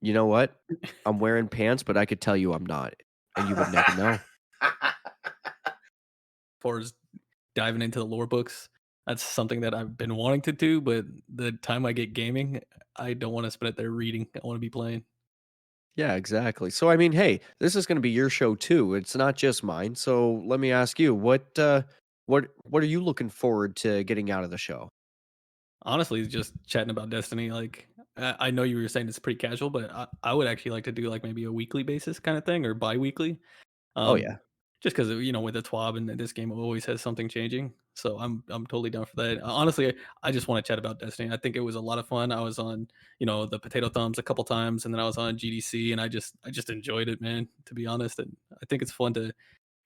You know what? I'm wearing pants, but I could tell you I'm not, and you would never know. far as diving into the lore books, that's something that I've been wanting to do, but the time I get gaming, I don't wanna spend it there reading. I wanna be playing. Yeah, exactly. So, I mean, hey, this is gonna be your show too. It's not just mine. So, let me ask you, what are you looking forward to getting out of the show? Honestly, just chatting about Destiny, like, I know you were saying it's pretty casual, but I would actually like to do, like, maybe a weekly basis kinda thing or biweekly. Oh, Um, yeah. just because with the TWAB and this game always has something changing, so I'm totally down for that. Honestly, I just wanna chat about Destiny. I think it was a lot of fun. I was on, the Potato Thumbs a couple times, and then I was on GDC, and I just enjoyed it, man, to be honest, and I think it's fun to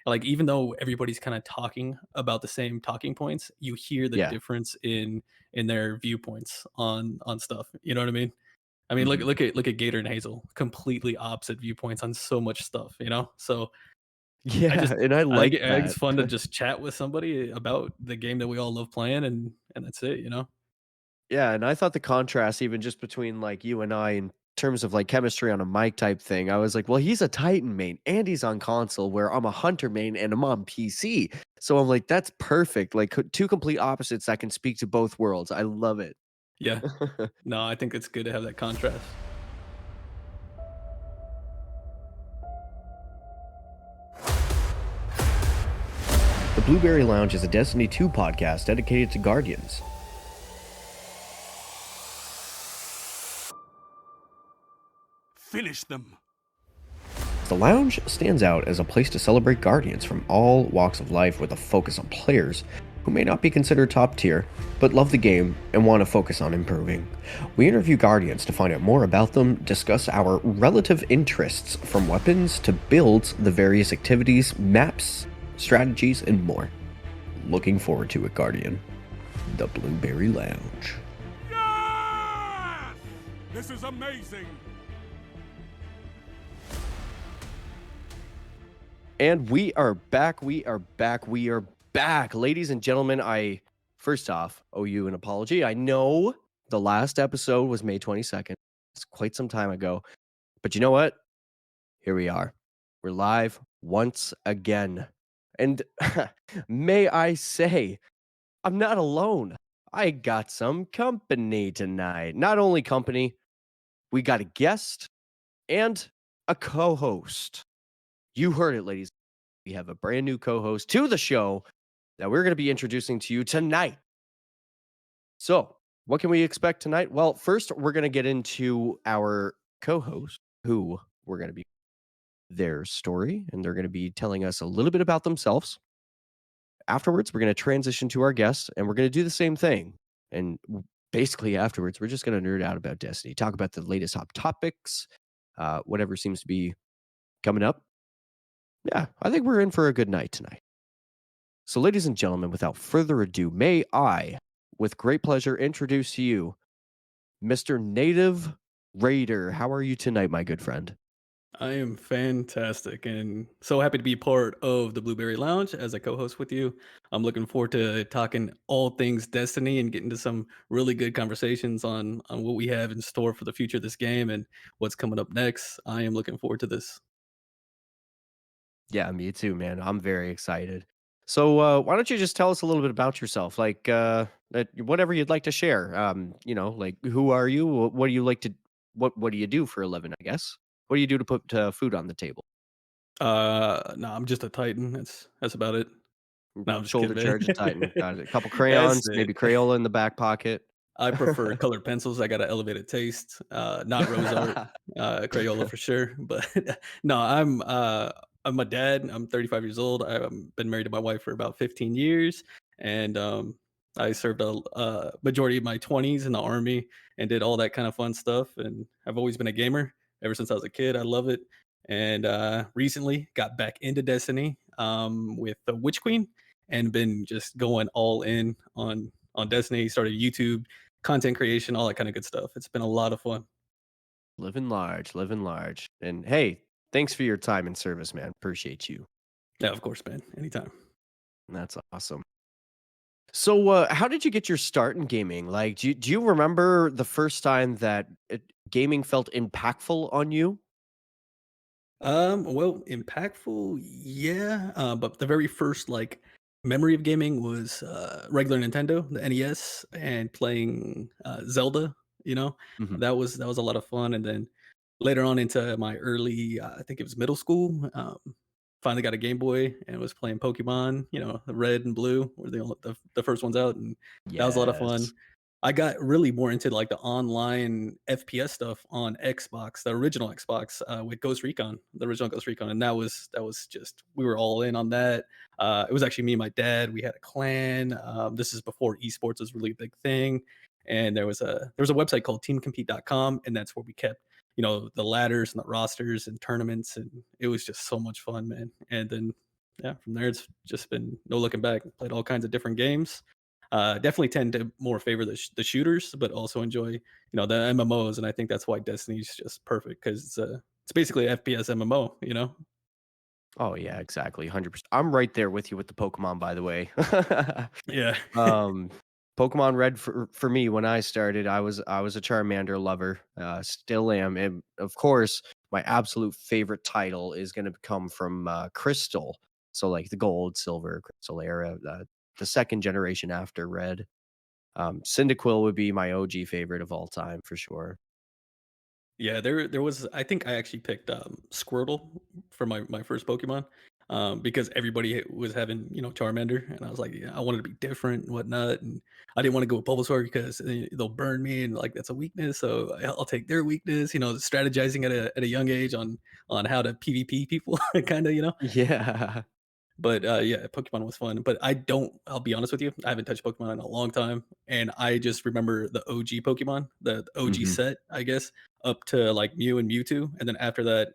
like, even though everybody's kinda talking about the same talking points, you hear the Yeah. difference in their viewpoints on stuff, you know what I mean? I mean, Mhm. look at Gator and Hazel, completely opposite viewpoints on so much stuff, you know? So I Yeah, just and I I think like I think it's that. fun to just chat with somebody about the game that we all love playing, and that's it, you know? Yeah, and I thought the contrast even just between, like, you and I in terms of, like, chemistry on a mic type thing, I was like, "Well, he's a Titan main, and he's on console, where I'm a Hunter main, and I'm on PC." So I'm like, "That's perfect." Like, 2 complete opposites that can speak to both worlds. I love it. Yeah. No, I think it's good to have that contrast. The Blueberry Lounge is a Destiny 2 podcast dedicated to Guardians. Finish them. The lounge stands out as a place to celebrate Guardians from all walks of life with a focus on players who may not be considered top tier, but love the game and want to focus on improving. We interview Guardians to find out more about them, discuss our relative interests from weapons to builds, the various activities, maps, strategies, and more. Looking forward to it, Guardian. The Blueberry Lounge. Yes! This is amazing. And we are back. We are back. We are back. Ladies and gentlemen, I first off owe you an apology. I know the last episode was May 22nd. It's quite some time ago. But you know what? Here we are. We're live once again. And may I say, I'm not alone. I got some company tonight. Not only company, we got a guest and a co host. You heard it, ladies. We have a brand new co host to the show that we're going to be introducing to you tonight. So, what can we expect tonight? Well, first, we're going to get into our co host, who we're going to be their story, and they're going to be telling us a little bit about themselves. Afterwards, we're going to transition to our guests, and we're going to do the same thing. And basically, afterwards, we're just going to nerd out about Destiny, talk about the latest hot topics, whatever seems to be coming up. Yeah, I think we're in for a good night tonight. So, ladies and gentlemen, without further ado, may I, with great pleasure, introduce to you Mr. Native Raider. How are you tonight, my good friend? I am fantastic and so happy to be part of the Blueberry Lounge as a co-host with you. I'm looking forward to talking all things Destiny and getting to some really good conversations on what we have in store for the future of this game and what's coming up next. I am looking forward to this. Yeah, me too, man. I'm very excited. So, why don't you just tell us a little bit about yourself? Like, whatever you'd like to share. Like, who are you? What do you like to, what do you do for a living, I guess? What do you do to put food on the table? No, I'm just a Titan. That's about it. No, I'm just Shoulder kidding, man. charge of Titan. Got it. A couple That's crayons, it. maybe Crayola in the back pocket. I prefer colored pencils. I got an elevated taste. Not rose art, Crayola for sure. But no, I'm a dad. I'm 35 years old. I've been married to my wife for about 15 years, and I served a majority of my 20s in the army and did all that kind of fun stuff. And I've always been a gamer ever since I was a kid. I love it. And recently got back into Destiny with the Witch Queen, and been just going all in on Destiny. Started YouTube content creation, all that kind of good stuff. It's been a lot of fun. Living large, living large. And hey, thanks for your time and service, man. Appreciate you. Yeah, of course, man. Anytime. That's awesome. So, how did you get your start in gaming? Like, do you remember the first time that gaming felt impactful on you? Well, impactful, yeah. But the very first like memory of gaming was regular Nintendo, the NES, and playing Zelda. You know, Mhm. that was a lot of fun. And then later on into my early, I think it was middle school. Finally got a Game Boy and was playing Pokemon. You know, the red and blue were the first ones out, and that was a lot of Yes. fun. I got really more into like the online FPS stuff on Xbox, the original Xbox, with Ghost Recon, the original Ghost Recon, and that was just we were all in on that. It was actually me and my dad. We had a clan. This is before esports was really a big thing, and there was a website called TeamCompete.com, and that's where we kept the ladders and the rosters and tournaments, and it was just so much fun, man. And then yeah, from there it's just been no looking back. Played all kinds of different games. Definitely tend to more favor the shooters, but also enjoy the MMOs, and I think that's why Destiny's just perfect because it's basically FPS MMO. Oh, yeah, exactly, 100%. I'm right there with you with the Pokemon, by the way. Yeah. Um, Pokemon Red for me, when I started, I was a Charmander lover, still am, and, of course, my absolute favorite title is gonna come from, Crystal. So, like, the Gold, Silver, Crystal era, the 2nd generation after Red. Cyndaquil would be my OG favorite of all time for sure. Yeah, there was I think I actually picked, Squirtle for my first Pokemon, because everybody was having, Charmander, and I was like, yeah, I wanted to be different and whatnot, and I didn't wanna go with Bulbasaur because, they'll burn me and, like, that's a weakness, so I'll take their weakness, strategizing at a young age on how to PvP people kinda, Yeah. But, yeah, Pokemon was fun, but I'll be honest with you, I haven't touched Pokemon in a long time, and I just remember the OG Pokemon, the OG Mhm. set, I guess, up to, like, Mew and Mewtwo, and then after that,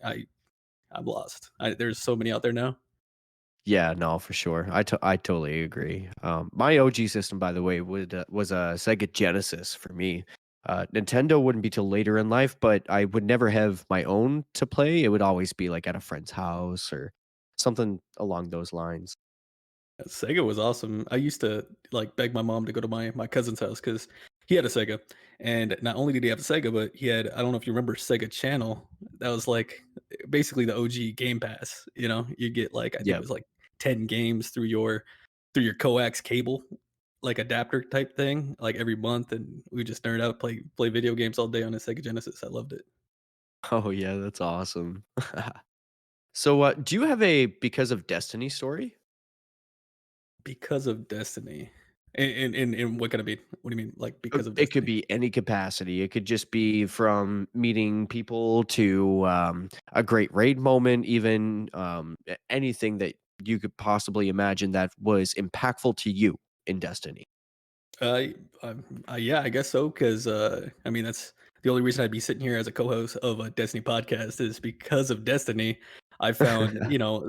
I'm lost. There's so many out there now. Yeah, no, for sure. I totally agree. My OG system, by the way, was a Sega Genesis for me. Nintendo wouldn't be till later in life, but I would never have my own to play. It would always be like at a friend's house or something along those lines. Sega was awesome. I used to, like, beg my mom to go to my cousin's house because he had a Sega, and not only did he have a Sega, but he had I don't know if you remember Sega Channel. That was, like, basically the OG Game Pass, You get, like, I think it Yep. was, like, 10 games through your coax cable, like, adapter type thing, like, every month, and we just nerd out, play video games all day on a Sega Genesis. I loved it. Oh yeah, that's awesome. So, do you have a because of Destiny story? Because of Destiny. And what can it be? What do you mean, like, because of It could Destiny? be any capacity. It could just be from meeting people to a great raid moment, even anything that you could possibly imagine that was impactful to you in Destiny. Uh, yeah, I guess so. Because I mean, that's the only reason I'd be sitting here as a co-host of a Destiny podcast is because of Destiny. I found,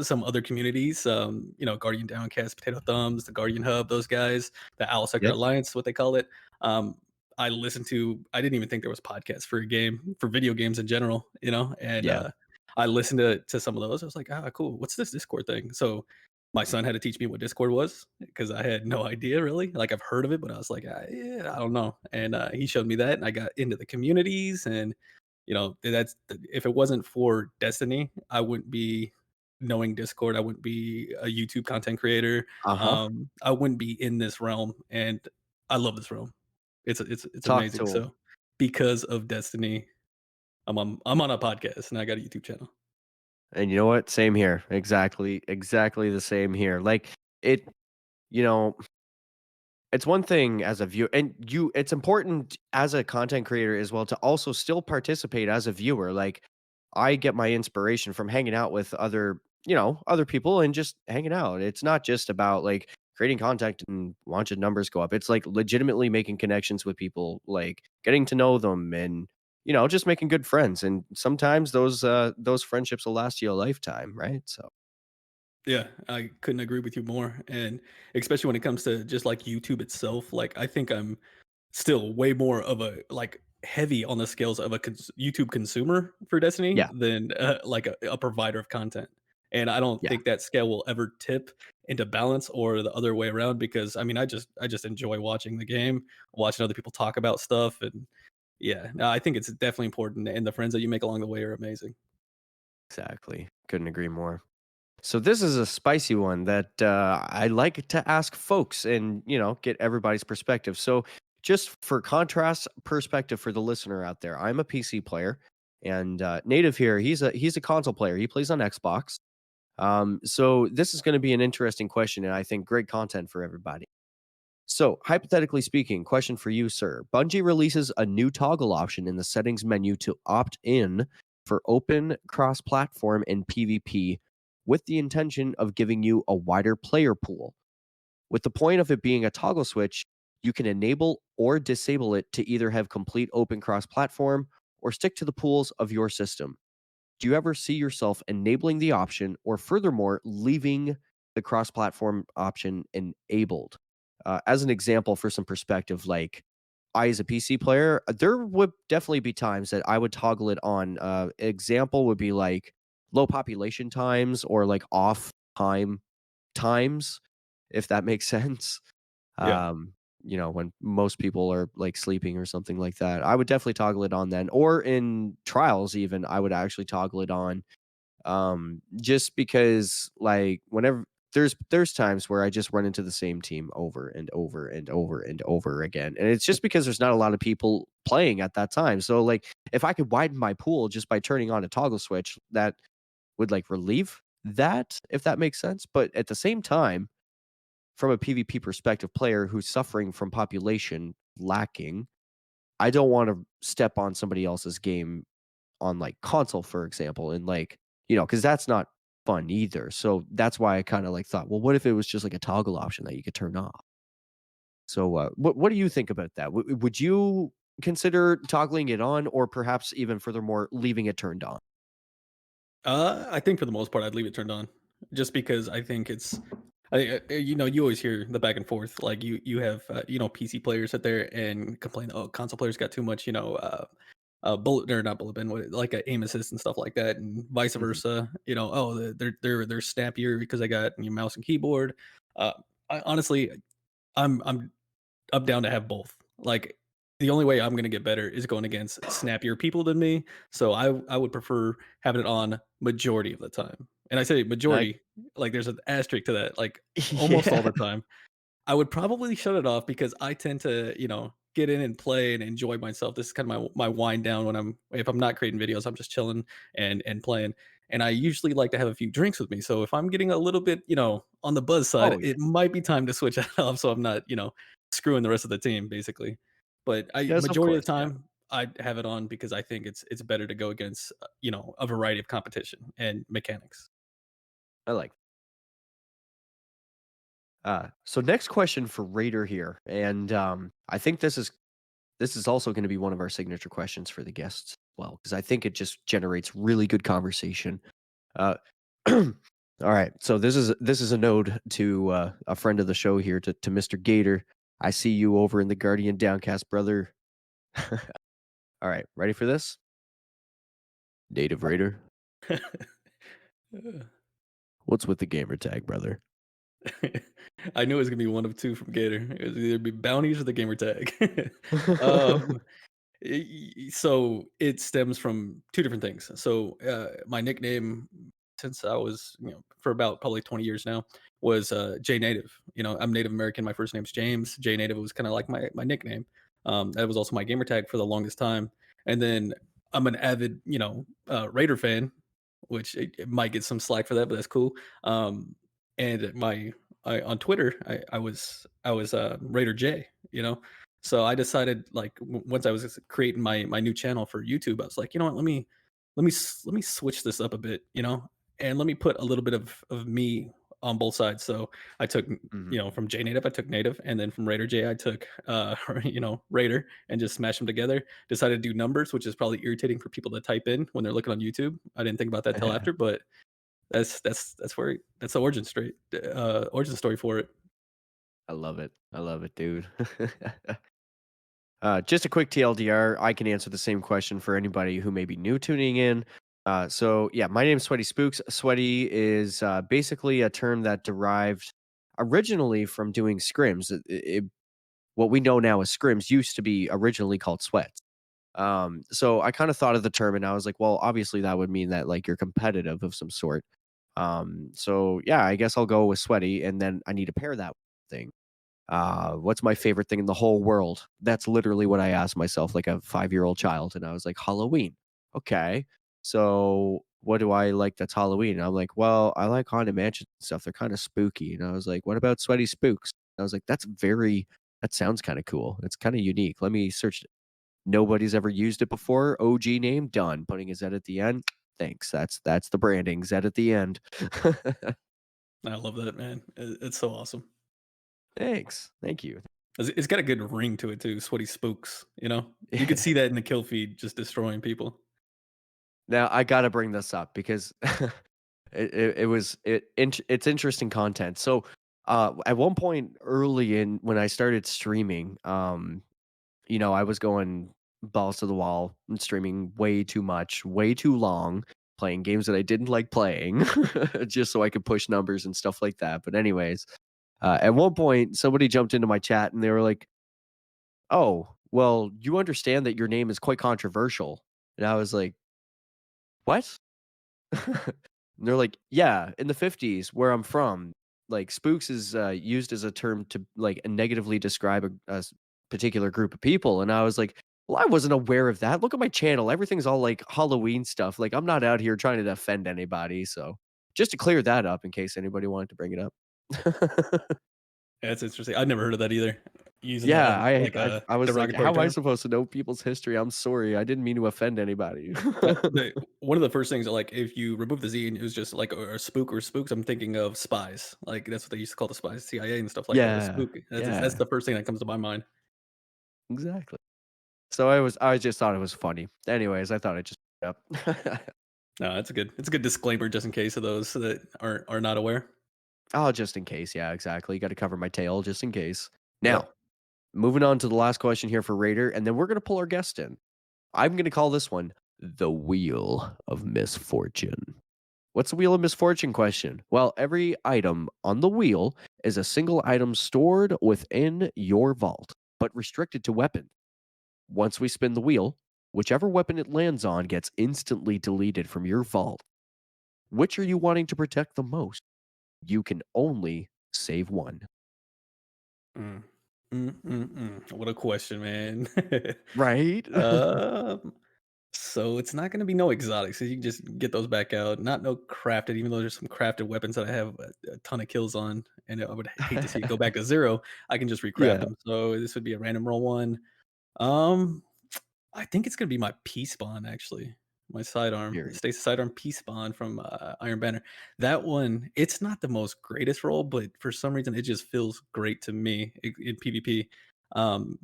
some other communities, Guardian Downcast, Potato Thumbs, the Guardian Hub, those guys, the Owl Sector Yep. Alliance, what they call it. Um, I didn't even think there was podcasts for video games in general, and Yeah. I listened to some of those. I was like, ah, cool. What's this Discord thing? So my son had to teach me what Discord was because I had no idea really. Like I've heard of it, but I was like, yeah, I don't know. And he showed me that, and I got into the communities. And that's if it wasn't for Destiny, I wouldn't be knowing Discord. I wouldn't be a YouTube content creator. Uh-huh. I wouldn't be in this realm, and I love this realm. It's Talk amazing. to him. So because of Destiny, I'm on a podcast and I got a YouTube channel. And you know what? Same here. Exactly the same here. Like it, you know, it's one thing as a viewer, and it's important as a content creator as well to also still participate as a viewer. Like I get my inspiration from hanging out with other people and just hanging out. It's not just about like creating content and watching numbers go up. It's like legitimately making connections with people, like getting to know them and just making good friends. And sometimes those friendships will last you a lifetime, right? So Yeah, I couldn't agree with you more. And especially when it comes to just like YouTube itself, like I think I'm still way more of a like heavy on the scales of a YouTube consumer for Destiny yeah, than like a provider of content. And I don't yeah. think that scale will ever tip into balance or the other way around because I mean I just enjoy watching the game, watching other people talk about stuff, and Yeah, no, I think it's definitely important, and the friends that you make along the way are amazing. Exactly. Couldn't agree more. So this is a spicy one that I like to ask folks and, get everybody's perspective. So just for contrast perspective for the listener out there, I'm a PC player and Native here, he's a console player. He plays on Xbox. So this is going to be an interesting question and I think great content for everybody. So, hypothetically speaking, question for you, sir. Bungie releases a new toggle option in the settings menu to opt in for open cross platform and PvP with the intention of giving you a wider player pool. With the point of it being a toggle switch, you can enable or disable it to either have complete open cross platform or stick to the pools of your system. Do you ever see yourself enabling the option or furthermore leaving the cross platform option enabled? As an example, for some perspective, like I, as a PC player, there would definitely be times that I would toggle it on. Example would be like low population times or like off time times, if that makes sense. Yeah. Um, when most people are like sleeping or something like that, I would definitely toggle it on then. Or in trials, even I would actually toggle it on. Just because like whenever there's times where I just run into the same team over and over and over and over again. And it's just because there's not a lot of people playing at that time. So like if I could widen my pool just by turning on a toggle switch, that would like relieve that, if that makes sense. But at the same time, from a PvP perspective, player who's suffering from population lacking, I don't want to step on somebody else's game on like console, for example, and like, because that's not fun either. So that's why I kind of like thought, well, what if it was just like a toggle option that you could turn off? So what do you think about that? Would you consider toggling it on or perhaps even furthermore leaving it turned on? I think for the most part, I'd leave it turned on, just because I think it's, you always hear the back and forth. Like you have PC players sit there and complain, oh, console players got too much, bullet or not bullet bin, like a aim assist and stuff like that, and vice Mhm. versa. Oh, they're snappier because I got your mouse and keyboard. Uh, honestly, I'm down to have both. Like, the only way I'm gonna get better is going against snappier people than me, so I would prefer having it on majority of the time. And I say I, majority, like, there's an asterisk to that, like, almost all yeah. the time. I would probably shut it off because I tend to, get in and play and enjoy myself. This is kind of my wind down when if I'm not creating videos, I'm just chilling and playing. And I usually like to have a few drinks with me. So if I'm getting a little bit, on the buzz side, Oh yeah. it might be time to switch it off so I'm not, screwing the rest of the team basically. But I Yes, of majority of course. the Yeah. time I'd have it on because I think it's better to go against, a variety of competition and mechanics. I like. So next question for Raider here, and I think this is also going to be one of our signature questions for the guests as well, because I think it just generates really good conversation. Uh, all right, so this is a node to a friend of the show here, to Mr. Gator. I see you over in the Guardian Downcast, brother. All right, ready for this? Native Raider, what's with the gamer tag, brother? I knew it was gonna be one of two from Gator. It was either be bounties or the gamer tag. um, so it stems from two different things. So my nickname, since I was, for about probably 20 years now, was J Native. I'm Native American. My first name's James. J Native was kind of like my nickname. That was also my gamer tag for the longest time. And then I'm an avid, Raider fan, which it might get some slack for that, but that's cool. And on Twitter, I was Raider J, so I decided, like, once I was creating my new channel for YouTube, I was like, you know what, let me switch this up a bit, and let me put a little bit of me on both sides. So I took, Mhm. from J Native, I took Native, and then from Raider J, I took Raider, and just smashed them together. Decided to do numbers, which is probably irritating for people to type in when they're looking on YouTube. I didn't think about that till after, but that's the origin story for it. I love it. I love it, dude. Just a quick TLDR, I can answer the same question for anybody who may be new tuning in. So, yeah, my name is Sweaty Spooks. Sweaty is basically a term that derived originally from doing scrims. What we know now as scrims used to be originally called sweats. So I kind of thought of the term and I was like, well, obviously that would mean that like you're competitive of some sort. So yeah, I guess I'll go with sweaty, and then I need to pair that thing. What's my favorite thing in the whole world? That's literally what I asked myself, like a 5-year-old child, and I was like, Halloween. Okay, so what do I like that's Halloween? And I'm like, well, I like haunted mansion stuff. They're kind of spooky. And I was like, what about sweaty spooks? I was like, that sounds kind of cool. It's kind of unique. Let me search it. Nobody's ever used it before. OG name done. Putting a Z at the end. Thanks. That's the branding. Z at the end. I love that, man. It's so awesome. Thanks. Thank you. It's got a good ring to it too. Sweaty spooks. You know, you could see that in the kill feed, just destroying people. Now I gotta bring this up because it's interesting content. So at one point early in when I started streaming, I was going balls to the wall and streaming way too much, way too long, playing games that I didn't like playing, just so I could push numbers and stuff like that. But anyways, at one point somebody jumped into my chat and they were like, "Oh, well, you understand that your name is quite controversial," and I was like, "What?" And they're like, "Yeah, in the 50s where I'm from, like spooks is used as a term to like negatively describe a particular group of people." And I was like, "Well, I wasn't aware of that. Look at my channel. Everything's all like Halloween stuff. Like I'm not out here trying to offend anybody." So, just to clear that up in case anybody wanted to bring it up. Yeah, that's interesting. I'd never heard of that either. Using that Yeah, as like a I was like, derogatory "How am I term. supposed to know people's history? I'm sorry. I didn't mean to offend anybody." One of the first things that, like, if you remove the Z and it was just like a spook or spooks, I'm thinking of spies. Like that's what they used to call the spies, CIA and stuff like that. A Yeah, spook. That's yeah, the first thing that comes to my mind. exactly. So I just thought it was funny. Anyways, I thought I'd just bring it up. No, it's a good disclaimer just in case of those that are not aware. Oh, just in case. Yeah, exactly. Got to cover my tail just in case. Now, Yep. moving on to the last question here for Raider, and then we're going to pull our guest in. I'm going to call this one the Wheel of Misfortune. What's the Wheel of Misfortune question? Well, every item on the wheel is a single item stored within your vault, but restricted to weapons. Once we spin the wheel, whichever weapon it lands on gets instantly deleted from your vault. Which are you wanting to protect the most? You can only save one. Mm. What a question, man. Right? um, so it's not going to be no exotics. So you can just get those back out. Not no crafted, even though there's some crafted weapons that I have a ton of kills on, and I would hate to see it go back to zero. I can just recraft Yeah. them. So this would be a random roll one. Um, I think it's gonna be my Peace Bond actually. My sidearm, the Very. Stasis sidearm Peace Bond from Iron Banner. That one, it's not the most greatest roll, but for some reason it just feels great to me in PvP. Um,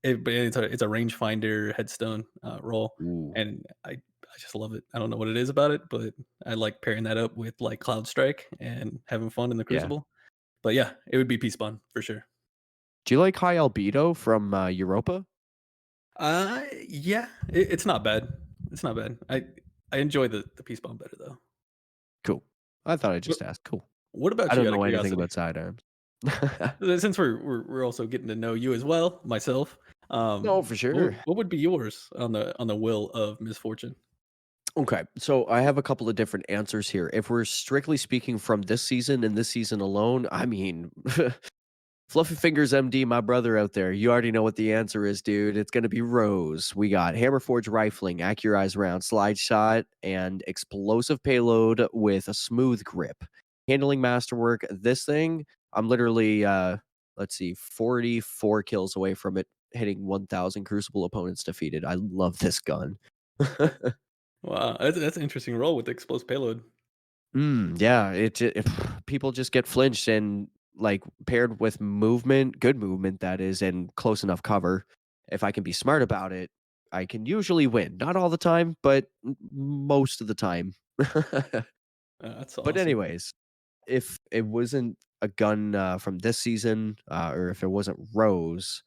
but it's a rangefinder headstone roll, Ooh. and I just love it. I don't know what it is about it, but I like pairing that up with like Cloud Strike and having fun in the Yeah. Crucible. But yeah, it would be Peace Bond for sure. Do you like High Albedo from Europa? Yeah, it's not bad. It's not bad. I enjoy the Peace Bomb better though. Cool. I thought I'd What just ask. Cool. what I about you don't out of know anything curiosity? about sidearms. Since we're also getting to know you as well, myself, No, for sure. what would be yours on the will of misfortune? Okay, so I have a couple of different answers here. If we're strictly speaking from this season and this season alone, I mean, Fluffy Fingers MD, my brother out there, you already know what the answer is, dude. It's going to be Rose. We got Hammerforge rifling, accurized round, slide shot, and explosive payload with a smooth grip. Handling masterwork. This thing, I'm literally, let's see, 44 kills away from it hitting 1,000 Crucible opponents defeated. I love this gun. Wow, that's an interesting role with the explosive payload. Yeah, people just get flinched and like paired with movement, good movement that is, and close enough cover. If I can be smart about it, I can usually win. Not all the time, but most of the time. That's But awesome. anyways, if it wasn't a gun from this season, or if it wasn't Rose,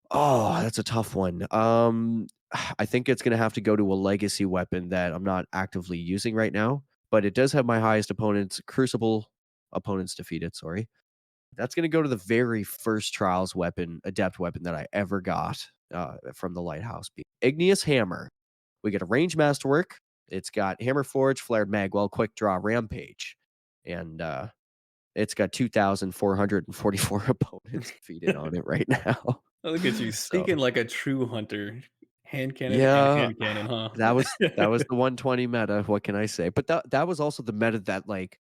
oh, that's a tough one. I think it's gonna have to go to a legacy weapon that I'm not actively using right now, but it does have my highest opponents Crucible opponents defeated, sorry. That's gonna go to the very first Trials weapon, Adept weapon that I ever got. from the lighthouse being igneous hammer. We get a range masterwork. It's got hammer forge, flared magwell, quick draw, rampage, and it's got 2,444 opponents defeated on it right now. Look at you So speaking like a true hunter. Hand cannon and yeah, hand cannon, huh? that was the 120 meta. What can I say? But that was also the meta that like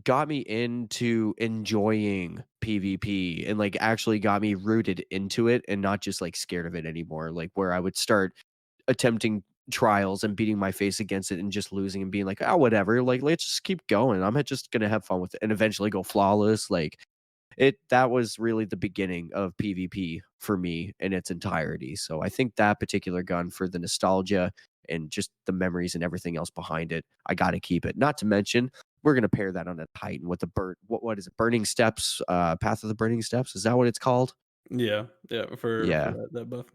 got me into enjoying PvP and like actually got me rooted into it and not just like scared of it anymore. Like where I would start attempting trials and beating my face against it and just losing and being like, oh, whatever. Like, let's just keep going. I'm just gonna have fun with it and eventually go flawless. Like that was really the beginning of PvP for me in its entirety. So I think that particular gun, for the nostalgia and just the memories and everything else behind it, I gotta keep it. Not to mention, we're gonna pair that on a Titan with the what is it? Burning Steps, Path of the Burning Steps. Is that what it's called? Yeah, for Yeah. that buff.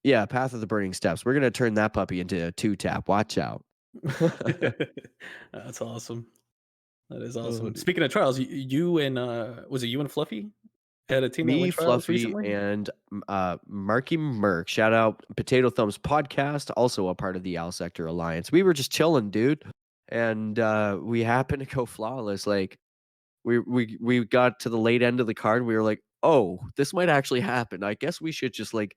Yeah, Path of the Burning Steps. We're gonna turn that puppy into a 2-tap. Watch out. That's awesome. That is Oh, awesome. dude. Speaking of trials, you and was it you and Fluffy had a team that Me, went trials Fluffy, recently? and Marky Merc. Shout out Potato Thumbs podcast, also a part of the Owl Sector Alliance. We were just chilling, dude, and we happened to go flawless. Like we got to the late end of the card. We were like, oh, this might actually happen. I guess we should just like,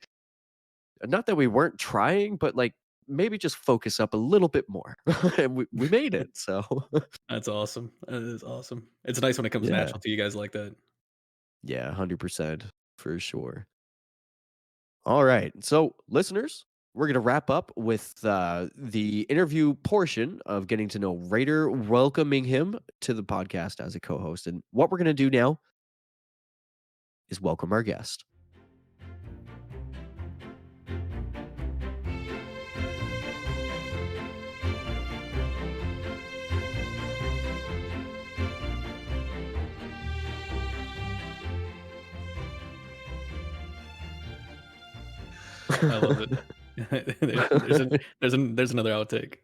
not that we weren't trying, but like maybe just focus up a little bit more. And we made it. So That's awesome. That is awesome. It's nice when it comes yeah, natural to you guys like that. yeah, 100% for sure. All right. So, listeners, we're going to wrap up with the interview portion of getting to know Raider, welcoming him to the podcast as a co host. And what we're going to do now is welcome our guest. I love it. There's another outtake.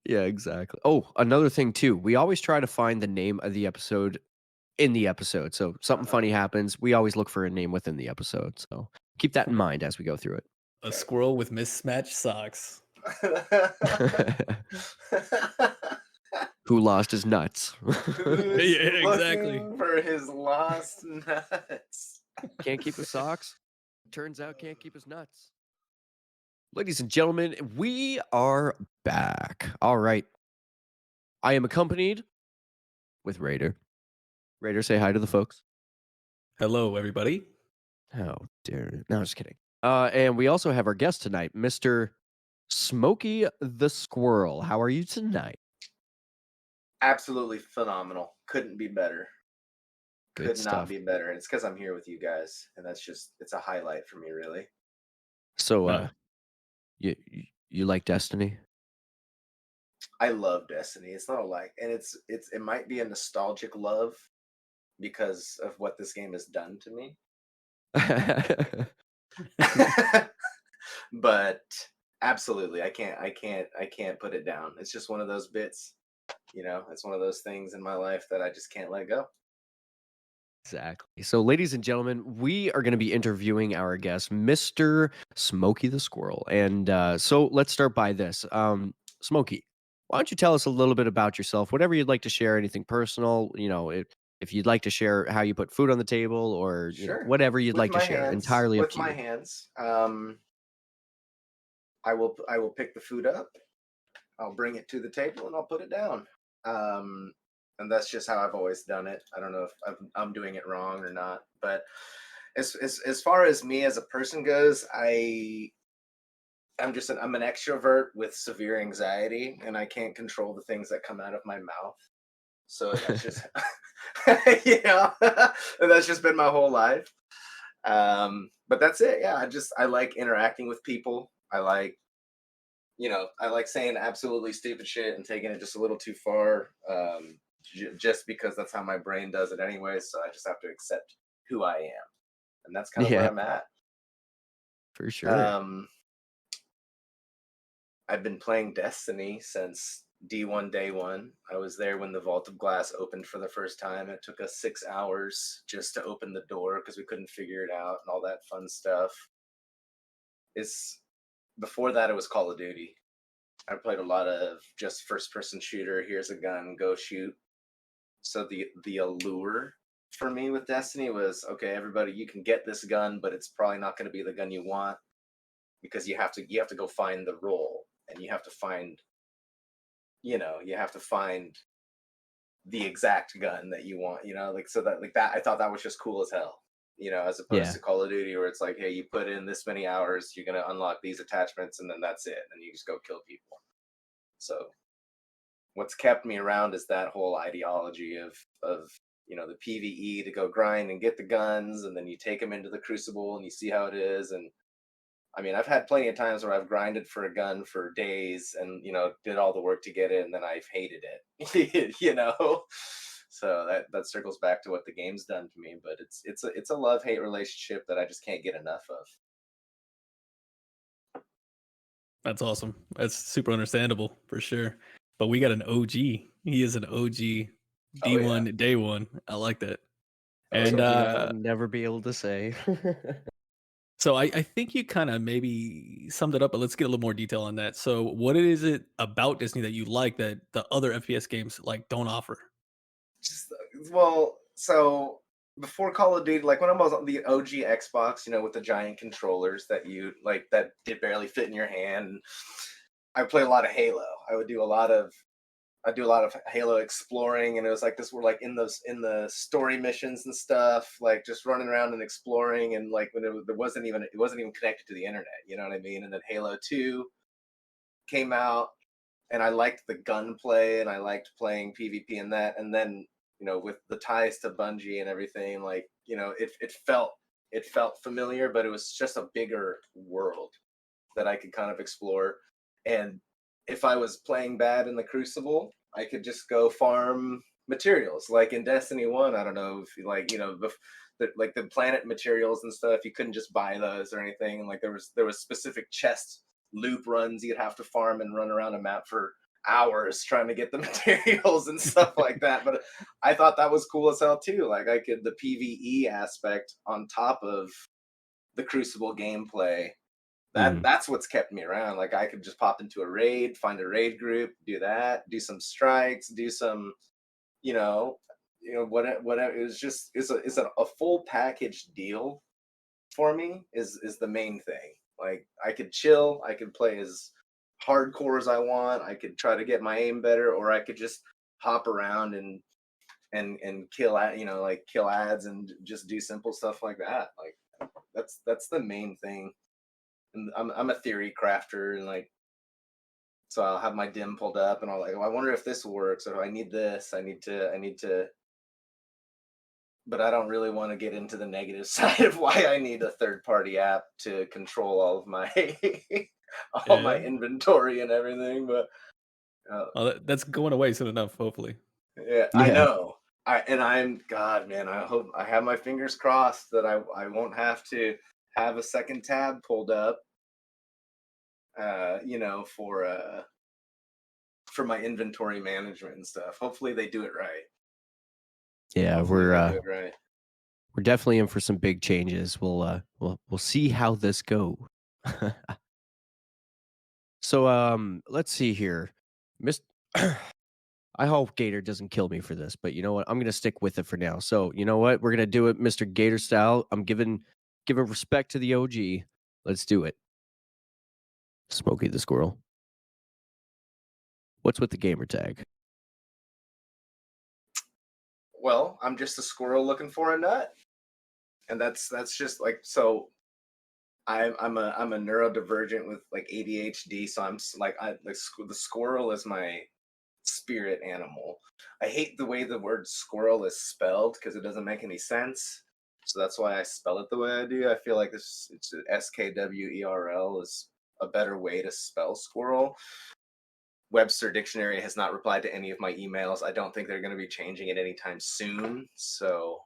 Yeah, exactly. Oh, another thing, too. We always try to find the name of the episode in the episode. So, something funny happens. We always look for a name within the episode. So, keep that in mind as we go through A squirrel with mismatched socks. it. Who lost his nuts? Who's Yeah, exactly. looking for his lost nuts? Can't keep his socks. Turns out can't keep his nuts. Ladies and gentlemen, we are back. All right. I am accompanied with Raider. Raider, say hi to the folks. Hello, everybody. Oh, dear. No, just kidding. And we also have our guest tonight, Mr. SmokeytheSkwerl. How are you tonight? Absolutely phenomenal. Couldn't be better. Good Could stuff. not be better. And it's because I'm here with you guys, and it's a highlight for me, really. So, Uh, you like Destiny? I love Destiny. It's not a like, and it might be a nostalgic love because of what this game has done to me. But absolutely, I can't put it down. It's just one of those bits, it's one of those things in my life that I just can't let go. Exactly. So, ladies and gentlemen, we are going to be interviewing our guest, Mr. SmokeytheSkwerl. And so let's start by this. Smokey, why don't you tell us a little bit about yourself, whatever you'd like to share, anything personal, if you'd like to share how you put food on the table or Sure. whatever you'd With like to my share, hands, entirely up with to my you. hands. I will pick the food up. I'll bring it to the table and I'll put it down. And that's just how I've always done it. I don't know if I'm doing it wrong or not, but as far as me as a person goes, I'm an extrovert with severe anxiety, and I can't control the things that come out of my mouth. So that's just that's just been my whole life. But that's it. Yeah, I like interacting with people. I like saying absolutely stupid shit and taking it just a little too far, just because that's how my brain does it anyway. So I just have to accept who I am, and that's kind of where I'm at. For sure. I've been playing Destiny since D1 day one. I was there when the Vault of Glass opened for the first time. It took us 6 hours just to open the door because we couldn't figure it out and all that fun stuff. Is before that it was Call of Duty. I played a lot of just first person shooter. Here's a gun, go shoot. So the allure for me with Destiny was, okay, everybody, you can get this gun, but it's probably not going to be the gun you want, because you have to go find the role, and you have to find, you have to find the exact gun that you want, like, so that, like, that, I thought that was just cool as hell, as opposed Yeah. to Call of Duty, where it's like, hey, you put in this many hours, you're going to unlock these attachments, and then that's it, and you just go kill people. So what's kept me around is that whole ideology of the PvE, to go grind and get the guns, and then you take them into the Crucible and you see how it is. And I mean, I've had plenty of times where I've grinded for a gun for days and did all the work to get it, and then I've hated it. So that circles back to what the game's done to me. But it's a love-hate relationship that I just can't get enough of. That's awesome. That's super understandable for sure. But we got an OG. He is an OG Oh, D1 yeah. day one. I like that. Oh, And Something yeah. I'll never be able to say. so I think you kind of maybe summed it up, but let's get a little more detail on that. So what is it about Disney that you like that the other FPS games like don't offer? Just well, so before Call of Duty, like when I was on the OG Xbox, with the giant controllers that that did barely fit in your hand, I play a lot of Halo. I do a lot of Halo exploring, and it was like this. We're like in the story missions and stuff, like just running around and exploring, and like when it wasn't even connected to the internet. You know what I mean? And then Halo 2 came out, and I liked the gunplay, and I liked playing PvP in that. And then with the ties to Bungie and everything, like it felt familiar, but it was just a bigger world that I could kind of explore. And if I was playing bad in the Crucible, I could just go farm materials. Like in Destiny 1, I don't know if you like, the planet materials and stuff, you couldn't just buy those or anything. And like there was specific chest loop runs you'd have to farm and run around a map for hours trying to get the materials and stuff like that. But I thought that was cool as hell too. Like the PvE aspect on top of the Crucible gameplay, that's what's kept me around. Like I could just pop into a raid, find a raid group, do that, do some strikes, do some, whatever. It was just it's a full package deal for me is the main thing. Like I could chill, I could play as hardcore as I want, I could try to get my aim better, or I could just hop around and kill kill ads and just do simple stuff like that. Like that's the main thing. And I'm a theory crafter, and like, so I'll have my dim pulled up and I'll like, oh, I wonder if this works, or I need this, I need to, but I don't really want to get into the negative side of why I need a third party app to control all of my all my inventory and everything. But Well, that's going away soon enough, hopefully. yeah, I know. God, man, I hope, I have my fingers crossed that I won't have to have a second tab pulled up, for my inventory management and stuff. Hopefully they do it right. Yeah, Hopefully we're they do it right. we're definitely in for some big changes. We'll see how this go. So let's see here. I hope Gator doesn't kill me for this, but you know what? I'm gonna stick with it for now. So you know what? We're gonna do it, Mr. Gator style. I'm giving respect to the OG. Let's do it. Smokey the Squirrel. What's with the gamer tag? Well, I'm just a squirrel looking for a nut, and that's just like, so. I'm a neurodivergent with like ADHD, so I'm like the squirrel is my spirit animal. I hate the way the word squirrel is spelled because it doesn't make any sense. So that's why I spell it the way I do. I feel like it's SKWERL is a better way to spell squirrel. Webster Dictionary has not replied to any of my emails. I don't think they're going to be changing it anytime soon. So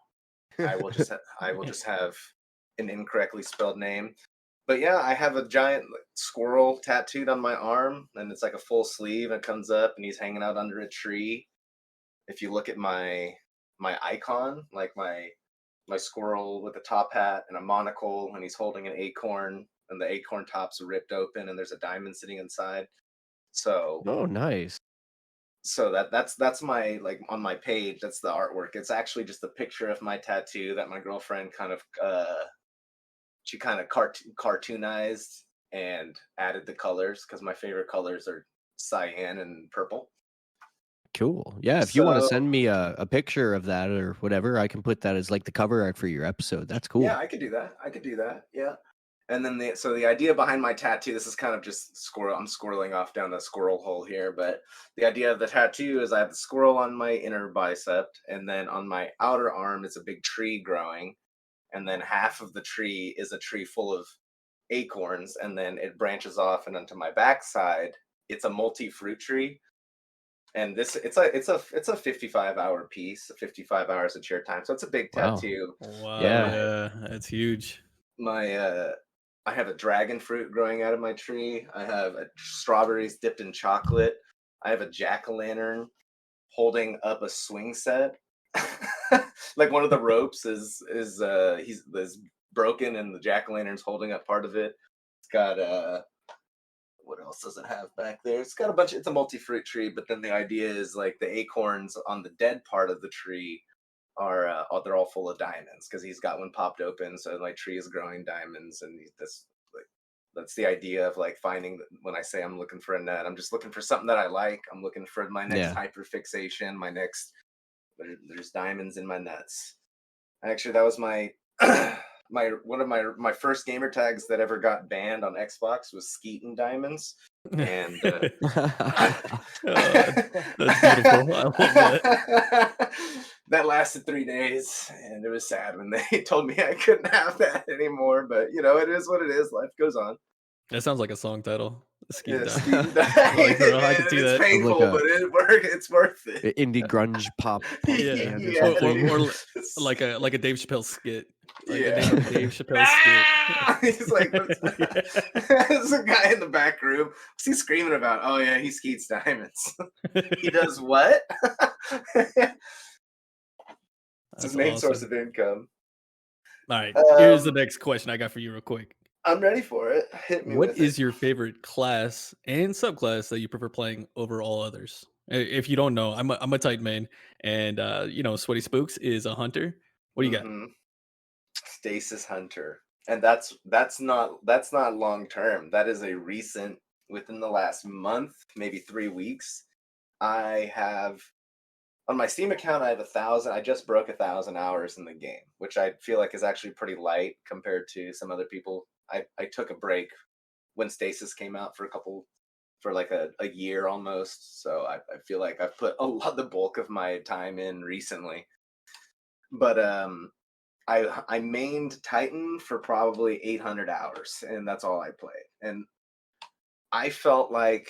I will just have an incorrectly spelled name. But yeah, I have a giant squirrel tattooed on my arm, and it's like a full sleeve, and it comes up, and he's hanging out under a tree. If you look at my icon, like my squirrel with a top hat and a monocle, and he's holding an acorn, and the acorn top's ripped open, and there's a diamond sitting inside. So Oh, nice. that's my, like, on my page, that's the artwork. It's actually just a picture of my tattoo that my girlfriend kind of she kind of cartoonized and added the colors, because my favorite colors are cyan and purple. Cool. Yeah, if you want to So send me a picture of that or whatever, I can put that as like the cover art for your episode. That's cool. yeah, I could do that. I could do that. Yeah. And then the idea behind my tattoo, this is kind of just squirrel. I'm squirreling off down a squirrel hole here, but the idea of the tattoo is I have the squirrel on my inner bicep, and then on my outer arm is a big tree growing, and then half of the tree is a tree full of acorns, and then it branches off, and onto my backside, it's a multi-fruit tree. And this it's a 55-hour piece, 55 hours of chair time. So it's a big Wow. tattoo. Wow, Yeah. yeah, that's huge. My I have a dragon fruit growing out of my tree. I have strawberries dipped in chocolate. I have a jack-o'-lantern holding up a swing set. Like, one of the ropes is broken, and the jack-o'-lantern's holding up part of it. It's got what else does it have back there? It's got a bunch. It's a multi-fruit tree, but then the idea is, like, the acorns on the dead part of the tree are they're all full of diamonds, because he's got one popped open, so my tree is growing diamonds. And this, like, that's the idea of, like, finding, when I say I'm looking for a nut, I'm just looking for something that I like. I'm looking for my next Yeah. hyperfixation, my next, there's diamonds in my nuts. Actually, that was my one of my first gamer tags that ever got banned on Xbox was Skeetin' Diamonds. And That's beautiful. I love that. that lasted 3 days, and it was sad when they told me I couldn't have that anymore. But, it is what it is. Life goes on. That sounds like a song title. Yeah, Skeet Skeetin' Like, bro, I Diamonds. can see It's that. painful, Like a- but it's worth it. Indie grunge pop Yeah. band or Yeah, something. Or dude. like a Dave Chappelle skit. Like Yeah. a Dave Chappelle Ah! He's like, skit. there's a guy in the back room. What's he screaming about? Oh yeah, he skeets diamonds. He does what? It's his That's main source awesome. of income. All right, here's the Um, next question I got for you real quick. I'm ready for it. Hit me What with is it. your favorite class and subclass that you prefer playing over all others? If you don't know, I'm a Titan main, and Sweaty Spooks is a hunter. What do you got? Stasis Hunter, and that's not long term. That is a recent, within the last month, maybe 3 weeks. I have, on my Steam account, I have 1,000. I just broke 1,000 hours in the game, which I feel like is actually pretty light compared to some other people. I took a break when Stasis came out for like a year almost. So I feel like I've put the bulk of my time in recently. But I mained Titan for probably 800 hours, and that's all I played. And I felt like,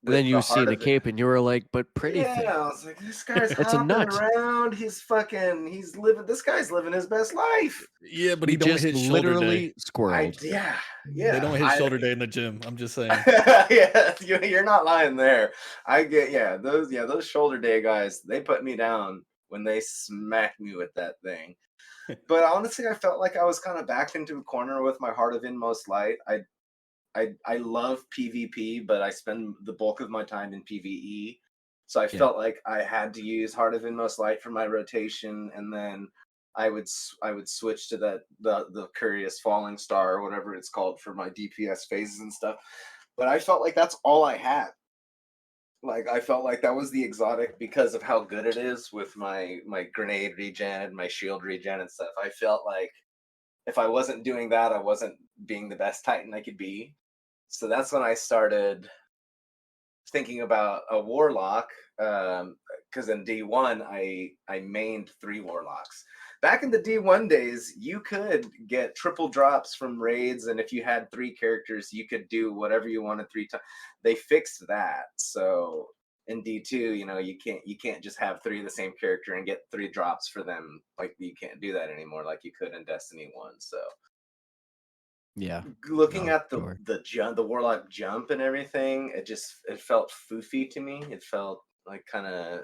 And then with you the see heart the of it, cape and you were like, but pretty yeah, thing. I was like, this guy's That's a hopping nut. around. This guy's living his best life. Yeah, but He he don't just hit shoulder literally day. squirreled. Yeah. They don't hit shoulder day in the gym. I'm just saying. Yeah, you're not lying there. I get, those shoulder day guys, they put me down when they smacked me with that thing. But honestly, I felt like I was kind of backed into a corner with my Heart of Inmost Light. I love PvP, but I spend the bulk of my time in PvE. So I felt like I had to use Heart of Inmost Light for my rotation, and then I would switch to the Curious Falling Star, or whatever it's called, for my DPS phases and stuff. But I felt like that's all I had. Like, I felt like that was the exotic, because of how good it is with my grenade regen and my shield regen and stuff. I felt like if I wasn't doing that, I wasn't being the best Titan I could be. So that's when I started thinking about a warlock, because in D1 I mained 3 warlocks. Back in the D1 days, you could get triple drops from raids, and if you had 3 characters, you could do whatever you wanted 3 times. They fixed that. So in D2, you can't just have 3 of the same character and get 3 drops for them. Like, you can't do that anymore like you could in Destiny 1. So Yeah. looking No, at sure. the warlock jump and everything, it felt foofy to me. It felt like kind of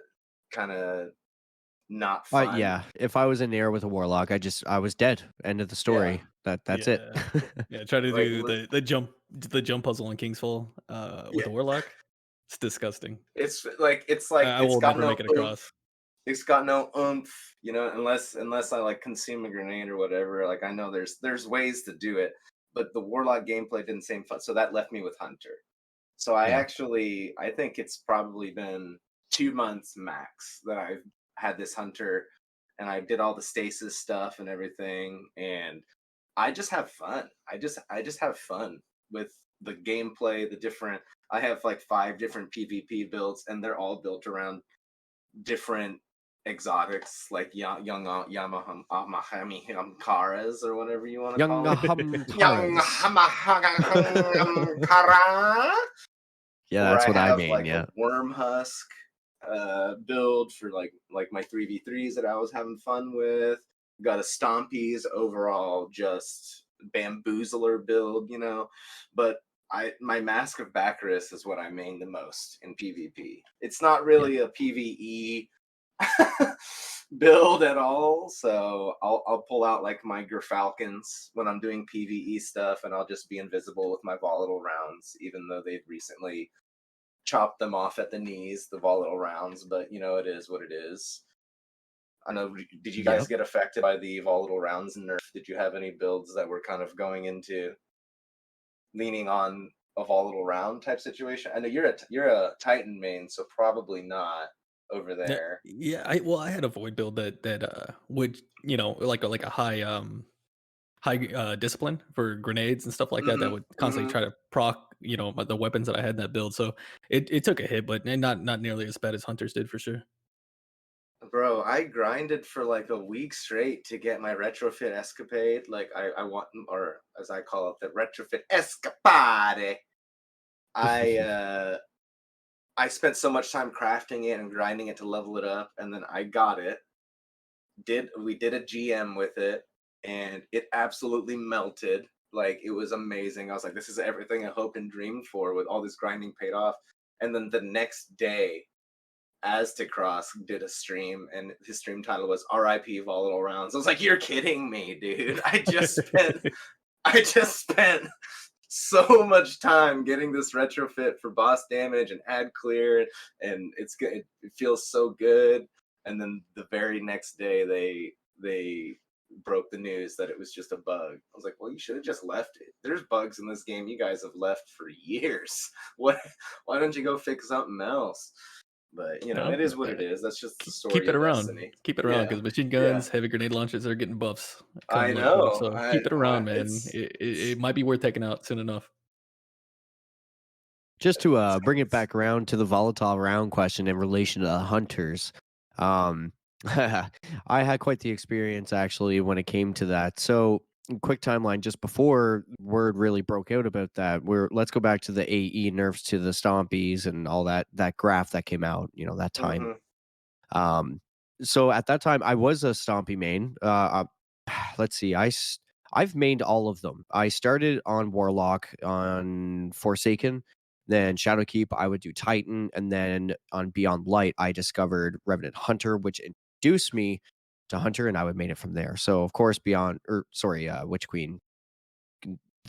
not fun. Yeah. If I was in the air with a warlock, I was dead. End of the story. That's it. Yeah. Try to Like, do the jump puzzle in King's Fall with yeah, the warlock. It's disgusting. it's like I it's will got never no make it oomph. across. It's got no oomph, unless I like consume a grenade or whatever. Like I know there's ways to do it, but the warlock gameplay didn't seem fun, so that left me with hunter. So Yeah. I think it's probably been 2 months max that I've had this hunter, and I did all the stasis stuff and everything, and I just have fun. I just have fun with the gameplay, the different. I have like 5 different PvP builds, and they're all built around different exotics, like young Yamahamikaras or whatever you want to Young call it. Young Hamkaras. Hamahakara. Yeah, Or that's I what I have mean. like Yeah. a worm husk build for like my 3v3s that I was having fun with. Got a Stompies overall, just bamboozler build. But my Mask of Baccharis is what I main the most in PvP. It's not Yeah. really a PvE build at all, so I'll pull out like my Gerfalcons when I'm doing PvE stuff, and I'll just be invisible with my volatile rounds, even though they've recently chopped them off at the knees, the volatile rounds. But it is what it is. I know. Did you guys Yep. get affected by the volatile rounds nerf? Did you have any builds that were kind of going into leaning on a volatile round type situation? I know you're a Titan main, so probably not over Yeah, there. yeah. I had a void build that would like a high discipline for grenades and stuff like that. That Hmm. would constantly Hmm. try to proc the weapons that I had in that build. So it took a hit, but not nearly as bad as hunters did for sure. Bro, I grinded for like a week straight to get my retrofit escapade. Like I want, or as I call it, the retrofit escapade. I I spent so much time crafting it and grinding it to level it up, and then I got it. We did a GM with it, and it absolutely melted. Like it was amazing. I was like, this is everything I hoped and dreamed for. With all this grinding paid off. And then the next day, Aztecross did a stream, and his stream title was "R.I.P. Volatile Rounds." I was like, "You're kidding me, dude! I just spent so much time getting this retrofit for boss damage and ad clear, and it's good. It feels so good." And then the very next day, they broke the news that it was just a bug. I was like, "Well, you should have just left it. There's bugs in this game you guys have left for years. What? Why don't you go fix something else?" But No, it is what it is. That's just the keep story it of around. Destiny. Keep it around Yeah, because machine yeah. guns, heavy grenade launchers are getting buffs I come like fall. know. So keep it around, man. It's It might be worth taking out soon enough. Just to bring it it's back around to the volatile round question in relation to hunters, um, I had quite the experience actually when it came to that. So, quick timeline just before word really broke out about that. Let's go back to the AE nerfs to the Stompies and all that graph that came out. That time. mhm, Um, so at that time, I was a Stompy main. Let's see, I've mained all of them. I started on Warlock, on Forsaken, then Shadowkeep. I would do Titan, and then on Beyond Light, I discovered Revenant Hunter, which introduced me to Hunter, and I would main it from there. So of course, Witch Queen.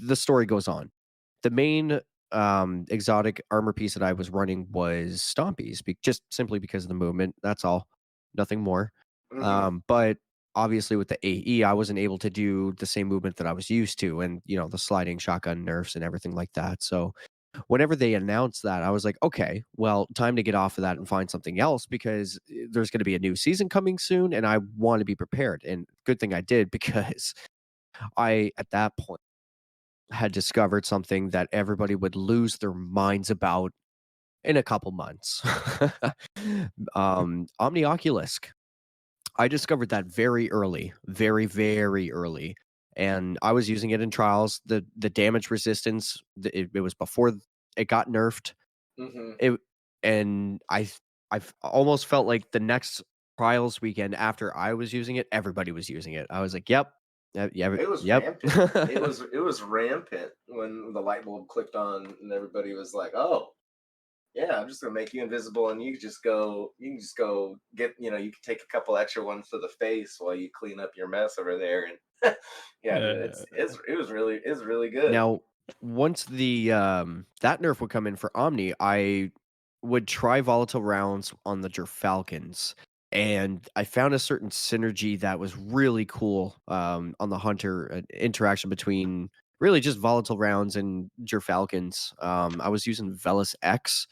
The story goes on. The main exotic armor piece that I was running was Stompies, just simply because of the movement. That's all, nothing more. mhm. But obviously, with the AE, I wasn't able to do the same movement that I was used to, and the sliding shotgun nerfs and everything like that. So whenever they announced that, I was like, okay, well, time to get off of that and find something else because there's going to be a new season coming soon, and I want to be prepared. And good thing I did because I, at that point, had discovered something that everybody would lose their minds about in a couple months. Omnioculisk. I discovered that very early, very, very early. And I was using it in trials. The damage resistance, it was before it got nerfed. Mhm. It and I've almost felt like the next trials weekend after I was using it, everybody was using it. I was like, yep. Yeah, It was yep. rampant. It was rampant when the light bulb clicked on and everybody was like, "Oh, Yeah, I'm just gonna make you invisible, and you can just go. You can just go get. You can take a couple extra ones to the face while you clean up your mess over there. And yeah, dude, it was really good. Now, once the that nerf would come in for Omni, I would try volatile rounds on the Falcons, and I found a certain synergy that was really cool on the Hunter interaction between really just volatile rounds and Falcons. I was using Velis X,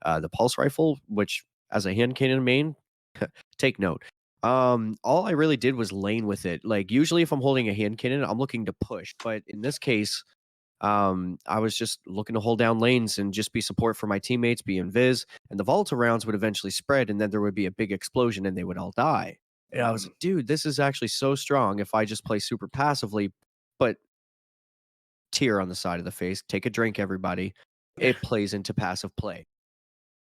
the pulse rifle, which as a hand cannon main, take note. All I really did was lane with it. Like usually if I'm holding a hand cannon, I'm looking to push, but in this case, I was just looking to hold down lanes and just be support for my teammates, be invis, and the volatile rounds would eventually spread, and then there would be a big explosion, and they would all die. And I was Mhm. like, dude, this is actually so strong if I just play super passively, but tear on the side of the face, take a drink, everybody. It plays into passive play.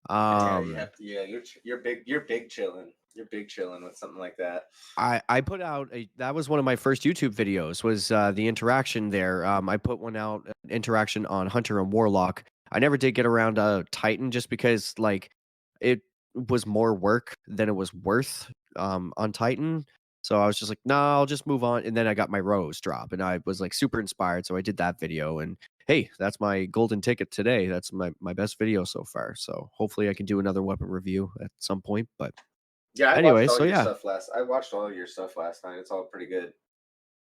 Yeah, you Um, have to. Yeah, you're big chilling. You're big chilling with something like that. I put out that was one of my first YouTube videos was the interaction there. I put one out interaction on Hunter and Warlock. I never did get around Titan just because like it was more work than it was worth on Titan. So I was just like, nah, I'll just move on. And then I got my Rose drop, and I was like super inspired. So I did that video, and hey, that's my golden ticket today. That's my best video so far. So hopefully I can do another weapon review at some point. But Yeah, anyway, all so your yeah. stuff last. I watched all your stuff last night. It's all pretty good,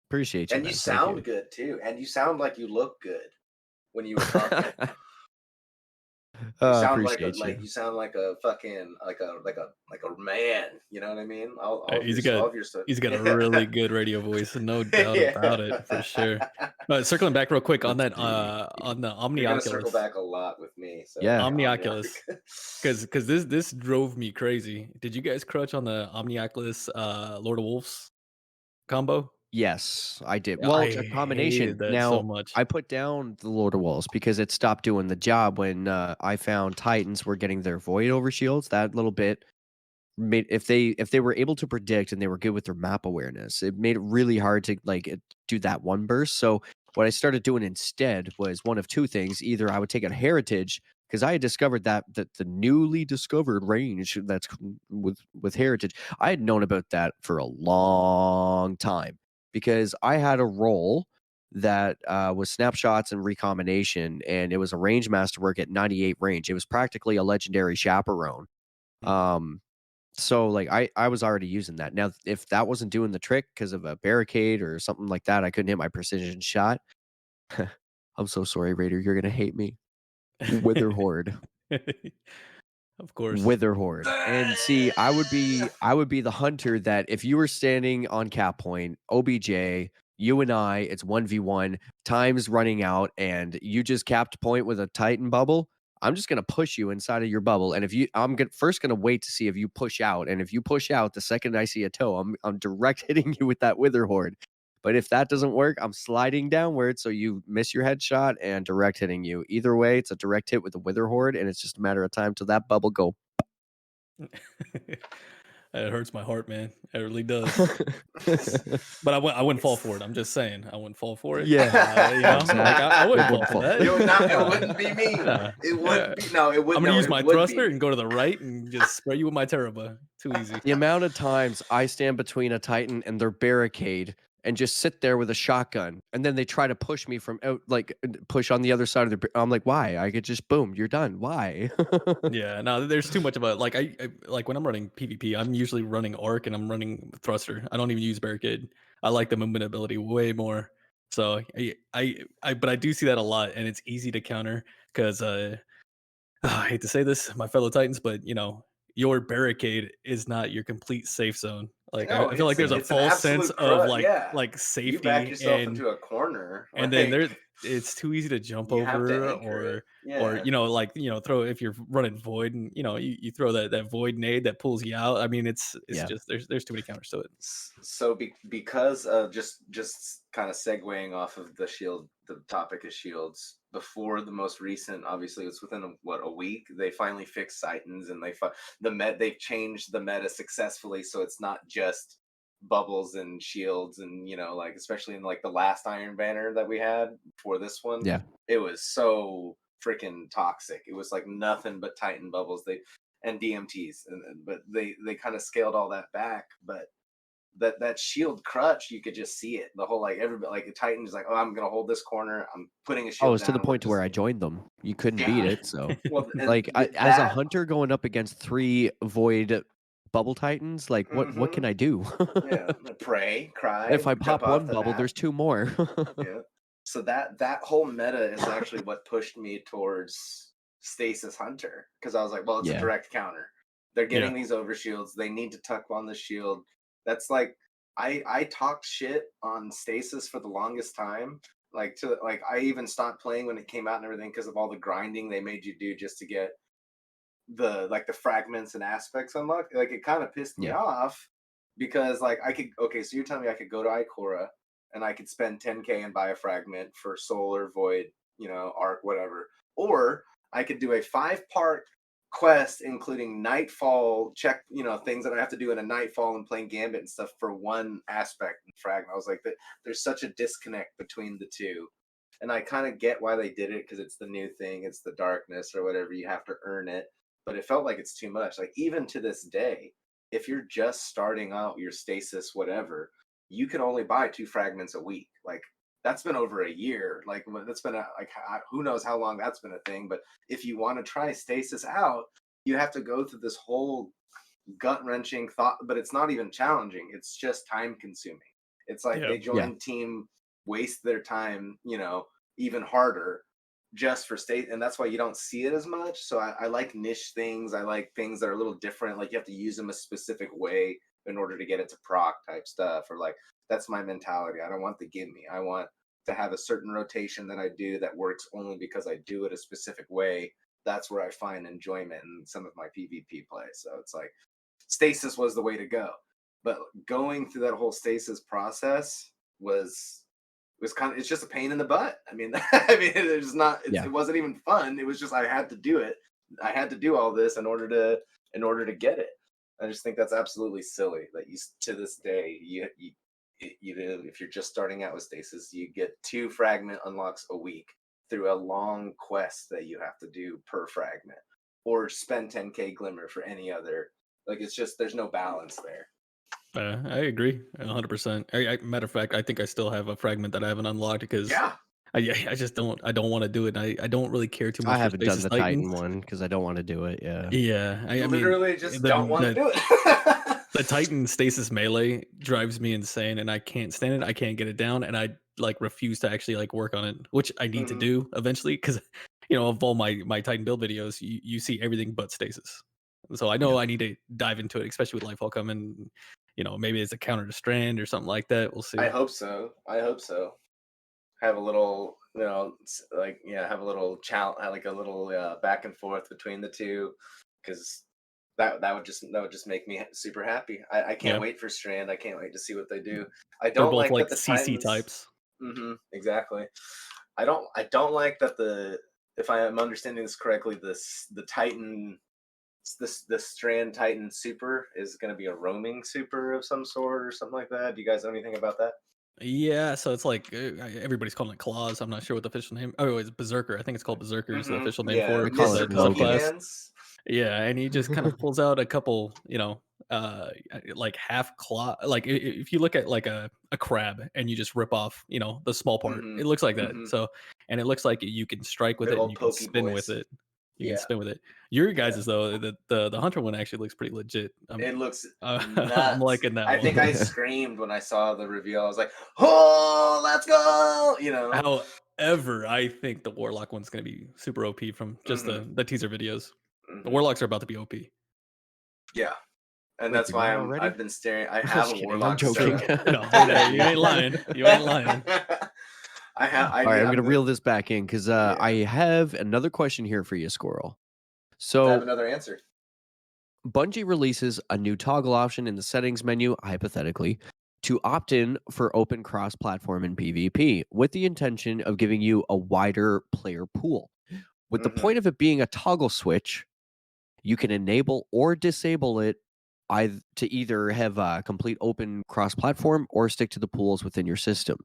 Appreciate you, and you man. Thank you. sound good too, and you sound like you look good when you were talking. You sound Appreciate you. you sound like a fucking like a man. You know what I mean? All of He's your got all of your stuff. he's got a really good radio voice, no doubt about it for sure. Yeah. Circling back real quick on Let's that see. on the Omni You're gonna circle Oculus. back a lot with me. So Yeah. yeah, Omni Omni. Oculus. Because this drove me crazy. Did you guys crutch on the Omni Oculus Lord of Wolves combo? Yes, I did. Yeah, Well, I it's a combination. hated that so Now, much. I put down the Lord of Walls because it stopped doing the job when I found Titans were getting their void over shields. That little bit made if they were able to predict and they were good with their map awareness, it made it really hard to do that one burst. So what I started doing instead was one of two things. Either I would take a heritage because I had discovered that the newly discovered range that's with heritage. I had known about that for a long time because I had a role that was snapshots and recombination, and it was a range masterwork at 98 range. It was practically a legendary chaperone. Um, so like I was already using that. Now, if that wasn't doing the trick because of a barricade or something like that, I couldn't hit my precision shot. I'm so sorry, Raider. You're gonna hate me. Wither Horde. Of course. Wither Horde. And see, I would be the hunter that if you were standing on cap point, OBJ, you and I, it's 1v1, time's running out, and you just capped point with a Titan bubble. I'm just gonna push you inside of your bubble, and if you, first gonna wait to see if you push out, and if you push out, the second I see a toe, I'm direct hitting you with that Wither Horde. But if that doesn't work, I'm sliding downward so you miss your headshot and direct hitting you. Either way, it's a direct hit with the Wither Horde, and it's just a matter of time till that bubble go. It hurts my heart, man. It really does. But I wouldn't fall for it. I'm just saying, I wouldn't fall for it. Yeah, You know, like I wouldn't It fall wouldn't for fall. that. It wouldn't be me. Nah. It wouldn't be. No, it would. I'm gonna no, use it my would thruster be. and go to the right and just spray you with my Teraba. Too easy. The amount of times I stand between a Titan and their barricade and just sit there with a shotgun, and then they try to push me from out, push on the other side of the. I'm like, why? I could just boom, you're done. Why? Yeah, no, there's too much of a like I like when I'm running PvP, I'm usually running arc and I'm running thruster. I don't even use barricade. I like the movement ability way more. So but I do see that a lot, and it's easy to counter because I hate to say this, my fellow Titans, but you know, your barricade is not your complete safe zone. Like No, I feel like there's a it's an false sense absolute of Yeah, like you back safety yourself into a corner. and then Like it's too easy to jump you have to over anchor it. or Yeah. you know like you know throw if you're running void and you know you throw that void nade that pulls you out. I mean it's Yeah. just there's too many counters to it. So because of just kind of segueing off of the topic of shields, before the most recent, obviously it was within a week, they finally fixed Titans, and they've changed the meta successfully, so it's not just bubbles and shields, and like especially in like the last Iron Banner that we had before this one. Yeah. It was so freaking toxic. It was like nothing but Titan bubbles. And DMTs, but they kind of scaled all that back. But that shield crutch, you could just see it. The whole like everybody like Titan's like, oh, I'm gonna hold this corner. I'm putting a shield. Oh, it's to the down, point to where I just- joined them. You couldn't beat Yeah. it, so Well, and like as a that- hunter going up against 3 void bubble titans, like what can I do? yeah, pray, cry. If I jump pop off one the bubble, map. there's 2 more. Yeah. So that whole meta is actually what pushed me towards Stasis Hunter, because I was like, well, it's Yeah. a direct counter. They're getting Yeah. these overshields. They need to tuck on the shield. That's like I talked shit on Stasis for the longest time. Like I even stopped playing when it came out and everything because of all the grinding they made you do just to get the fragments and aspects unlocked. Like it kind of pissed me Yeah. off because like so you're telling me I could go to Ikora and I could spend 10K and buy a fragment for Solar, Void, Arc, whatever. Or I could do a 5-part quest including Nightfall, check, things that I have to do in a Nightfall and playing Gambit and stuff for one aspect and fragment. I was like, there's such a disconnect between the two. And I kind of get why they did it because it's the new thing, it's the darkness or whatever, you have to earn it. But it felt like it's too much. Like even to this day, if you're just starting out your Stasis whatever, you can only buy 2 fragments a week. Like that's been over a year. Like that's been who knows how long that's been a thing. But if you want to try Stasis out, you have to go through this whole gut-wrenching thought. But it's not even challenging. It's just time-consuming. It's like they join team, waste their time, even harder just for state, and that's why you don't see it as much. So I like niche things. I like things that are a little different. Like you have to use them a specific way in order to get it to proc type stuff, or like that's my mentality. I don't want the gimme. I want to have a certain rotation that I do that works only because I do it a specific way. That's where I find enjoyment in some of my PvP play. So it's like Stasis was the way to go, but going through that whole Stasis process was kind of, it's just a pain in the butt. I mean, it's not, it wasn't even fun. It was just, I had to do it. I had to do all this in order to get it. I just think that's absolutely silly that you, to this day, you if you're just starting out with Stasis, you get 2 fragment unlocks a week through a long quest that you have to do per fragment, or spend 10K Glimmer for any other. Like, it's just, there's no balance there. I agree 100%. Matter of fact, I think I still have a fragment that I haven't unlocked because I just don't want to do it. I don't really care too much. I haven't done the Titan Titans. one because I don't want to do it. Yeah. I literally just don't want to do it. The Titan stasis melee drives me insane, and I can't stand it. I can't get it down, and I refuse to actually work on it, which I need to do eventually because of all my Titan build videos, you see everything but stasis. So I know I need to dive into it, especially with Lightfall coming. Maybe it's a counter to Strand or something like that. We'll see. I hope so. Have a little, have a little challenge, like a little back and forth between the two, because that would just make me super happy. I can't wait for Strand. I can't wait to see what they do. I don't They're both like that the CC Titans, types. Exactly. I don't like that if I am understanding this correctly, the Titan. The Strand Titan super is going to be a roaming super of some sort or something like that. Do you guys know anything about that? Yeah, so it's everybody's calling it Claws. I'm not sure what the official name. Oh, it's Berserker. I think it's called Berserker. Is the official name for it. Call it Pokemans. Yeah, and he just kind of pulls out a couple, half claw. Like if you look at a crab and you just rip off, the small part, it looks like that. So, and it looks like you can strike with it and you can spin with it. You can spin with it. Your guys' though, the Hunter one actually looks pretty legit. It looks nuts. I'm liking that I one. think I screamed when I saw the reveal. I was like, oh, let's go! However, I think the Warlock one's going to be super OP from just the teaser videos. The Warlocks are about to be OP. Yeah. And that's why I've been staring. I have a Warlock. I'm joking. No, you ain't lying. You ain't lying. All right, I'm going to reel this back in because I have another question here for you, Squirrel. So I have another answer. Bungie releases a new toggle option in the settings menu, hypothetically, to opt in for open cross-platform and PvP with the intention of giving you a wider player pool. With the point of it being a toggle switch, you can enable or disable it to either have a complete open cross-platform or stick to the pools within your system.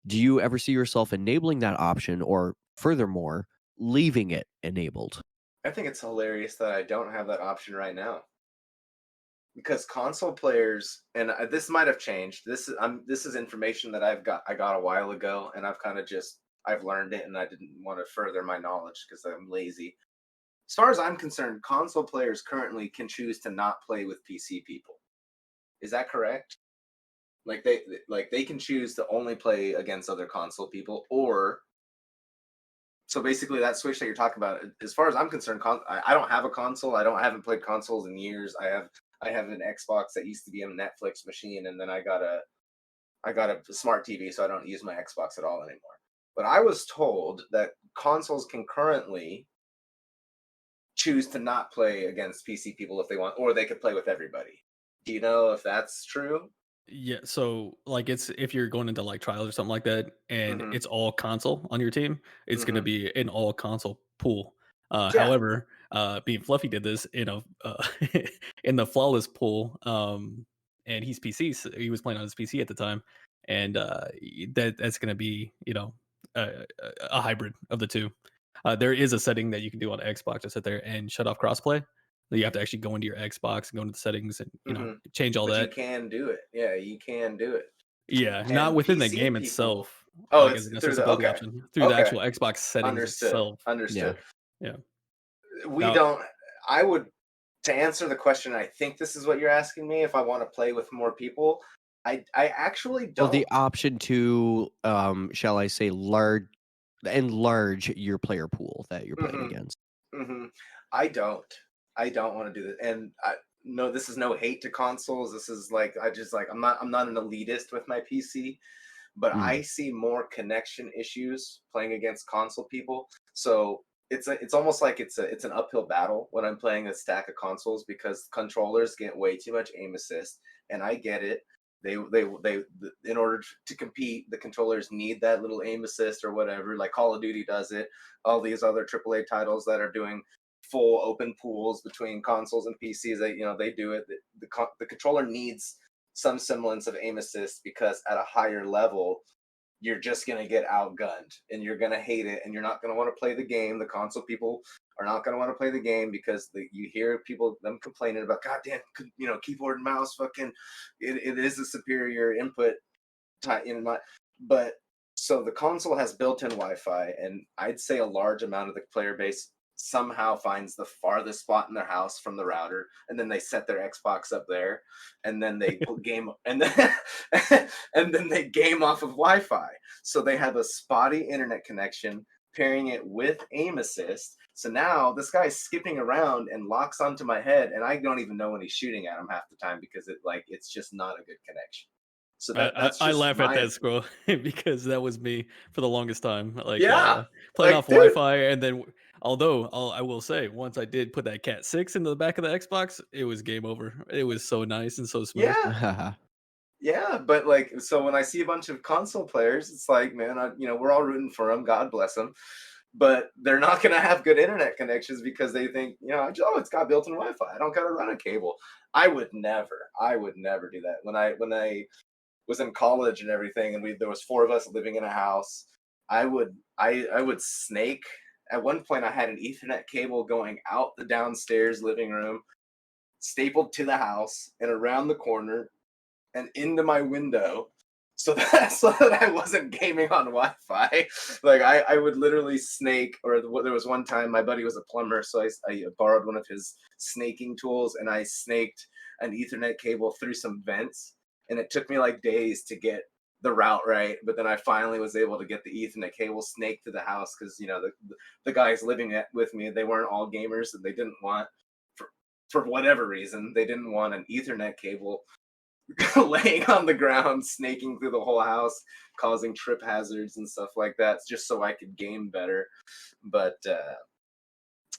Do you ever see yourself enabling that option, or furthermore, leaving it enabled. I think it's hilarious that I don't have that option right now. Because console players, and this might have changed. This is information that I got a while ago, and I've learned it, and I didn't want to further my knowledge because I'm lazy. As far as I'm concerned, console players currently can choose to not play with PC people. Is that correct? Like they can choose to only play against other console people, or so basically that switch that you're talking about. As far as I'm concerned, I don't have a console. I haven't played consoles in years. I have an Xbox that used to be a Netflix machine, and then I got a smart TV, so I don't use my Xbox at all anymore. But I was told that consoles can currently choose to not play against PC people if they want, or they could play with everybody. Do you know if that's true? Yeah, so like it's if you're going into like trials or something like that, and Mm-hmm. it's all console on your team, it's going to Mm-hmm. be an all console pool. Yeah. However, being Fluffy did this in a in the flawless pool, and he's PC, so he was playing on his PC at the time, and that's going to be a hybrid of the two. There is a setting that you can do on Xbox to sit there and shut off crossplay. You have to actually go into your Xbox and go into the settings and Mm-hmm. change all But you that. can do it. Yeah, you can do it. Yeah, not And within the PC game people. itself, Oh, like as it's an through the accessibility okay. option, through the Okay. actual Xbox settings Understood. itself. Yeah. Understood. Yeah. We Now, don't I would to answer the question, I think this is what you're asking me if I want to play with more people. I actually Well, the don't. option to, shall I say, enlarge your player pool that you're playing Mhm. against. Mhm. I don't. I don't want to do that. And no, this is no hate to consoles. This is like I'm not an elitist with my PC, but Mm. I see more connection issues playing against console people. So it's almost like it's an uphill battle when I'm playing a stack of consoles because controllers get way too much aim assist, and I get it. They in order to compete, the controllers need that little aim assist or whatever. Like Call of Duty does it. All these other AAA titles that are doing full open pools between consoles and PCs, they do it. The controller needs some semblance of aim assist because at a higher level you're just going to get outgunned and you're going to hate it and you're not going to want to play the game. The console people are not going to want to play the game because you hear them complaining about goddamn keyboard and mouse fucking it is a superior input in my but so the console has built-in Wi-Fi, and I'd say a large amount of the player base somehow finds the farthest spot in their house from the router, and then they set their Xbox up there, and then they put game and then and then they game off of Wi-Fi. So they have a spotty internet connection pairing it with aim assist. So now this guy's skipping around and locks onto my head, and I don't even know when he's shooting at him half the time because it's just not a good connection. So that's I just laugh at my that, Squirrel, because that was me for the longest time. Like yeah, playing like off dude, Wi-Fi, and then although I will say, once I did put that Cat 6 into the back of the Xbox, it was game over. It was so nice and so smooth. yeah. Yeah, but like, so when I see a bunch of console players, it's like, man, we're all rooting for them. God bless them, but they're not going to have good internet connections because they think, oh, it's got built-in Wi-Fi. I don't got to run a cable. I would never do that. When I was in college and everything, and there was four of us living in a house, I would snake. At one point, I had an Ethernet cable going out the downstairs living room, stapled to the house and around the corner and into my window so that I wasn't gaming on Wi-Fi. Like I would literally snake, or there was one time my buddy was a plumber, so I borrowed one of his snaking tools and I snaked an Ethernet cable through some vents, and it took me like days to get the route right, but then I finally was able to get the Ethernet cable snaked to the house because the guys living with me, they weren't all gamers and they didn't want for whatever reason they didn't want an Ethernet cable laying on the ground, snaking through the whole house, causing trip hazards and stuff like that, just so I could game better. But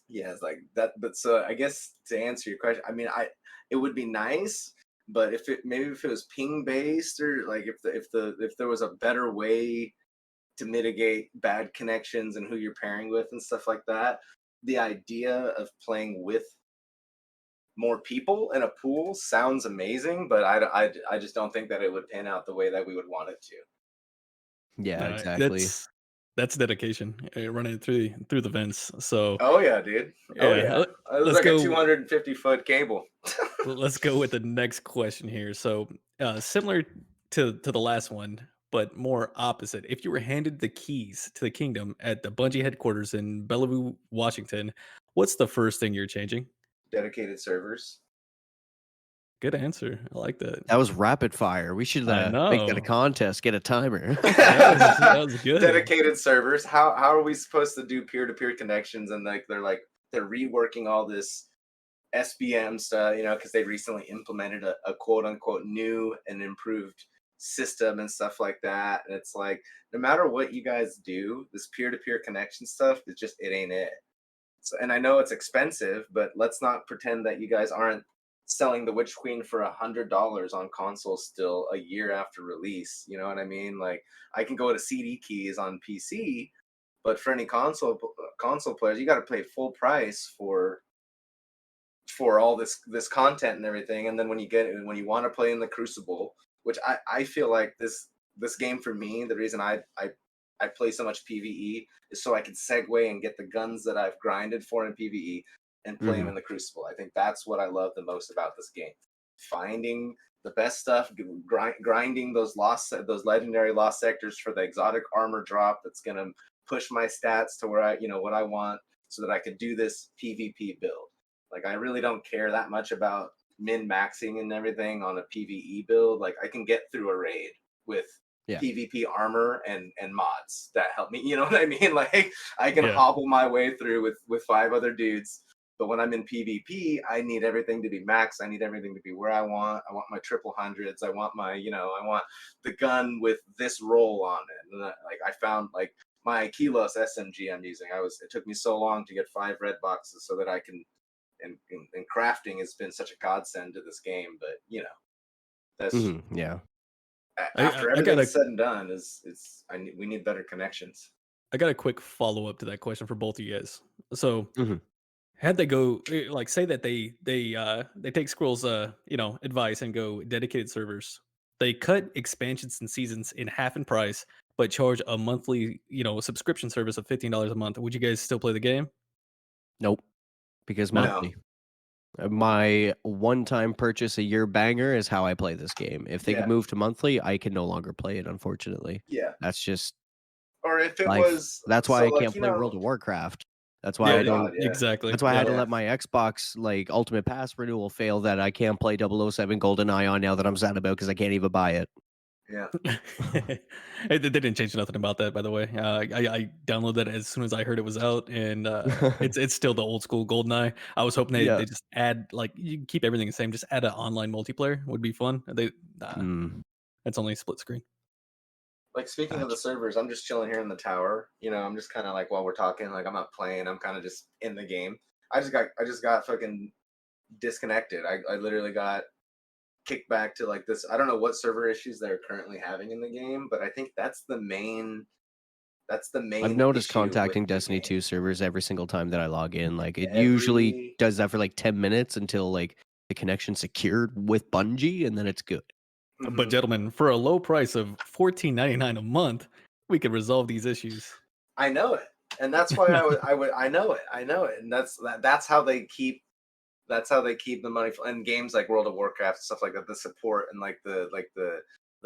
yeah, it's like that. But so I guess to answer your question, I mean, it would be nice, but if it was ping based, or like if there was a better way to mitigate bad connections and who you're pairing with and stuff like that, the idea of playing with more people in a pool sounds amazing, but I just don't think that it would pan out the way that we would want it to. Yeah, exactly. That's That's dedication, running it through the vents. So Oh yeah, dude. Oh yeah, yeah. It was let's like a go. 250-foot cable. Let's go with the next question here. So, similar to the last one, but more opposite. If you were handed the keys to the kingdom at the Bungie headquarters in Bellevue, Washington, what's the first thing you're changing? Dedicated servers. Good answer. I like that. That was rapid fire. We should I make that a know. contest. Get a timer. That was good. Dedicated servers. How are we supposed to do peer-to-peer connections? And they're reworking all this SBM stuff, because they recently implemented a quote unquote new and improved system and stuff like that. And it's like, no matter what you guys do, this peer-to-peer connection stuff is just, it ain't it. So, and I know it's expensive, but let's not pretend that you guys aren't selling the Witch Queen for $100 on console still a year after release. You know what I mean? Like, I can go to CD keys on PC, but for any console players, you got to pay full price for all this content and everything. And then when you want to play in the Crucible, which I feel like this game for me, the reason I play so much PvE is so I can segue and get the guns that I've grinded for in PvE and play them in the Crucible. I think that's what I love the most about this game. Finding the best stuff, grinding those legendary lost sectors for the exotic armor drop that's gonna push my stats to where what I want, so that I could do this PvP build. Like, I really don't care that much about min-maxing and everything on a PvE build. Like, I can get through a raid with PvP armor and mods that help me. You know what I mean? Like, I can hobble my way through with 5 other dudes. But when I'm in PvP, I need everything to be maxed. I need everything to be where I want. I want my 100s. I want I want the gun with this roll on it. And I found like my Kilos SMG I'm using. It took me so long to get 5 red boxes so that I can. And crafting has been such a godsend to this game, but that's yeah. After I got everything's a said and done, we need better connections. I got a quick follow up to that question for both of you guys. So Mhm. had they go like say that they take Squirrel's advice and go dedicated servers. They cut expansions and seasons in half in price, but charge a monthly subscription service of $15 a month. Would you guys still play the game? Nope. Because No. monthly. My one-time purchase a year banger is how I play this game. If they could move to monthly, I can no longer play it, unfortunately. Yeah. That's just Or if it life. was, That's why so I like, can't play World of Warcraft. That's why Yeah, I don't. exactly. That's why I had to Yeah. let my Xbox like Ultimate Pass renewal fail that I can't play 007 GoldenEye on now that I'm sad about because I can't even buy it. Yeah. They didn't change nothing about that, by the way. I downloaded that as soon as I heard it was out, and it's still the old school GoldenEye. I was hoping they just add like you keep everything the same, just add an online multiplayer would be fun. It's only split screen. Like, speaking of the servers, I'm just chilling here in the tower. I'm just kind of like, while we're talking, like, I'm not playing. I'm kind of just in the game. I just got fucking disconnected. I literally got kicked back to like this. I don't know what server issues they're currently having in the game, but I think that's the main. I've noticed issue with contacting the Destiny game. 2 servers every single time that I log in. Like it usually does that for like 10 minutes until like the connection's secured with Bungie, and then it's good. But gentlemen, for a low price of $14.99 a month, we could resolve these issues. I know it, and that's why I know it, and that's how they keep the money in games like World of Warcraft and stuff like that. The support and like the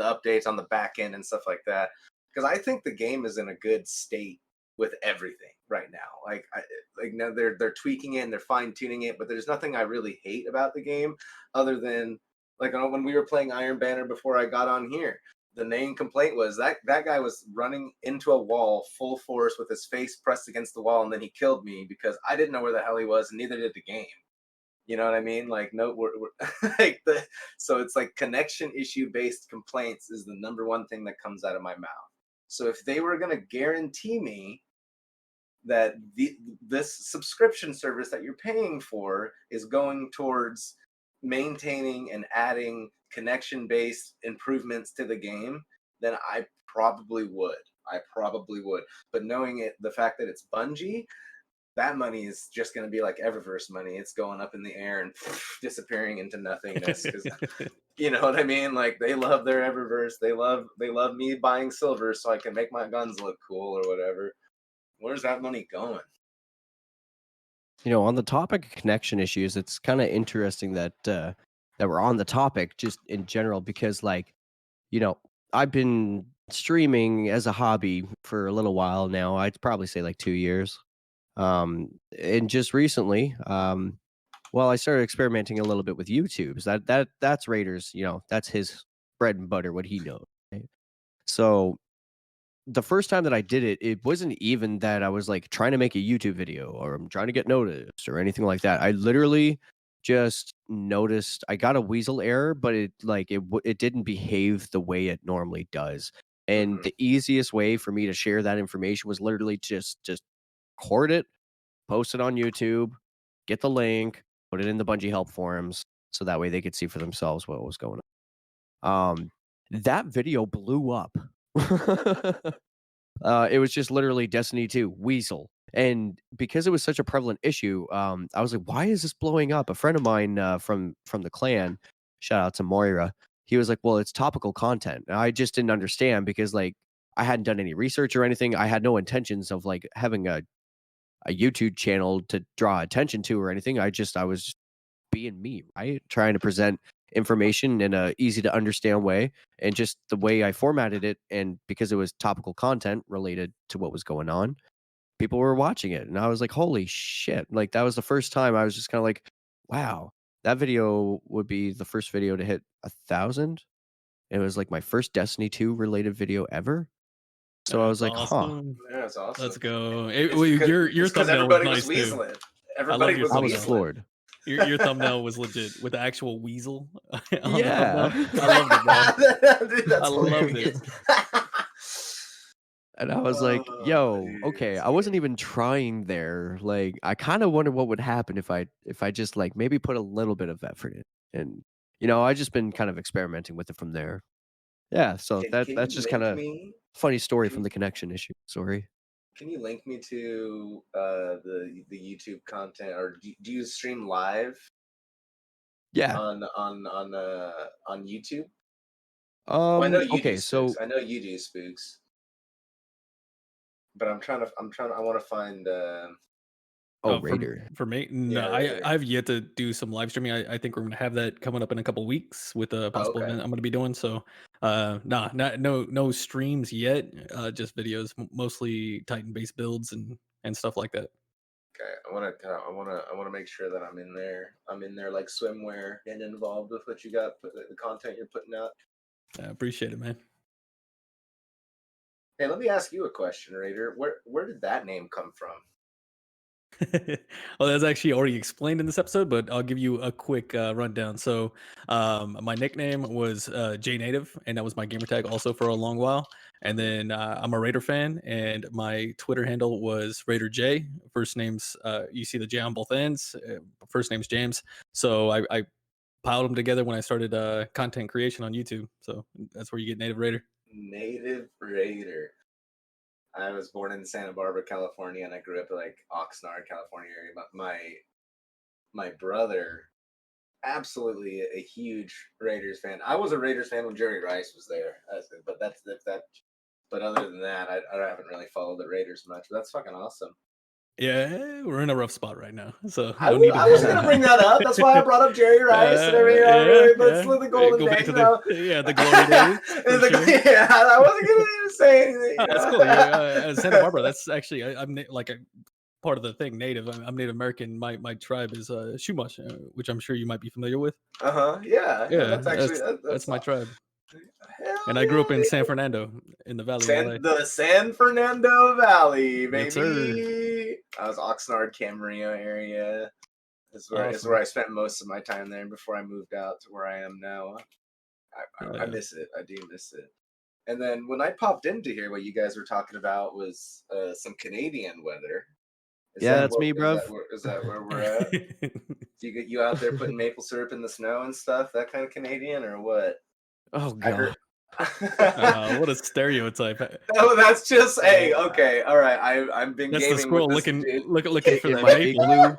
updates on the back end and stuff like that. Because I think the game is in a good state with everything right now. Now they're tweaking it and they're fine tuning it, but there's nothing I really hate about the game other than like when we were playing Iron Banner before I got on here. The main complaint was that guy was running into a wall full force with his face pressed against the wall, and then he killed me because I didn't know where the hell he was, and neither did the game. You know what I mean? Like, no, we're so it's like connection issue based complaints is the number one thing that comes out of my mouth. So if they were going to guarantee me that this subscription service that you're paying for is going towards maintaining and adding connection based improvements to the game, then I probably would. But knowing the fact that it's Bungie, that money is just going to be like Eververse money. It's going up in the air and disappearing into nothingness. Because you know what I mean? Like they love their Eververse. They love me buying silver so I can make my guns look cool or whatever. Where's that money going? You know, on the topic of connection issues, it's kind of interesting that that we're on the topic just in general because, like, you know, I've been streaming as a hobby for a little while now. I'd probably say like 2 years. And just recently, well, I started experimenting a little bit with YouTube. So that's Raiders. You know, that's his bread and butter, what he knows. Right? So the first time that I did it, it wasn't even that I was like trying to make a YouTube video or I'm trying to get noticed or anything like that. I literally just noticed I got a weasel error, but it didn't behave the way it normally does. And the easiest way for me to share that information was literally just record it, post it on YouTube, get the link, put it in the Bungie help forums, so that way they could see for themselves what was going on. That video blew up. It was just literally Destiny 2 Weasel. And because it was such a prevalent issue, I was like, why is this blowing up? A friend of mine from the clan, shout out to Moira, he was like, well, it's topical content. And I just didn't understand because like I hadn't done any research or anything. I had no intentions of like having a YouTube channel to draw attention to or anything. I was just being me, right? Trying to present information in a easy to understand way, and just the way I formatted it, and because it was topical content related to what was going on, people were watching it, and I was like, holy shit. Like that was the first time I was just kind of like, wow, that video would be the first video to hit 1,000. It was like my first Destiny 2 related video ever. So I was like, awesome. Yeah, that's awesome. Let's go. because Your thumbnail was everybody nice was too. weaseling. Everybody your was I was thumbnail. weaseling. floored. Your thumbnail was legit with the actual weasel on Yeah. the thumbnail. I loved it, bro. Dude, that's I loved hilarious. And I was like, Oh, yo, dude, okay, it's I wasn't even trying there. Like, I kind of wonder what would happen if I just like maybe put a little bit of effort in. And you know, I just been kind of experimenting with it from there. Yeah, so Can that's you just link kind of me? funny story Can from you, the connection issue. Sorry. can you link me to the YouTube content, or do you stream live Yeah. on YouTube? Well, I know you do Okay, spooks. so I know you do spooks, but I want to find. oh, For Raider. me, no, Yeah, Raider. I've yet to do some live streaming. I think we're gonna have that coming up in a couple weeks with a possible Okay. event I'm gonna be doing. So, no streams yet. Just videos, mostly Titan based builds and stuff like that. Okay, I want to make sure that I'm in there. I'm in there like swimwear and involved with what you got, the content you're putting out. I appreciate it, man. Hey, let me ask you a question, Raider. Where did that name come from? Well, that's actually already explained in this episode, but I'll give you a quick rundown. So, my nickname was J Native, and that was my gamer tag also for a long while. And then I'm a Raider fan, and my Twitter handle was Raider J. First name's you see the J on both ends. First name's James. So I piled them together when I started content creation on YouTube. So that's where you get Native Raider. Native Raider. I was born in Santa Barbara, California, and I grew up in like Oxnard, California area. But my brother, absolutely a huge Raiders fan. I was a Raiders fan when Jerry Rice was there, but that's that. But other than that, I haven't really followed the Raiders much. But that's fucking awesome. Yeah, we're in a rough spot right now, so I no need to was gonna bring that up. That's why I brought up Jerry Rice and everything. Let's look the golden Go back days. to The glory days. For sure. yeah, I wasn't gonna even say anything. Oh, that's cool. Yeah, Santa Barbara. That's actually I'm like a part of the thing. Native. I'm Native American. My tribe is Chumash, which I'm sure you might be familiar with. Yeah. Yeah, That's actually that's my tribe. Hell And I grew up in yeah, San Fernando, in the Valley of LA. the San Fernando Valley, baby. Yes, sir. I was Oxnard, Camarillo area. Is where Awesome. I spent most of my time there before I moved out to where I am now. I miss it. I do miss it. And then when I popped into here, what you guys were talking about was some Canadian weather. Yeah, that's me, bruv. Is that where we're at? You out there putting maple syrup in the snow and stuff? That kind of Canadian or what? Oh god. What a stereotype. No, that's just hey. Okay, all right. I've been That's the gaming with squirrel this looking dude. for In the my big maple. with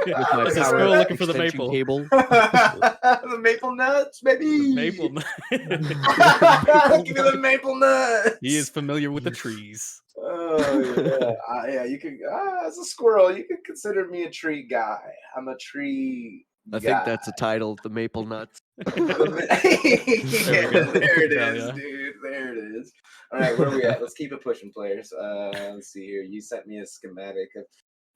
my That's a power squirrel looking for the extension maple. cable. The maple nuts, baby. The maple. Give me the maple nuts. He is familiar with the trees. Oh yeah, yeah. You could as a squirrel, you could consider me a tree guy. I'm a tree I guy. think that's the title, the Maple Nuts. Yeah, There we go. there it Hell is, yeah. dude. There it is. All right, where are we at? Let's keep it pushing, players. Let's see here. You sent me a schematic of.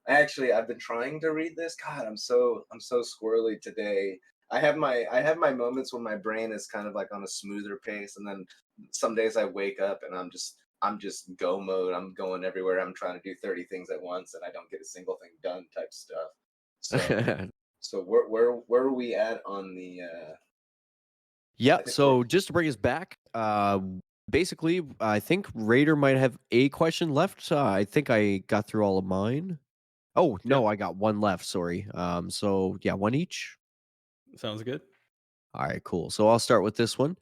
Actually, I've been trying to read this. God, I'm so squirrely today. I have my moments when my brain is kind of like on a smoother pace, and then some days I wake up and I'm just go mode. I'm going everywhere. I'm trying to do 30 things at once, and I don't get a single thing done type stuff. So so where are we at on the? Yep. So just to bring us back, basically, I think Raider might have a question left. I think I got through all of mine. Oh no, I got one left. Sorry. So yeah, one each. Sounds good. All right, cool. So I'll start with this one.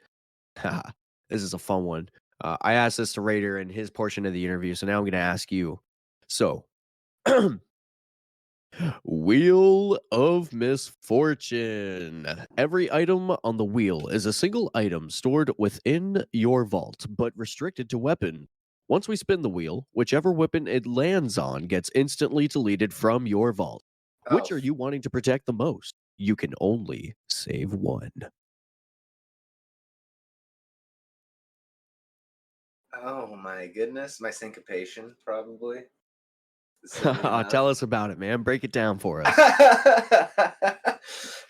This is a fun one. I asked this to Raider in his portion of the interview, so now I'm going to ask you. So, Wheel of Misfortune. Every item on the wheel is a single item stored within your vault, but restricted to weapon. Once we spin the wheel, whichever weapon it lands on gets instantly deleted from your vault. Which Oh. are you wanting to protect the most? You can only save one. Oh my goodness, my syncopation probably. Silly enough. Tell us about it, man. Break it down for us.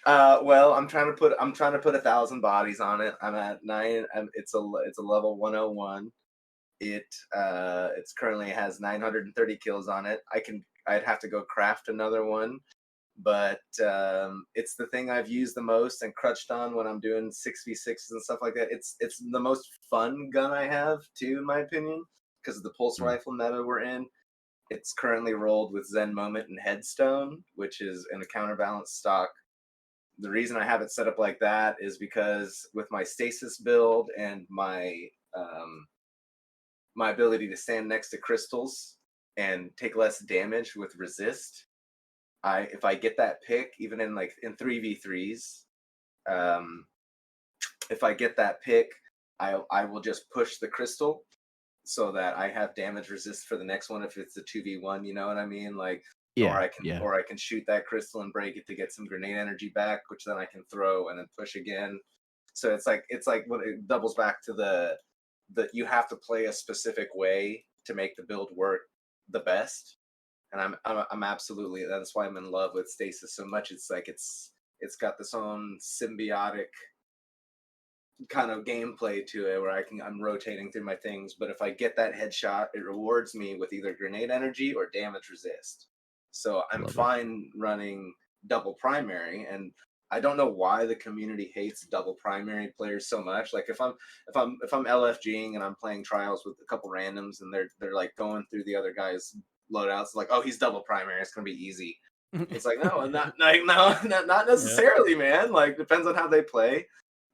Well, I'm trying to put 1,000 bodies on it. I'm at 9. It's a level 101. It's currently has 930 kills on it. I'd have to go craft another one, but it's the thing I've used the most and crutched on when I'm doing 6v6s and stuff like that. It's the most fun gun I have too, in my opinion, because of the pulse rifle meta we're in. It's currently rolled with Zen Moment and Headstone, which is in a counterbalance stock. The reason I have it set up like that is because with my stasis build and my my ability to stand next to crystals and take less damage with resist, if I get that pick, even in 3v3s, if I get that pick, I will just push the crystal so that I have damage resist for the next one if it's a 2v1, you know what I mean? Like, Yeah, or I can shoot that crystal and break it to get some grenade energy back, which then I can throw and then push again. So it's like when it doubles back to the you have to play a specific way to make the build work the best. And I'm absolutely, that's why I'm in love with stasis so much. It's like it's got this own symbiotic kind of gameplay to it where I'm rotating through my things, but if I get that headshot, it rewards me with either grenade energy or damage resist. So I'm fine running double primary, and I don't know why the community hates double primary players so much. Like if I'm LFGing and I'm playing trials with a couple randoms and they're like going through the other guy's loadouts, like, oh, he's double primary, it's gonna be easy. It's like, no, not necessarily, man. Like, depends on how they play.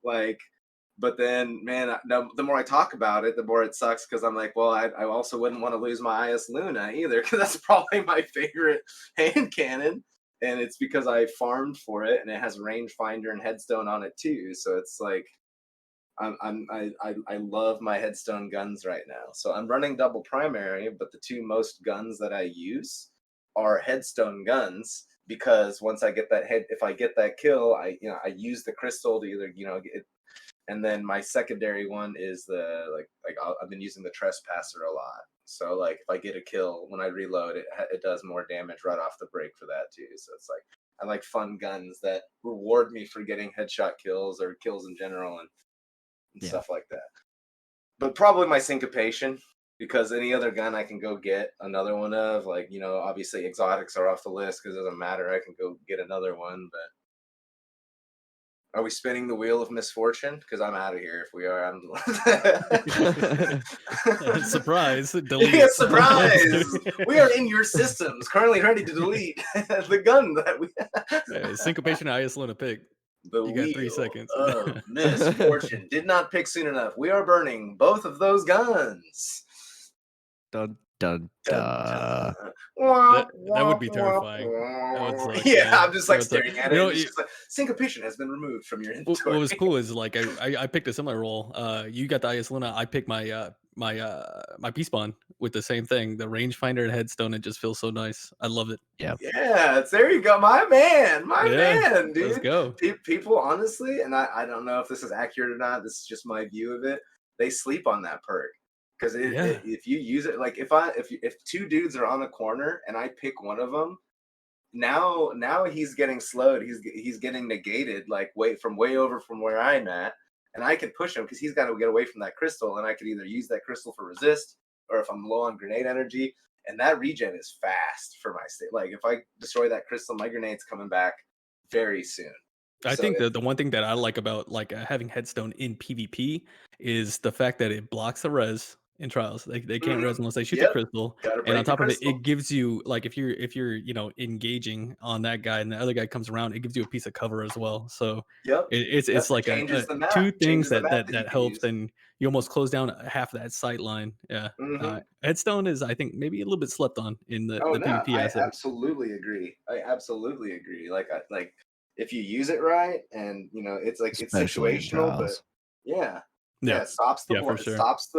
Like, but then, man, the more I talk about it, the more it sucks because I'm like, well, I also wouldn't want to lose my IS Luna either because that's probably my favorite hand cannon, and it's because I farmed for it and it has rangefinder and headstone on it too. So it's like, I love my headstone guns right now. So I'm running double primary, but the two most guns that I use are headstone guns because once I get that if I get that kill, I use the crystal to either and then my secondary one is I've been using the trespasser a lot. So like if I get a kill when I reload, it does more damage right off the break for that too. So it's like I like fun guns that reward me for getting headshot kills or kills in general and stuff like that. But probably my syncopation, because any other gun I can go get another one of. Like, obviously exotics are off the list because it doesn't matter. I can go get another one, but. Are we spinning the wheel of misfortune? Because I'm out of here. If we are, I'm. Surprise! Delete. Yeah, surprise! We are in your systems, currently ready to delete the gun that we. Syncopation IS Luna pick. The You got 3 wheel seconds. of misfortune did not pick soon enough. We are burning both of those guns. Dun dun Dun, dun. dun. That would be terrifying. That would suck, Yeah, man. I'm just like That would suck. staring at You it. know, And it's just like syncopation has been removed from your what inventory. was cool is like I picked a similar role. You got the IS Luna. I picked my Peace Bond with the same thing, the rangefinder and headstone. It just feels so nice. I love it. Yeah. Yeah, there you go, my man, Yeah, let's dude. go. People, honestly, and I don't know if this is accurate or not. This is just my view of it. They sleep on that perk because Yeah. if you use it, like if two dudes are on a corner and I pick one of them, now he's getting slowed. He's getting negated, like way over from where I'm at, and I can push him because he's got to get away from that crystal, and I could either use that crystal for resist, or if I'm low on grenade energy, and that regen is fast for my state. Like if I destroy that crystal, my grenade's coming back very soon. I So think the one thing that I like about like having headstone in PvP is the fact that it blocks the res in trials. They can't res unless they shoot the Yep, crystal. gotta And on break the top of it, crystal. it gives you like if you're engaging on that guy and the other guy comes around, it gives you a piece of cover as well. So Yep, it's yep. it's like Changes the map. two things Changes the that map that that you that can helps, use. and you almost close down half that sight line. Yeah. Mhm. Headstone is I think maybe a little bit slept on in the Oh no, PvP I aspect. absolutely agree. I absolutely agree. Like if you use it right, and it's like it's Especially in situational, but trials. yeah, Yeah. it stops the Yeah, for it sure. stops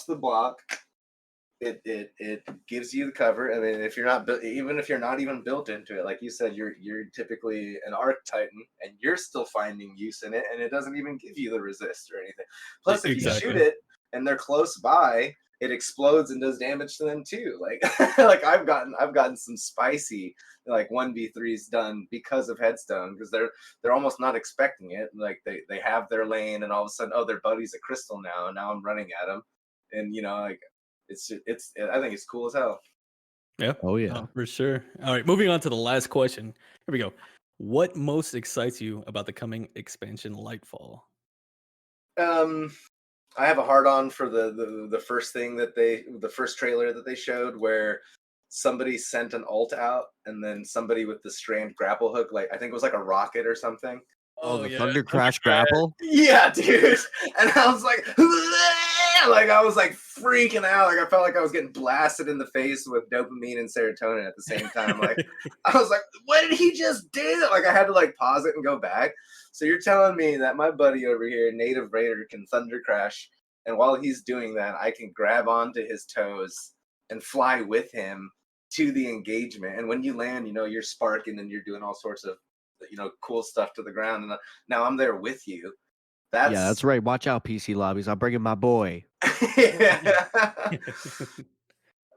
the block. It gives you the cover. I mean, if you're not even if you're not even built into it, like you said, you're typically an arc titan, and you're still finding use in it, and it doesn't even give you the resist or anything. Plus, if you shoot Exactly. it and they're close by, it explodes and does damage to them too. Like like I've gotten some spicy like 1v3s done because of headstone, because they're almost not expecting it. Like they have their lane, and all of a sudden, oh, their buddy's a crystal now, and now I'm running at him, and like it's I think it's cool as hell. Yeah. Oh yeah. For sure. All right, moving on to the last question. Here we go. What most excites you about the coming expansion Lightfall? I have a hard on for the first thing the first trailer that they showed, where somebody sent an ult out, and then somebody with the strand grapple hook, like I think it was like a rocket or something. Oh, the yeah, Thunder Thunder Crash Crash. grapple. Yeah, dude. And I was like, I was like freaking out. Like I felt like I was getting blasted in the face with dopamine and serotonin at the same time. Like I was like, what did he just do? Like I had to like pause it and go back. So you're telling me that my buddy over here, Native Raider, can Thunder Crash, and while he's doing that, I can grab onto his toes and fly with him to the engagement. And when you land, you're sparking and you're doing all sorts of cool stuff to the ground, and now I'm there with you. Yeah, that's right. Watch out, PC lobbies. I'm bringing my boy. Yeah.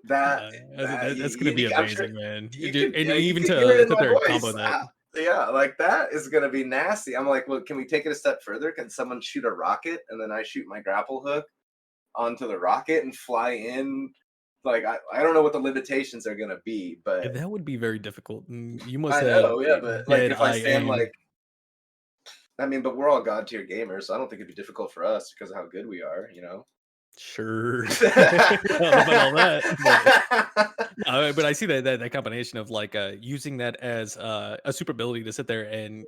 That's gonna be amazing, man. You Dude, could, and you even could hear it to in sit my there and voice. combo that. Yeah, like that is gonna be nasty. I'm like, well, can we take it a step further? Can someone shoot a rocket, and then I shoot my grapple hook onto the rocket and fly in? Like I don't know what the limitations are gonna be, but That would be very difficult. You must I have know, yeah, but like dead if I eye stand aim. like, I mean, but we're all god tier gamers, so I don't think it'd be difficult for us because of how good we are. Sure. I don't know about all that. But I see that combination of like using that as a super ability to sit there and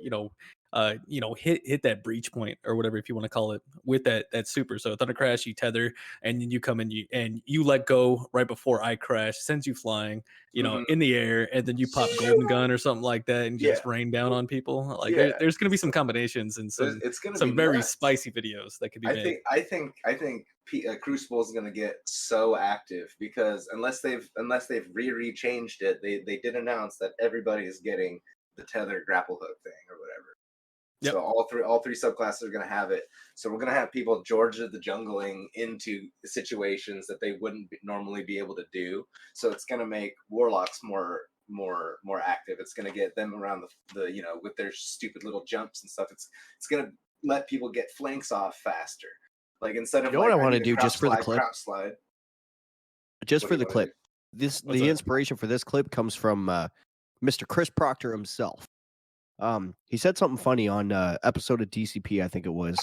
hit that breach point or whatever, if you want to call it, with that super. So Thunder Crash, you tether, and then you come and you let go right before I crash, sends you flying, Mhm. in the air, and then you pop Golden Gun or something like that and Yeah, just rain down on people. Like yeah. there's gonna be some combinations and It's gonna be some very nuts. spicy videos that could be made. I think Crucible is going to get so active because unless they've changed it, they did announce that everybody is getting the tether grapple hook thing or whatever. Yep. So all three subclasses are going to have it. So we're going to have people Georgia the jungling into situations that they wouldn't normally be able to do. So it's going to make warlocks more active. It's going to get them around the with their stupid little jumps and stuff. It's going to let people get flanks off faster. Like instead of what I want to do just for the clip? crouch slide. Just What for do the you wanna clip. What's The that? inspiration for this clip comes from Mr. Chris Proctor himself. He said something funny on episode of DCP, I think it was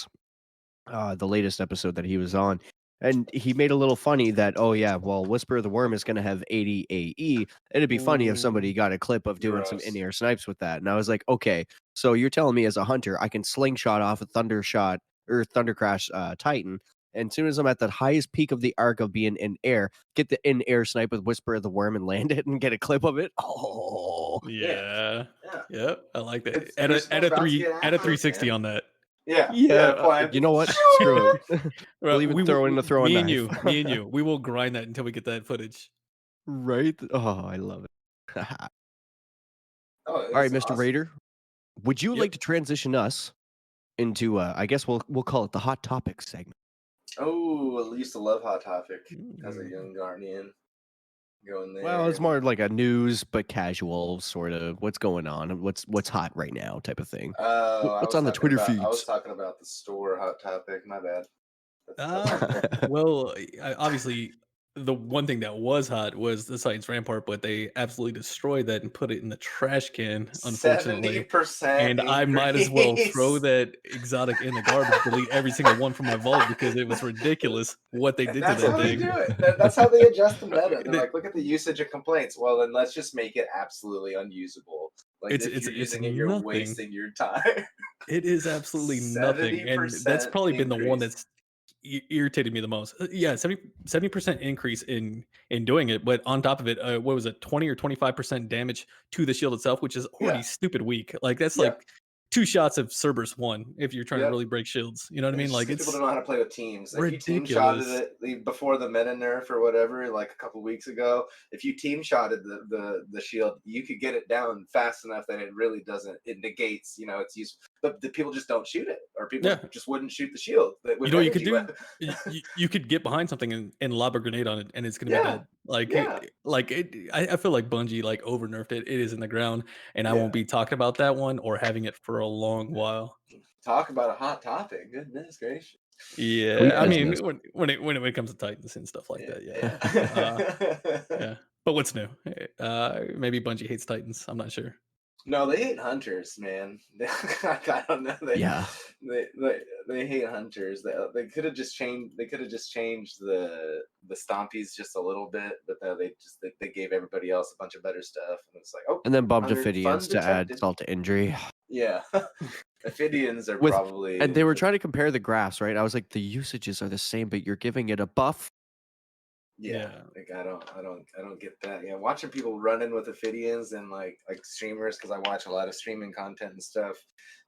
the latest episode that he was on. And he made a little funny that, oh yeah, well, Whisper of the Worm is going to have 80 AE. It'd be funny if somebody Ooh. got a clip of doing some Gross. in-air snipes with that. And I was like, okay, so you're telling me as a hunter, I can slingshot off a Thunder Shot or Thunder Crash Titan. And as soon as I'm at the highest peak of the arc of being in air, get the in-air snipe with Whisper of the Worm and land it and get a clip of it. Oh, Yeah. Yeah. Yep. I like that. It's, you're still about to get Add a accurate, 360 man. on that. Yeah. yeah. Flying. You know what? Screw it. Well, We'll even throw in a throwing me knife. and you, we will grind that until we get that footage. Right? Oh, I love it. Oh, All right, it's Mr. awesome. Raider, would you Yep. like to transition us into I guess we'll call it the hot topics segment. Oh, I used to love Hot Topic as a Mm. young Guardian. Going there. Well, it's more like a news but casual sort of what's going on, what's hot right now type of thing. Oh, What's on the Twitter I was feeds? talking about the store Hot Topic. My bad. That's Well, obviously, the one thing that was hot was the Science Rampart, but they absolutely destroyed that and put it in the trash can, unfortunately. 70% And I might as well throw increase. that exotic in the garbage, delete every single one from my vault because it was ridiculous what they did to That's that how they thing. do it. That's how they adjust the meta. They're They- like, look at the usage of complaints. Well, then let's just make it absolutely unusable. Like if you're it's using it, you're nothing. wasting your time. It is absolutely nothing, and that's 70% probably been the one increase. that's irritated me the most. Yeah, 70% increase in doing it, but on top of it, what was it, 20 or 25% damage to the shield itself, which is already Yeah. stupid weak. Like that's Yep. like 2 shots of Cerberus 1 if you're trying to Yep. really break shields. You know what I And mean? it's just Like because people it's don't know how to play with teams. If you team shotted ridiculous. it before the meta nerf or whatever, like a couple weeks ago, if you team shotted the shield, you could get it down fast enough that it really doesn't. It negates, it's useful. But the people just don't shoot it, or people Yeah. just wouldn't shoot the shield with You know what you could energy do? weapon. You could get behind something and lob a grenade on it, and it's gonna be Yeah, dead. Like, yeah, I feel like Bungie like over nerfed it. It is in the ground, and I yeah. won't be talking about that one or having it for a long while. Talk about a hot topic. Goodness gracious. Sweet Yeah, I mean, business. when it comes to Titans and stuff like that, yeah, Yeah. yeah. But what's new? Maybe Bungie hates Titans. I'm not sure. No, they hate hunters, man. I don't know. Yeah. They hate hunters. They could have just changed. They could have just changed the stompies just a little bit, but then they gave everybody else a bunch of better stuff, and it's like, oh, And then bumped hunter, fun Ophidians to add detected. salt to injury. Yeah, Ophidians are With probably. and they were trying to compare the graphs, right? I was like, the usages are the same, but you're giving it a buff. Yeah, like I don't get that. Yeah, watching people running with Ophidians and like streamers, because I watch a lot of streaming content and stuff.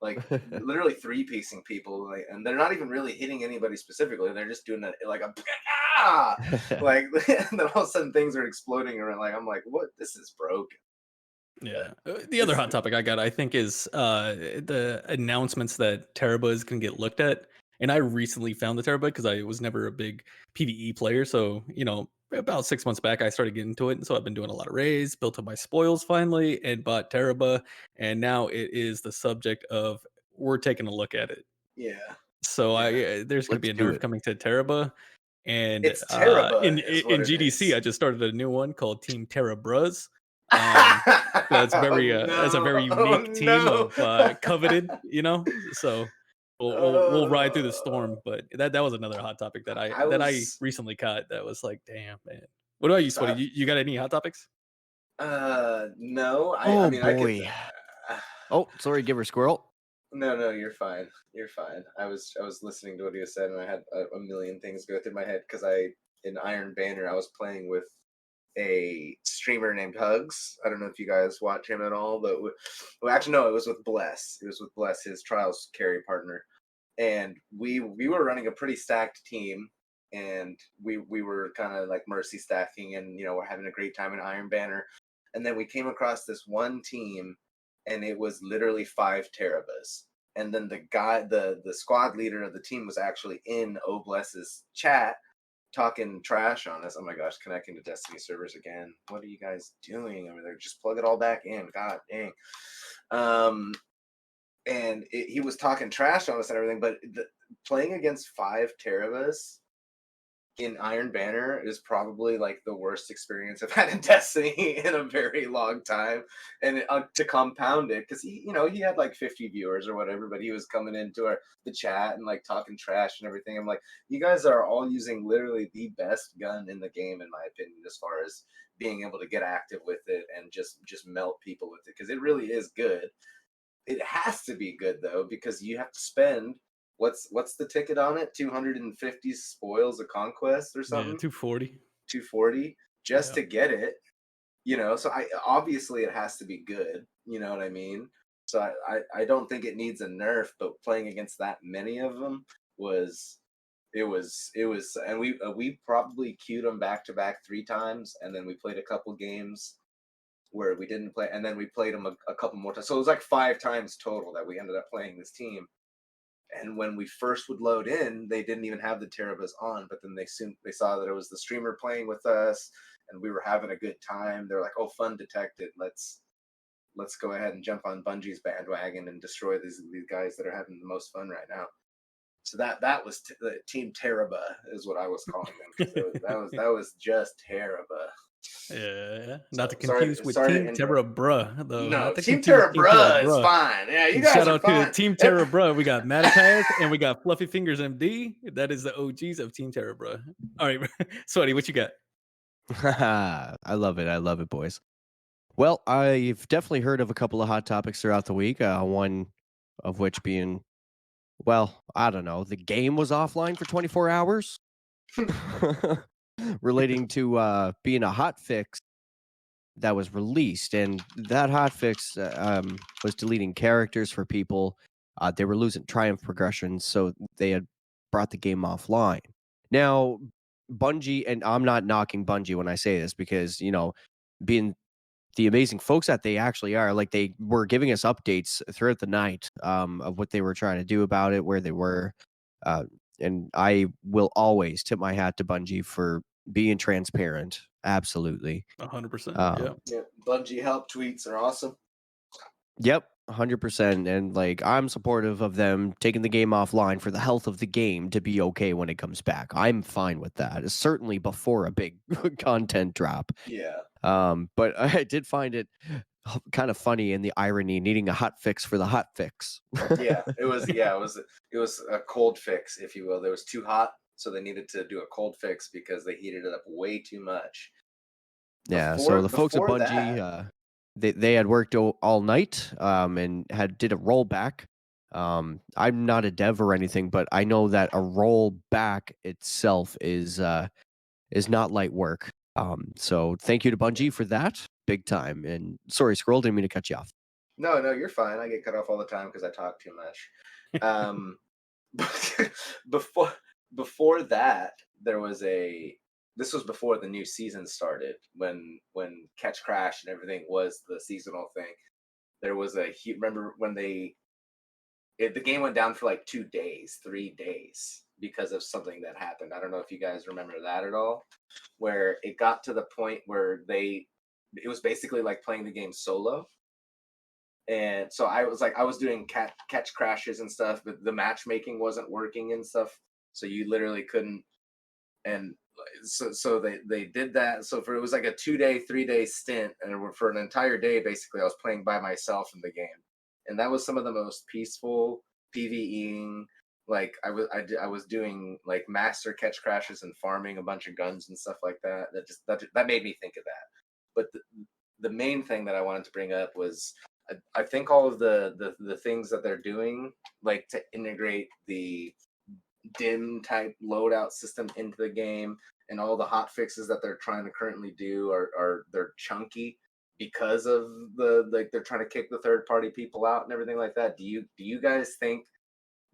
Like literally 3-piecing people, like, and they're not even really hitting anybody specifically. They're just doing it like a like, and then all of a sudden things are exploding around. Like I'm like, what? This is broken. Yeah. The other hot topic I got, I think, is the announcements that Terabuzz can get looked at. And I recently found the Terabuzz because I was never a big PvE player. So, about 6 months back, I started getting into it. And so I've been doing a lot of raids, built up my spoils finally, and bought Terabuzz. And now it is the subject of we're taking a look at it. Yeah. So Yeah. there's going to be a Let's do nerf it. coming to Terabuzz. And It's Terabuzz is what in it GDC, is. I just started a new one called Team Terabuzz. That's very that's a very unique team of coveted, So we'll ride through the storm. But that was another hot topic that I recently caught. That was like, damn, man. What about you, Sweaty? You got any hot topics? No. I Oh mean, boy. Oh, sorry, giver squirrel. No, you're fine. You're fine. I was listening to what he said, and I had a million things go through my head because in Iron Banner I was playing with a streamer named Hugs. I don't know if you guys watch him at all, but well, actually no, it was with Bless. It was with Bless, his trials carry partner, and we were running a pretty stacked team, and we were kind of like mercy stacking, and we're having a great time in Iron Banner, and then we came across this one team, and it was literally 5 Terabas. And then the guy, the squad leader of the team was actually in Obless's chat talking trash on us. Oh my gosh, connecting to Destiny servers again. What are you guys doing over there? Just plug it all back in. God dang. And he was talking trash on us and everything, but playing against 5 Terabas in Iron Banner is probably like the worst experience I've had in Destiny in a very long time. And to compound it, because he had like 50 viewers or whatever, but he was coming into the chat and like talking trash and everything. I'm like, you guys are all using literally the best gun in the game, in my opinion, as far as being able to get active with it and just melt people with it, because it really is good. It has to be good though, because you have to spend what's the ticket on it? 250 spoils of conquest or Yeah, something? 240. 240 just Yeah. to get it. So I obviously it has to be good. You know what I mean? So I don't think it needs a nerf, but playing against that many of them was and we probably queued them back to back 3 times, and then we played a couple games where we didn't play, and then we played them a couple more times. So it was like 5 times total that we ended up playing this team. And when we first would load in, they didn't even have the Terabas on, but then they saw that it was the streamer playing with us, and we were having a good time. They're like, "Oh, fun detected. Let's go ahead and jump on Bungie's bandwagon and destroy these guys that are having the most fun right now." So that was the Team Teraba is what I was calling them. So that was just Teraba. Yeah. Not to So, sorry confuse with to Team interrupt. Terra Bruh, though. No, Not to Team confuse with Team Terra Terra is Bruh. fine. Yeah, you guys Shout are out fine. to Team Terra Bruh. We got Matapaz and we got Fluffy Fingers MD. That is the OGs of Team Terra Bruh. All right, Sweaty, what you got? I love it. I love it, boys. Well, I've definitely heard of a couple of hot topics throughout the week. One of which being, well, I don't know, the game was offline for 24 hours, relating to being a hot fix that was released, and that hot fix was deleting characters for people. They were losing triumph progressions, so they had brought the game offline. Now, Bungie, and I'm not knocking Bungie when I say this, because being the amazing folks that they actually are, like, they were giving us updates throughout the night of what they were trying to do about it, where they were, uh, and I will always tip my hat to Bungie for being transparent. Absolutely. 100%. Um, Yeah. Yeah, Bungie help tweets are awesome. Yep, 100%. And like, I'm supportive of them taking the game offline for the health of the game to be okay when it comes back. I'm fine with that. Certainly before a big content drop. Yeah. But I did find it kind of funny in the irony, needing a hot fix for the hot fix. Yeah, it was a cold fix, if you will. It was too hot, so they needed to do a cold fix because they heated it up way too much. Yeah, so the folks at Before Bungie, that, they had worked all night and did a rollback. I'm not a dev or anything, but I know that a rollback itself is not light work. So thank you to Bungie for that, big time. And sorry, Scroll, didn't mean to cut you off. no, you're fine. I get cut off all the time because I talk too much. Um, before that, this was before the new season started, when Catch Crash and everything was the seasonal thing. There was remember when the game went down for like 3 days because of something that happened. I don't know if you guys remember that at all, where it got to the point where it was basically like playing the game solo. And so I was doing catch crashes and stuff, but the matchmaking wasn't working and stuff. So you literally couldn't. And so they did that. So it was like a 2-day, 3-day stint, and for an entire day, basically, I was playing by myself in the game, and that was some of the most peaceful PvEing. Like I was doing like master catch crashes and farming a bunch of guns and stuff like that. That made me think of that. But the main thing that I wanted to bring up was, I think all of the things that they're doing, like to integrate the dim type loadout system into the game, and all the hot fixes that they're trying to currently do they're chunky because of they're trying to kick the third party people out and everything like that. Do you guys think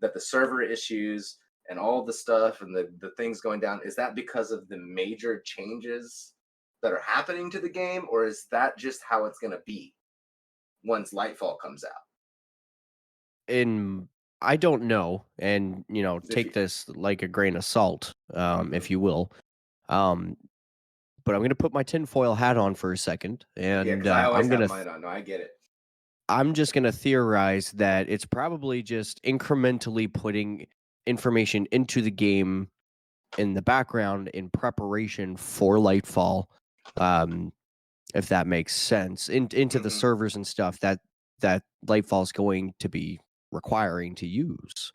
that the server issues and all the stuff and the things going down, is that because of the major changes that are happening to the game, or is that just how it's going to be once Lightfall comes out? I don't know, and take this like a grain of salt, if you will. But I'm gonna put my tinfoil hat on for a second, Yeah, and because I always I'm have gonna mine on. No, I get it. I'm just gonna theorize that it's probably just incrementally putting information into the game in the background in preparation for Lightfall. If that makes sense, into the servers and stuff that Lightfall is going to be requiring to use.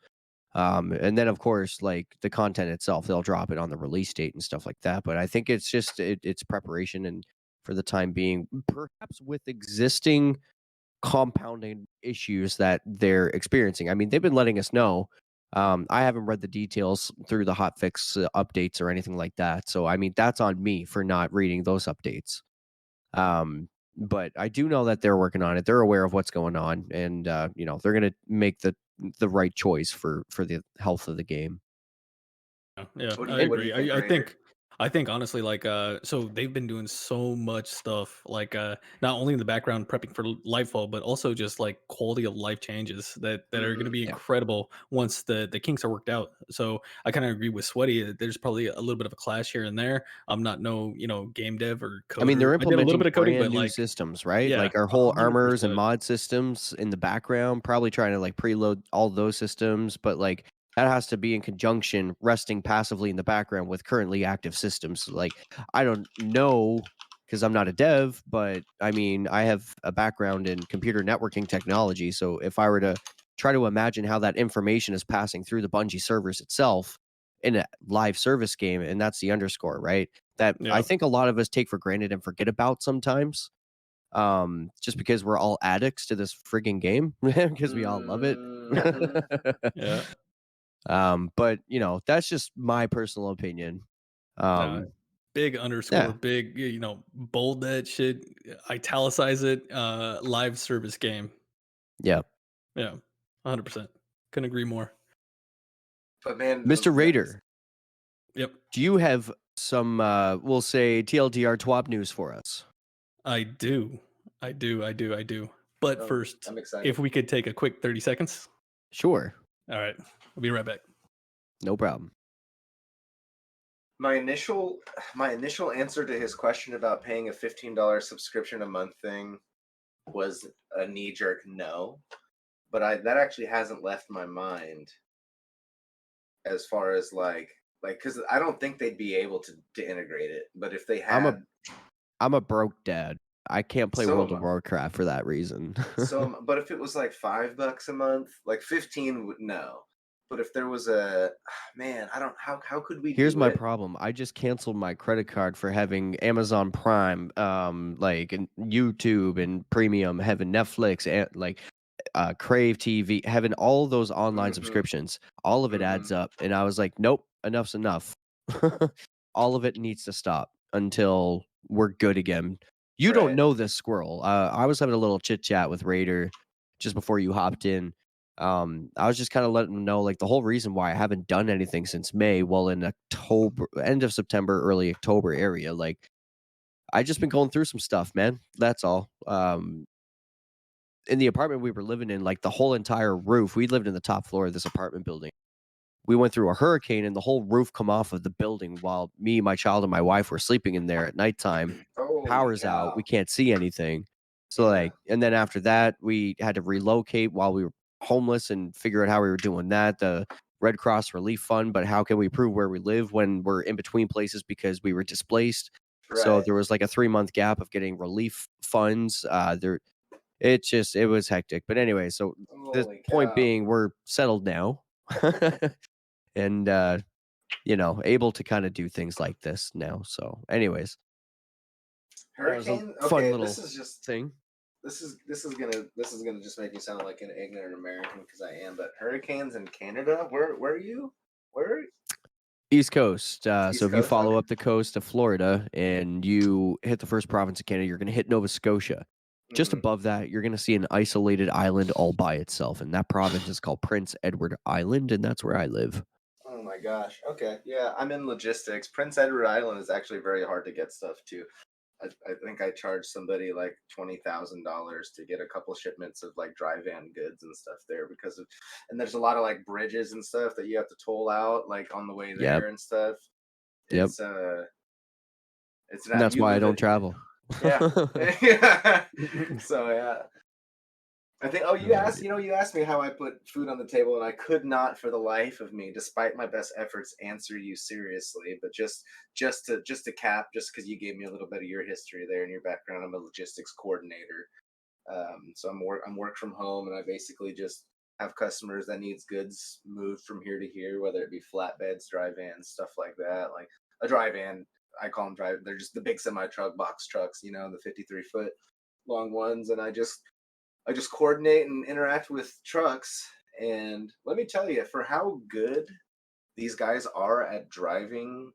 And then of course, like the content itself, they'll drop it on the release date and stuff like that. But I think it's just it's preparation, and for the time being, perhaps with existing compounding issues that they're experiencing. I mean, they've been letting us know. I haven't read the details through the hotfix updates or anything like that. So I mean, that's on me for not reading those updates. But I do know that they're working on it. They're aware of what's going on, and they're gonna make the right choice for the health of the game. Yeah, What do I you what do you agree. think, I Raider? think honestly, like, so they've been doing so much stuff, like, not only in the background prepping for Lightfall, but also just like quality of life changes that are going to be Yeah. incredible once the kinks are worked out. So I kind of agree with Sweaty. There's probably a little bit of a clash here and there. I'm not no game dev or I mean, coder. they're I did a little implementing bit of coding, brand but new like, systems, right? yeah, Like our whole armors and 100%. mod systems in the background, probably trying to like preload all those systems, but like that has to be in conjunction, resting passively in the background with currently active systems. Like I don't know because I'm not a dev, but I mean, I have a background in computer networking technology. So if I were to try to imagine how that information is passing through the Bungie servers itself in a live service game, and that's the underscore, right? That I Yeah, think a lot of us take for granted and forget about sometimes. Just because we're all addicts to this frigging game because we all love it. Mhm. yeah. But that's just my personal opinion. Nah, Um, big yeah, underscore, big, bold that shit, italicize it, live service game. yeah. Yeah, 100%. Couldn't agree more. But man, Mr. Raider, Yep, do you have some we'll say TLDR TWAB news for us? I do. I do. But oh, first, I'm excited. if we could take a quick 30 seconds. Sure. All right, I'll be right back. No problem. My initial answer to his question about paying a $15 subscription a month thing was a knee jerk no, but that actually hasn't left my mind as far as like because I don't think they'd be able to integrate it, but if they I'm a had, I'm a broke dad. I can't play so World am of Warcraft for that reason. but if it was like $5 a month, like 15 would no. But if there was a man, I don't how could we Here's do my it? problem. I just canceled my credit card for having Amazon Prime, like and YouTube and Premium, having Netflix, and like Crave TV, having all those online Mm-hmm. subscriptions. All of it Mm-hmm. adds up, and I was like, nope, enough's enough. All of it needs to stop until we're good again. You don't Right. know this, Squirrel. I was having a little chit chat with Raider just before you hopped in. I was just kind of letting them know like the whole reason why I haven't done anything since May, well in October, end of September, early October area. Like I just been going through some stuff, man. That's all. In the apartment we were living in, like the whole entire roof, we lived in the top floor of this apartment building. We went through a hurricane and the whole roof come off of the building while me, my child, and my wife were sleeping in there at nighttime. Holy Power's out. We cow. can't see anything. So Yeah. like, and then after that, we had to relocate while we were homeless and figure out how we were doing that. The Red Cross Relief Fund, but how can we prove where we live when we're in between places because we were displaced? So Right. there was like a 3-month gap of getting relief funds. It was hectic. But anyway, so the Holy point cow. being, we're settled now. And able to kind of do things like this now. So anyways, that was a Hurricane. fun Okay, little thing. this is gonna just make me sound like an ignorant American because I am. But hurricanes in Canada, where are you? Where? East Coast. So East if you Coast. follow Okay. up the coast of Florida and you hit the first province of Canada, you're going to hit Nova Scotia. Just Mhm. above that, you're going to see an isolated island all by itself. And that province is called Prince Edward Island. And that's where I live. Oh my gosh. Okay. Yeah, I'm in logistics. Prince Edward Island is actually very hard to get stuff to. I think I charged somebody like $20,000 to get a couple shipments of like dry van goods and stuff there because of, and there's a lot of like bridges and stuff that you have to toll out like on the way Yep. there and stuff. Yep. It's And not that's you why I live don't it. travel. Yeah. Yeah. So yeah. I think. Oh, No idea. you asked me how I put food on the table, and I could not, for the life of me, despite my best efforts, answer you seriously. But just to cap, just because you gave me a little bit of your history there and your background, I'm a logistics coordinator. So I'm work from home, and I basically just have customers that needs goods moved from here to here, whether it be flatbeds, dry vans, stuff like that. Like a dry van, I call them dry. They're just the big semi truck, box trucks, the 53-foot long ones, and I just coordinate and interact with trucks. And let me tell you, for how good these guys are at driving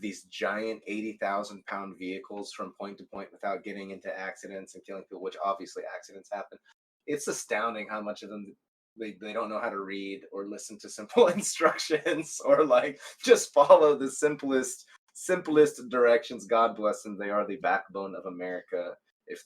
these giant 80,000-pound vehicles from point to point without getting into accidents and killing people, which obviously accidents happen. It's astounding how much of them they don't know how to read or listen to simple instructions or like just follow the simplest directions. God bless them. They are the backbone of America. If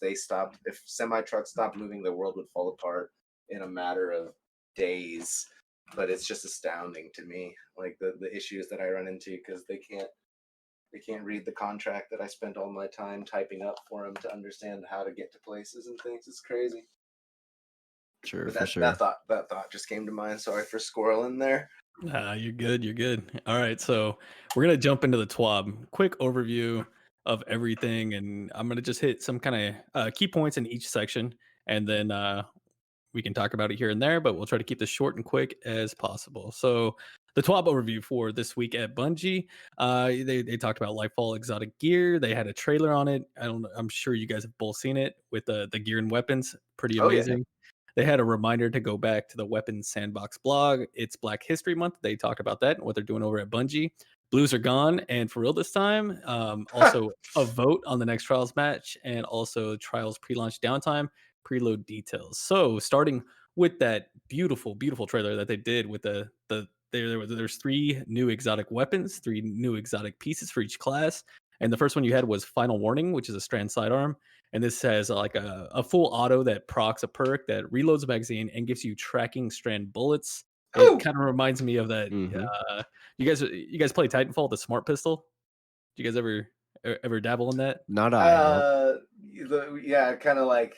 semi trucks stopped moving, the world would fall apart in a matter of days. But it's just astounding to me, like the issues that I run into because they can't read the contract that I spent all my time typing up for them to understand how to get to places and things. It's crazy. Sure, But for that sure. that thought just came to mind. Sorry for squirreling there. You're good. You're good. All right. So we're going to jump into the TWAB. Quick overview of everything. And I'm going to just hit some kind of key points in each section. And then we can talk about it here and there, but we'll try to keep this short and quick as possible. So the TWAB overview for this week at Bungie, they talked about Lightfall exotic gear. They had a trailer on it. I'm sure you guys have both seen it with the gear and weapons. Pretty Oh yeah. amazing. They had a reminder to go back to the Weapons Sandbox blog. It's Black History Month. They talk about that and what they're doing over at Bungie. Blues are gone, and for real this time. Also, a vote on the next Trials match, and also Trials pre-launch downtime, preload details. So, starting with that beautiful, beautiful trailer that they did with there's 3 new exotic weapons, 3 new exotic pieces for each class, and the first one you had was Final Warning, which is a strand sidearm. And this has like a full auto that procs a perk that reloads a magazine and gives you tracking strand bullets. It Oh, kind of reminds me of that. Mhm. You guys play Titanfall, the smart pistol? Do you guys ever dabble in that? Not I, no. yeah, kind of like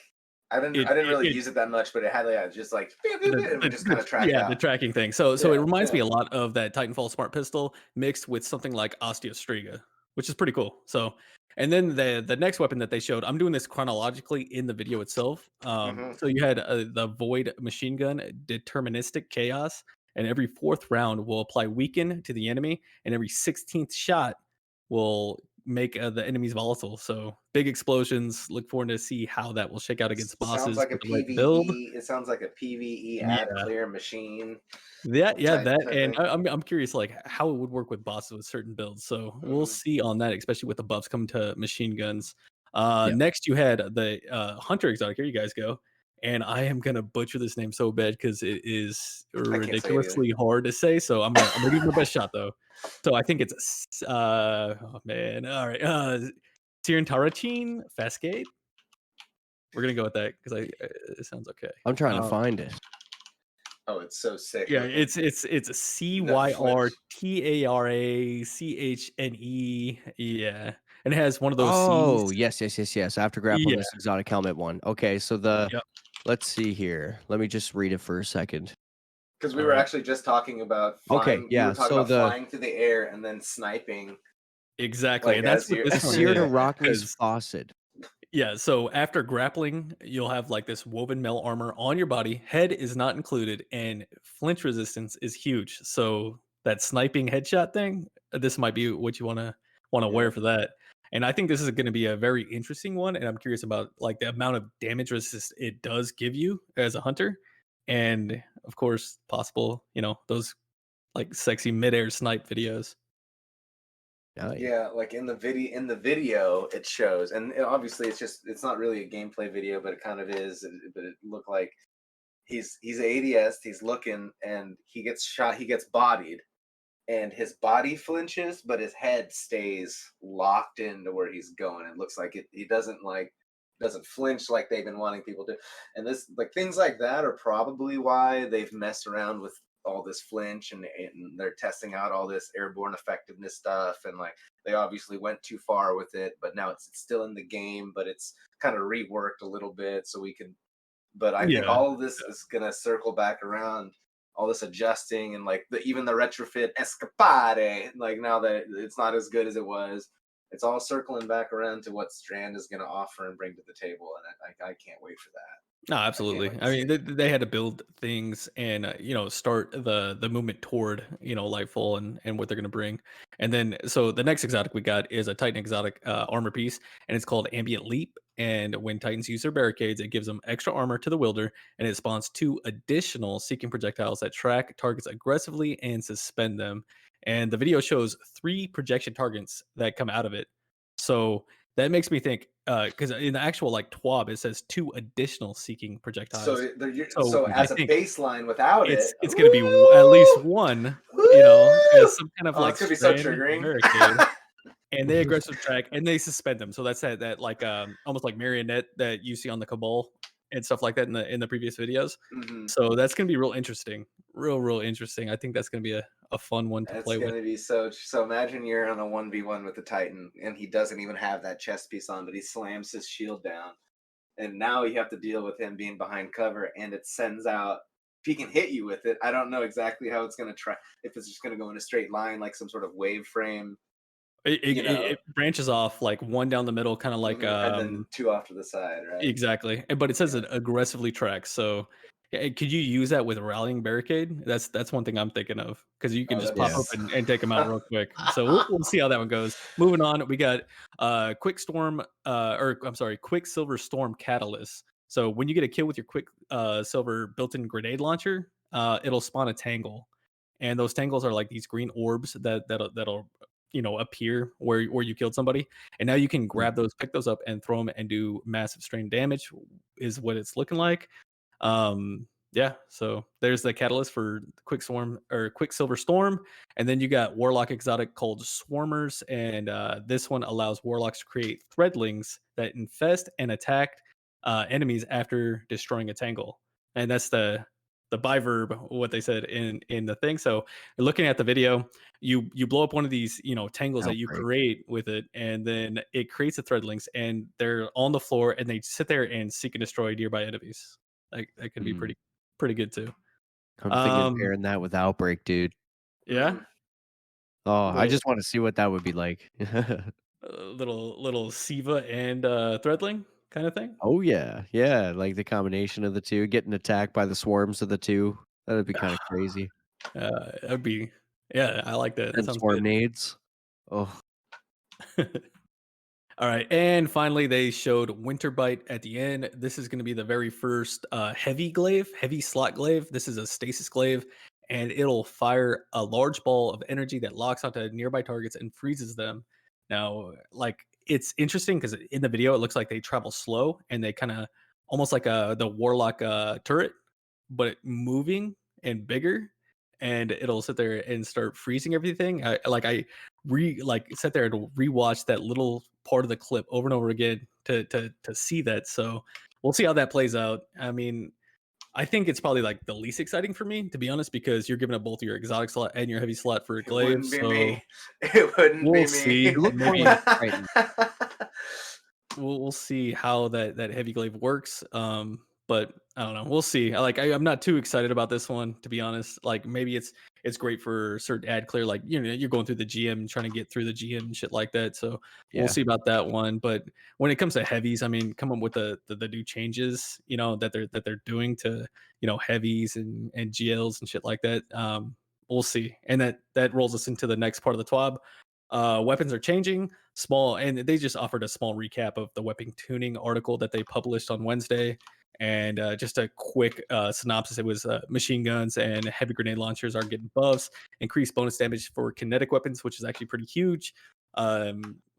It, I didn't it, really it use it that much, but it had just like the, it would the, just kind the of track yeah, the out. tracking thing. So it Yeah, reminds yeah. me a lot of that Titanfall smart pistol mixed with something like Osteostriga, which is pretty cool. So, and then the next weapon that they showed, I'm doing this chronologically in the video itself. hmm So you had the Void machine gun, deterministic chaos, and every 4th round will apply weaken to the enemy, and every 16th shot will make the enemies volatile. So big explosions. Look forward to see how that will shake out against Sounds bosses like a with the right build. PVE. It sounds like a PVE ad Yeah. clear machine Yeah, type that, type and thing. I'm curious, like, how it would work with bosses with certain builds, so we'll hmm see on that, especially with the buffs coming to machine guns. Yep. Next you had the, Hunter exotic, here you guys go, and I am gonna butcher this name so bad because it is I can't say it either. ridiculously hard to say, so I'm gonna give it my best shot, though. So I think it's oh, man, alright, Tirantaratin Fascade? We're gonna go with that because it sounds okay. I'm trying to Um find it. Oh, it's so sick Yeah, looking. it's Nothing flinch. CYRTARACHNE. Yeah, and it has one of those C's. Oh, yes, yes, yes, yes. After grappling Yeah, this exotic helmet one. Okay, so yep. let's see here. Let me just read it for a second. Because we All were right, actually just talking about Okay, flying. You were yeah. talking So about the flying through the air and then sniping, exactly, like and that's as what you. this one Seer to is. Rockney's Because faucet. yeah, so after grappling, you'll have like this woven metal armor on your body. Head is not included, and flinch resistance is huge. So that sniping headshot thing, this might be what you wanna Yeah. wear for that. And I think this is going to be a very interesting one. And I'm curious about like the amount of damage resist it does give you as a hunter, and of course, possible those like sexy midair snipe videos. Nice. Yeah, like in the video it shows, and obviously it's not really a gameplay video, but it kind of is. But it looked like he's ADS, he's looking, and he gets shot, he gets bodied, and his body flinches, but his head stays locked into where he's going. It looks like he doesn't flinch like they've been wanting people to. And this like things like that are probably why they've messed around with all this flinch, and they're testing out all this airborne effectiveness stuff, and like they obviously went too far with it, but now it's still in the game, but it's kind of reworked a little bit so we can But I think Yeah. all of this is gonna circle back around. All this adjusting and like even the retrofit escapade, like now that it's not as good as it was, it's all circling back around to what Strand is going to offer and bring to the table, and I can't wait for that. No, I can't absolutely. wait to I see mean, they had to build things and start the movement toward Lightfall and what they're gonna bring. And then so the next exotic we got is a Titan exotic armor piece, and it's called Ambient Leap. And when Titans use their barricades, it gives them extra armor to the wielder, and it spawns 2 additional seeking projectiles that track targets aggressively and suspend them. And the video shows 3 projection targets that come out of it. So that makes me think, because in the actual like TWAB, it says 2 additional seeking So projectiles. so So I as a think baseline without it, it's gonna be at least one, woo! as some kind of Oh, like it's gonna be so strand triggering. barricade, and they aggressive track and they suspend them. So that's that like almost like marionette that you see on the Cabal and stuff like that in the previous videos. Mhm. So that's gonna be real interesting, real interesting. I think that's gonna be a fun one to It's play with. gonna be so. Imagine you're on a 1v1 with the Titan, and he doesn't even have that chest piece on, but he slams his shield down, and now you have to deal with him being behind cover, and it sends out. If he can hit you with it, I don't know exactly how it's gonna try. If it's just gonna go in a straight line, like some sort of wave frame, It, it, you it know, it branches off like one down the middle, kind of like and then two off to the side, right? exactly, but it says Yeah. it aggressively tracks. So, could you use that with rallying barricade? That's one thing I'm thinking of because you can Oh, just that'd be. pop up and take them out real quick. So we'll see how that one goes. Moving on, we got quick storm, or I'm sorry, Quicksilver Storm Catalyst. So when you get a kill with your quick silver built-in grenade launcher, it'll spawn a tangle, and those tangles are like these green orbs that'll appear where you killed somebody, and now you can grab those, pick those up, and throw them and do massive strain damage. Is what it's looking like. Yeah. So there's the catalyst for Quickstorm or Quicksilver Storm, and then you got Warlock exotic called Swarmers, and this one allows Warlocks to create threadlings that infest and attack enemies after destroying a tangle, and that's the biverb what they said in the thing. So looking at the video, you blow up one of these tangles that you Outbreak. create with it, and then it creates the threadlings, and they're on the floor and they sit there and seek and destroy nearby enemies. Like that could be pretty good too. I'm thinking Um, pairing that with Outbreak, dude. yeah, Mhm. Oh, I little just want to see what that would be like. little Siva and Threadling kind of thing. Oh yeah, yeah, like the combination of the two, getting attacked by the swarms of the two. That'd be kind of crazy. That'd be yeah, I like that. That And sounds swarm good. nades. Oh, All right, and finally they showed Winter Bite at the end. This is going to be the very first heavy glaive, heavy slot glaive. This is a stasis glaive, and it'll fire a large ball of energy that locks onto nearby targets and freezes them. Now, like it's interesting because in the video it looks like they travel slow and they kind of almost like the Warlock turret, but moving and bigger, and it'll sit there and start freezing everything. I sit there and rewatch that little part of the clip over and over again to see that. So we'll see how that plays out. I mean, I think it's probably like the least exciting for me, to be honest, because you're giving up both your exotic slot and your heavy slot for a It glaive. wouldn't be So me. It wouldn't we'll be me. see. it looked more Maybe like Triton. we'll see how that heavy glaive works. But I don't know. We'll see. I'm not too excited about this one, to be honest. Like maybe it's great for certain ad clear, like you're going through the GM trying to get through the GM and shit like that. So we'll Yeah, see about that one. But when it comes to heavies, I mean, come up with the new changes, that they're doing to heavies and GLs and shit like that. We'll see. And that rolls us into the next part of the TWAB. Weapons are changing small, and they just offered a small recap of the weapon tuning article that they published on Wednesday. And just a quick synopsis: it was machine guns and heavy grenade launchers are getting buffs, increased bonus damage for kinetic weapons, which is actually pretty huge.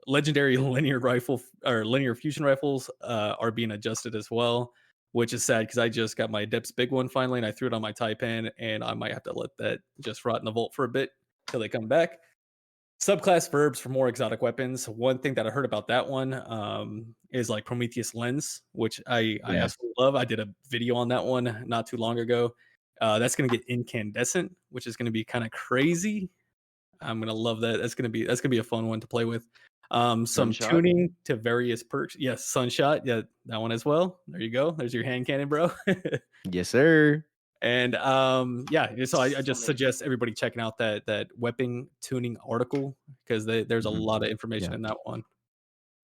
Legendary linear rifle or linear fusion rifles are being adjusted as well, which is sad because I just got my Adept's big one finally, and I threw it on my Taipan, and I might have to let that just rot in the vault for a bit till they come back. Subclass verbs for more exotic weapons. One thing that I heard about that one is like Prometheus Lens, which I yeah. absolutely love. I did a video on that one not too long ago. That's going to get incandescent, which is going to be kind of crazy. I'm going to love that. That's going to be a fun one to play with. Some Sunshot? tuning to various perks. Yes, Sunshot. Yeah, that one as well. There you go. There's your hand cannon, bro. Yes, sir. And yeah, so I So just many suggest everybody checking out that weapon tuning article because there's a Mhm. lot of information Yeah. in that one.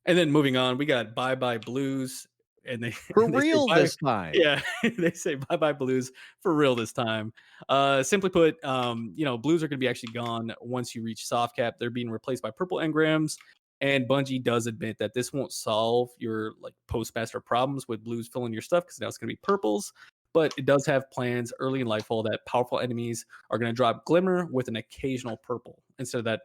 And then moving on, we got Bye Bye Blues, and they For and they say real bye. this time. Yeah, they say Bye Bye Blues for real this time. Simply put, blues are going to be actually gone once you reach soft cap. They're being replaced by purple engrams. And Bungie does admit that this won't solve your like postmaster problems with blues filling your stuff because now it's going to be purples. But it does have plans early in Lightfall that powerful enemies are going to drop glimmer with an occasional purple instead of that,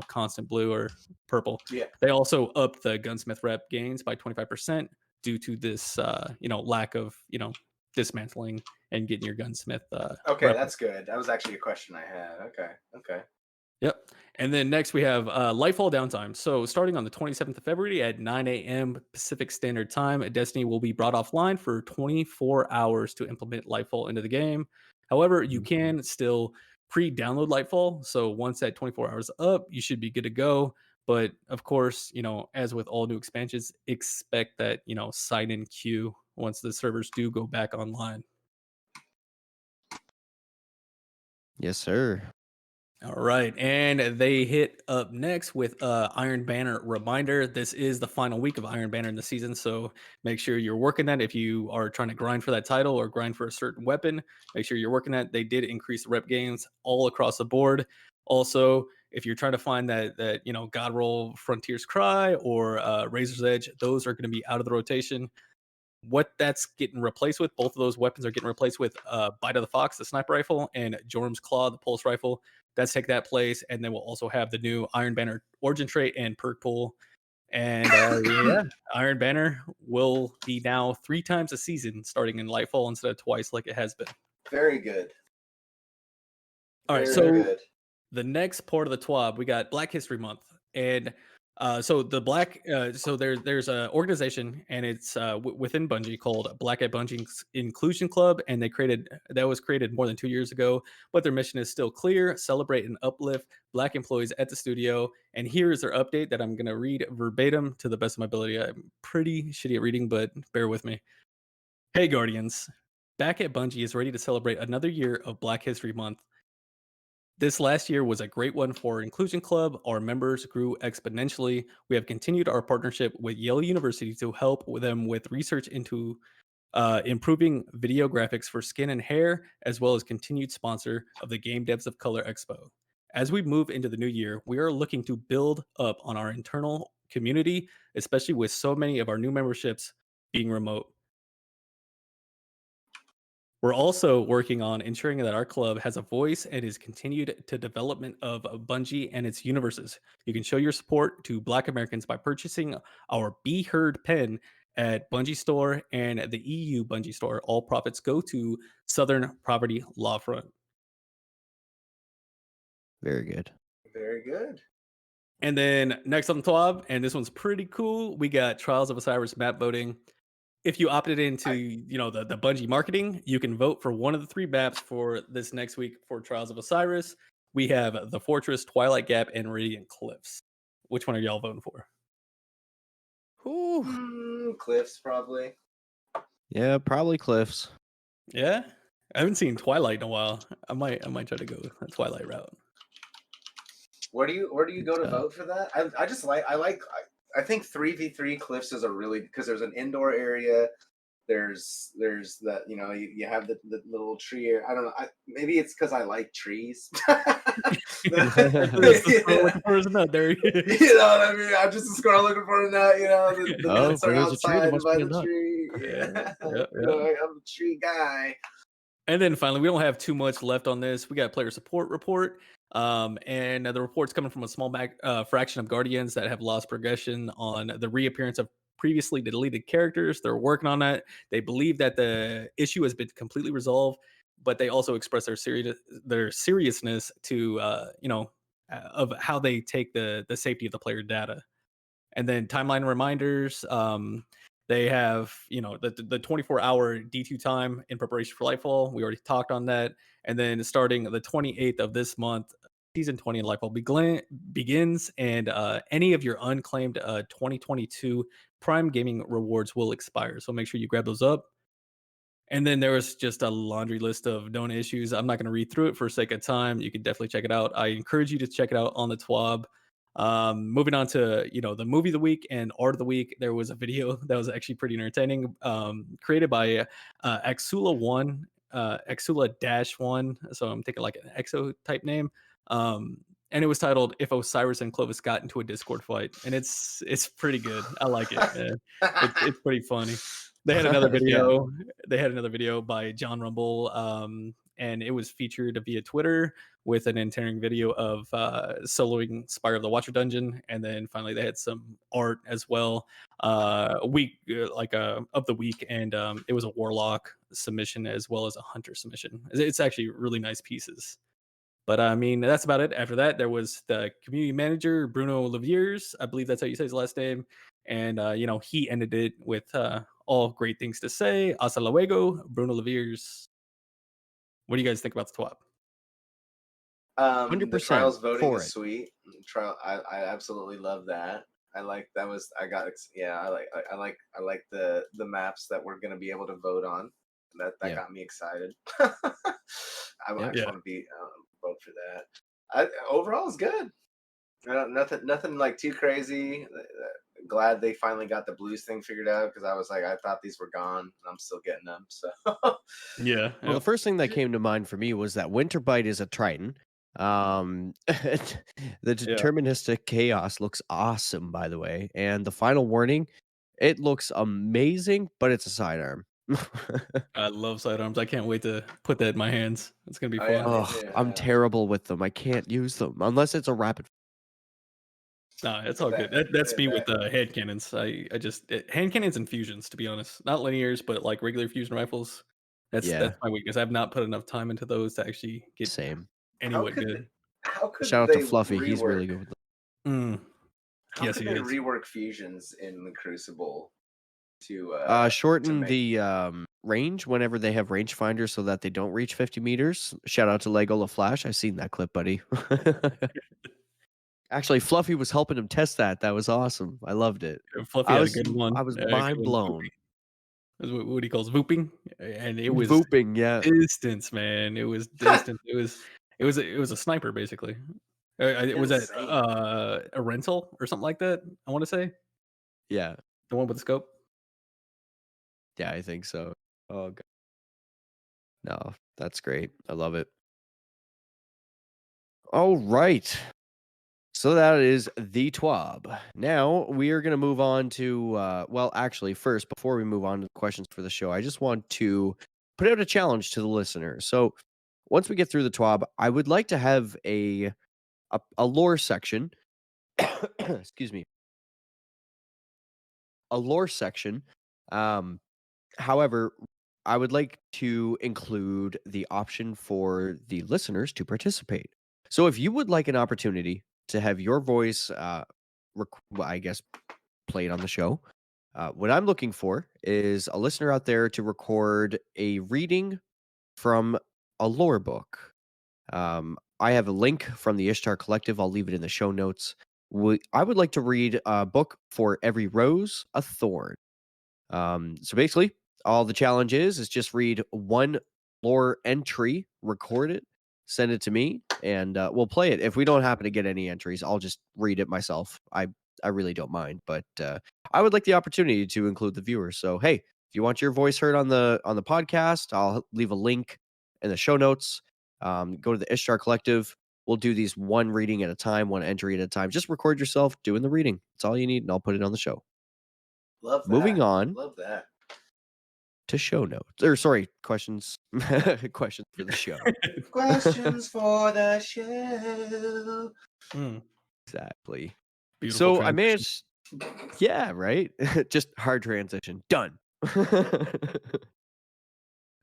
constant blue or purple. Yeah. They also upped the gunsmith rep gains by 25% due to this, lack of, dismantling and getting your gunsmith Okay, rep. that's good. That was actually a question I had. Okay. Yep. And then next we have Lightfall downtime. So starting on the 27th of February at 9 a.m. Pacific Standard Time, Destiny will be brought offline for 24 hours to implement Lightfall into the game. However, you Mhm. can still pre-download Lightfall. So once that 24 hours up, you should be good to go. But of course, as with all new expansions, expect that, sign in queue once the servers do go back online. Yes, sir. All right, and they hit up next with Iron Banner reminder. This is the final week of Iron Banner in the season, so make sure you're working that. If you are trying to grind for that title or grind for a certain weapon, make sure you're working that. They did increase the rep gains all across the board. Also, if you're trying to find that God Roll Frontier's Cry or Razor's Edge, those are going to be out of the rotation. What that's getting replaced with, both of those weapons are getting replaced with Bite of the Fox, the sniper rifle, and Jorm's Claw, the pulse rifle. That's take that place, and then we'll also have the new Iron Banner origin trait and perk pool. And yeah, Iron Banner will be now 3 times a season, starting in Lightfall instead of twice like it has been. Very good. All right, Very so good. the next part of the TWAB, we got Black History Month, and there's a organization, and it's within Bungie called Black at Bungie Inclusion Club, and that was created more than 2 years ago, but their mission is still clear: celebrate and uplift Black employees at the studio. And here is their update that I'm going to read verbatim to the best of my ability. I'm pretty shitty at reading, but bear with me. Hey Guardians, Back at Bungie is ready to celebrate another year of Black History Month. This last year was a great one for Inclusion Club. Our members grew exponentially. We have continued our partnership with Yale University to help them with research into improving video graphics for skin and hair, as well as continued sponsor of the Game Devs of Color Expo. As we move into the new year, we are looking to build up on our internal community, especially with so many of our new memberships being remote. We're also working on ensuring that our club has a voice and is continued to development of Bungie and its universes. You can show your support to Black Americans by purchasing our Be Heard pen at Bungie Store and the EU Bungie Store. All profits go to Southern Poverty Law Front. Very good. Very good. And then next on the TWAB, and this one's pretty cool, we got Trials of Osiris map voting. If you opted into the Bungie marketing, you can vote for one of the 3 maps for this next week for Trials of Osiris. We have the Fortress, Twilight Gap, and Radiant Cliffs. Which one are y'all voting for? Cliffs, probably. Yeah, probably Cliffs. Yeah, I haven't seen Twilight in a while. I might try to go the Twilight route. Where do you go to vote for that? I think 3v3 Cliffs is a really, because there's an indoor area. There's that, you have the little tree area. I don't know. Maybe it's because I like trees. That's the squirrel looking for his nut. There he is. You know what I mean? I'm just a squirrel looking for a nut. The Oh, nuts are where there's a tree, there outside must by be a the nut. tree. Yeah. I'm a tree guy. And then finally, we don't have too much left on this. We got player support report. And the report's coming from a small fraction of Guardians that have lost progression on the reappearance of previously deleted characters. They're working on that. They believe that the issue has been completely resolved, but they also express their seriousness to of how they take the safety of the player data. And then timeline reminders. They have the 24-hour D2 time in preparation for Lightfall. We already talked on that. And then starting the 28th of this month, Season 20 in Life Will begins, and any of your unclaimed 2022 Prime Gaming rewards will expire. So make sure you grab those up. And then there was just a laundry list of known issues. I'm not going to read through it for sake of time. You can definitely check it out. I encourage you to check it out on the TWAB. Moving on to the movie of the week and art of the week, there was a video that was actually pretty entertaining, created by Axula1, Axula-1. So I'm thinking like an EXO type name. And it was titled "If Osiris and Clovis Got into a Discord Fight," and it's pretty good. I like it. It's pretty funny. They had another video. They had another video by John Rumble, and it was featured via Twitter with an entering video of soloing Spire of the Watcher Dungeon, and then finally they had some art as well. Of the week, and it was a Warlock submission as well as a Hunter submission. It's actually really nice pieces. But I mean, that's about it. After that, there was the community manager, Bruno Leviers. I believe that's how you say his last name. And, he ended it with all great things to say. Hasta luego, Bruno Leviers. What do you guys think about the TWAP? 100% the trials voting for is it. sweet. I absolutely love that. I like that was I got yeah I like the maps that we're gonna be able to vote on. That Yeah. got me excited. I just want to be vote for that. Overall, it's good. Nothing like too crazy. Glad they finally got the blues thing figured out, because I was like, I thought these were gone, and I'm still getting them. So Yeah. Well, the first thing that came to mind for me was that Winterbite is a Triton. The deterministic chaos looks awesome, by the way, and the final warning, it looks amazing, but it's a sidearm. I love sidearms. I can't wait to put that in my hands. It's gonna be fun. yeah. Oh, I'm terrible with them. I can't use them unless it's a rapid. No, it's all good. That's me with hand cannons. Hand cannons and fusions, to be honest. Not linears, but like regular fusion rifles. That's my weakness. I have not put enough time into those to actually get Same. anywhat good. How could Shout out they to Fluffy. He's really rework- good with them. How Yes, could he they is. rework fusions in the Crucible to Shorten make- the range whenever they have rangefinder so that they don't reach 50 meters. Shout out to Lego LaFlash. I've seen that clip, buddy. Actually, Fluffy was helping him test that. That was awesome. I loved it. Fluffy had a good one. I was Good mind one. blown. That's what he calls vooping, and it was Vooping, yeah. distance, man. It was distant. It was a sniper basically. Was that a rental or something like that? I want to say Yeah. the one with the scope. Yeah, I think so. Oh, God. No, that's great. I love it. All right. So that is the TWAB. Now we are going to move on to, actually, first, before we move on to the questions for the show, I just want to put out a challenge to the listener. So once we get through the TWAB, I would like to have a lore section. Excuse me. A lore section. However, I would like to include the option for the listeners to participate. So if you would like an opportunity to have your voice, played on the show, what I'm looking for is a listener out there to record a reading from a lore book. I have a link from the Ishtar Collective. I'll leave it in the show notes. I would like to read a book for every rose, a thorn. So basically, all the challenge is just read one lore entry, record it, send it to me, and we'll play it. If we don't happen to get any entries, I'll just read it myself. I really don't mind, but I would like the opportunity to include the viewers. So hey, if you want your voice heard on the podcast, I'll leave a link in the show notes. Go to the Ishtar Collective. We'll do these one reading at a time, one entry at a time. Just record yourself doing the reading. That's all you need, and I'll put it on the show. Love that. Moving on. Love that. To show notes, or sorry, questions. Questions for the show. Questions for the show. Exactly. Beautiful So I transition. managed. Yeah, right. Just hard transition. Done.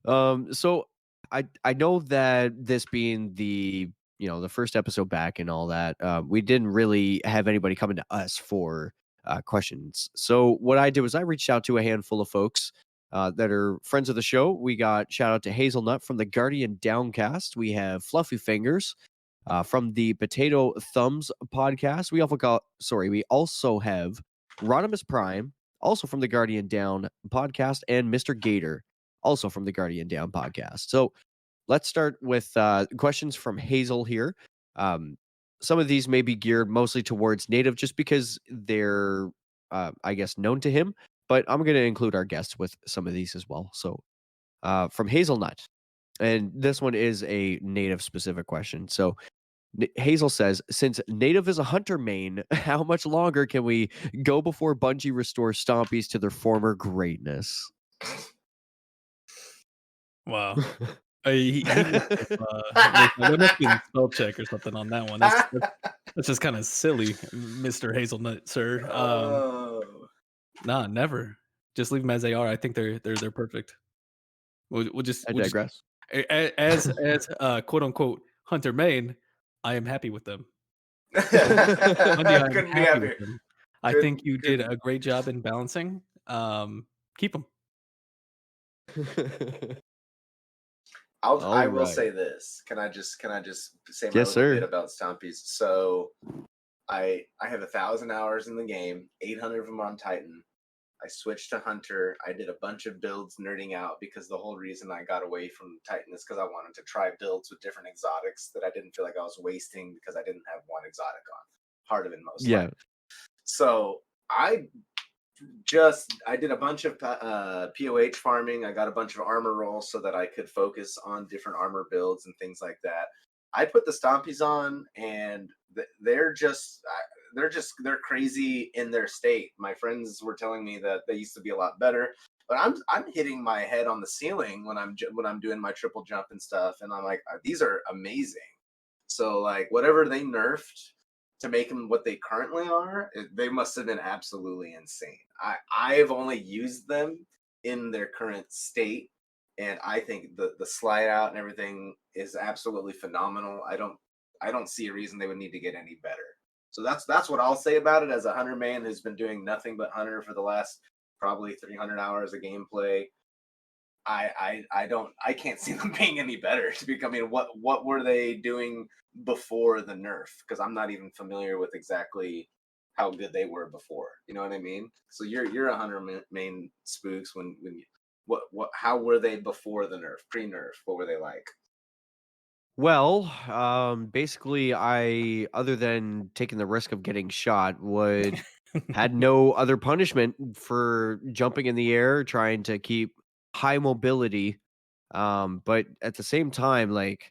So I know that this being the the first episode back and all that, we didn't really have anybody coming to us for questions. So what I did was I reached out to a handful of folks that are friends of the show. We got shout out to Hazelnut from the Guardian Downcast. We have Fluffy Fingers. from the Potato Thumbs podcast. We also have Rodimus Prime, also from the Guardian Down podcast, and Mr. Gator, also from the Guardian Down podcast. So let's start with questions from Hazel here. Some of these may be geared mostly towards Native just because they're, I guess, known to him, but I'm going to include our guests with some of these as well. So from Hazelnut, and this one is a Native specific question. So Hazel says, since Native is a hunter main, how much longer can we go before Bungie restores Stompies to their former greatness? Wow. He must there must be a spell check or something on that one. That's just kind of silly, Mr. Hazelnut, sir. Oh. Nah, never. Just leave them as they are. I think they're perfect. We'll just I digress. as quote unquote hunter main, I am happy with them. Bundy, I'm Couldn't be happy happier. with them. I think you did a great job in balancing. Keep them. I will right. say this. Can I just say my Yes, little sir. bit about Stompies? So I have 1,000 hours in the game, 800 of them on Titan. I switched to Hunter. I did a bunch of builds nerding out because the whole reason I got away from Titan is because I wanted to try builds with different exotics that I didn't feel like I was wasting because I didn't have one exotic on. Hardivan most Yeah. likely. So I did a bunch of POH farming. I got a bunch of armor rolls so that I could focus on different armor builds and things like that. I put the Stompies on, and they're crazy in their state. My friends were telling me that they used to be a lot better, but I'm hitting my head on the ceiling when I'm doing my triple jump and stuff, and I'm like, these are amazing. So like whatever they nerfed to make them what they currently are, they must have been absolutely insane. I've only used them in their current state, and I think the slide out and everything is absolutely phenomenal. I don't see a reason they would need to get any better. So that's what I'll say about it as a hunter man who's been doing nothing but hunter for the last probably 300 hours of gameplay. I can't see them being any better. I mean, what were they doing before the nerf? Because I'm not even familiar with exactly how good they were before. You know what I mean? So you're a hunter main spooks when you, how were they before the nerf, pre-nerf? What were they like? Well, basically, I, other than taking the risk of getting shot, had no other punishment for jumping in the air, trying to keep high mobility. But at the same time, like,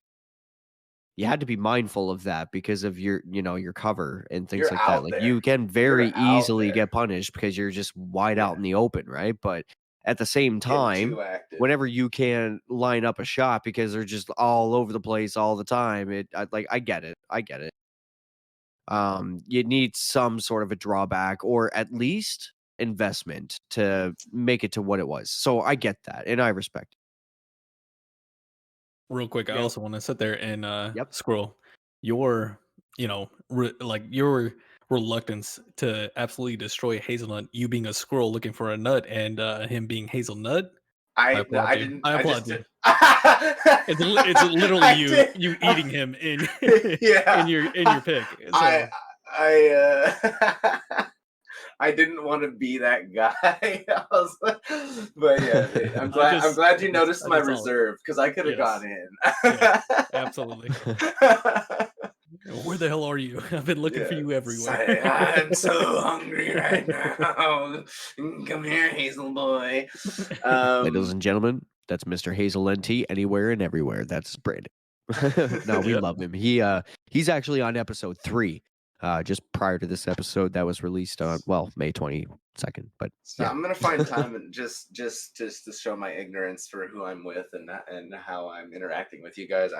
you had to be mindful of that because of your cover and things You're like that. out Like, there. you can very You're out easily there. get punished because you're just wide Yeah. out in the open, right? But at the same Getting time, too active. whenever you can line up a shot because they're just all over the place all the time, I get it. You need some sort of a drawback or at least investment to make it to what it was. So I get that and I respect it. Real quick, I Yeah. also want to sit there and Yep. Squirrel, your your reluctance to absolutely destroy Hazelnut, you being a squirrel looking for a nut, and him being Hazelnut. I applaud I you. didn't. I I applaud just you. did. It's literally I you did. eating him in Yeah. in your pick. So I didn't want to be that guy. But yeah, I'm glad you noticed my reserve because I could have gone in. Yeah, absolutely. Where the hell are you? I've been looking for you everywhere. I'm so hungry right now. Come here, Hazel boy. Ladies and gentlemen, that's Mr. Hazel NT anywhere and everywhere. That's Brandon. No, we Yep. love him. He's actually on episode 3. Just prior to this episode that was released on May 22nd. But So yeah. I'm gonna find time and just to show my ignorance for who I'm with and how I'm interacting with you guys.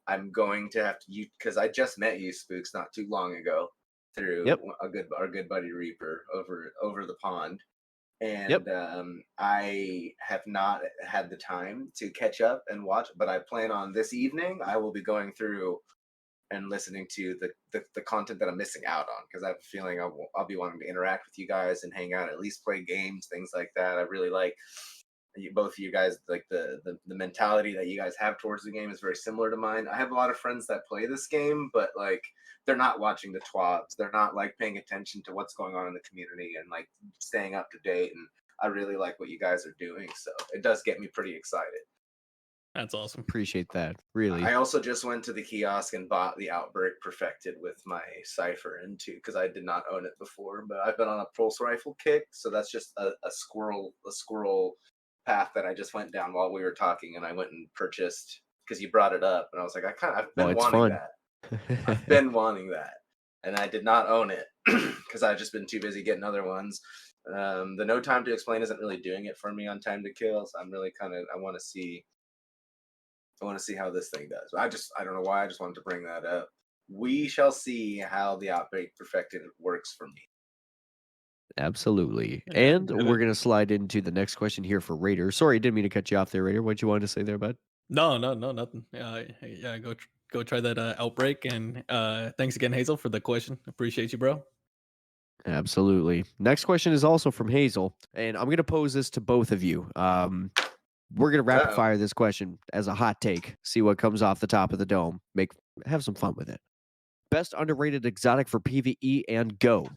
I'm going to have to because I just met you spooks not too long ago through Yep. our good buddy Reaper over the pond, and Yep. I have not had the time to catch up and watch, but I plan on this evening. I will be going through and listening to the content that I'm missing out on because I have a feeling I'll be wanting to interact with you guys and hang out, at least play games, things like that. I really like both of you guys, like the mentality that you guys have towards the game is very similar to mine. I have a lot of friends that play this game, but like they're not watching the twabs. They're not like paying attention to what's going on in the community and like staying up to date. And I really like what you guys are doing, so it does get me pretty excited. That's awesome. Appreciate that. Really. I also just went to the kiosk and bought the Outbreak Perfected with my Cypher into, because I did not own it before. But I've been on a pulse rifle kick, so that's just a squirrel path that I just went down while we were talking, and I went and purchased because you brought it up, and I was like, I've been it's wanting fun. that. I've been wanting that, and I did not own it because I've just been too busy getting other ones. The No Time to Explain isn't really doing it for me on Time to Kill, so I'm really I want to see how this thing does. I don't know why. I just wanted to bring that up. We shall see how the Outbreak Perfected works for me. Absolutely. Yeah, And get we're it. going to slide into the next question here for Raider. Sorry, didn't mean to cut you off there, Raider. What you wanted to say there, bud? No, nothing. Yeah, go try that Outbreak, and thanks again, Hazel, for the question. Appreciate you, bro. Absolutely. Next question is also from Hazel, and I'm going to pose this to both of you. We're going to rapid Uh-oh. fire this question as a hot take, see what comes off the top of the dome. Have some fun with it. Best underrated exotic for PvE and go.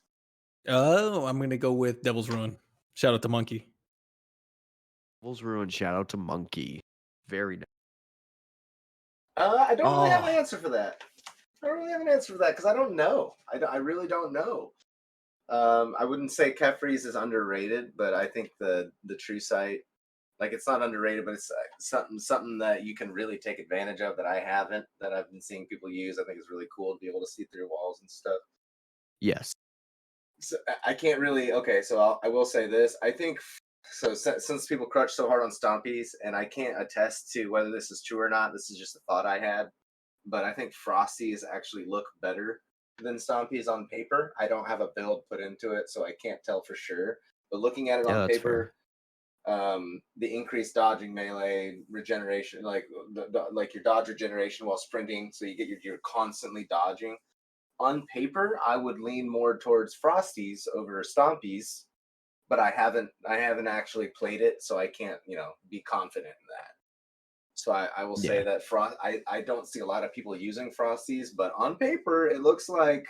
Oh, I'm gonna go with Devil's Ruin. Shout out to Monkey. Devil's Ruin, shout out to Monkey. Very nice. I don't really have an Oh. answer for that. I don't really have an answer for that because I don't know. I really don't know. I wouldn't say Kefries is underrated, but I think the True Sight, like, it's not underrated, but it's something that you can really take advantage of that I haven't, that I've been seeing people use. I think it's really cool to be able to see through walls and stuff. Yes. So I can't really. Okay, so I will say this. I think so. Since people crutch so hard on Stompies, and I can't attest to whether this is true or not. This is just a thought I had, but I think Frosties actually look better than Stompies on paper. I don't have a build put into it, so I can't tell for sure. But looking at it Yeah, on that's paper, the increased dodging melee regeneration, like like your dodge regeneration while sprinting, so you're constantly dodging. On paper, I would lean more towards Frosties over Stompies, but I haven't actually played it, so I can't be confident in that. So I will say that I don't see a lot of people using Frosties, but on paper it looks like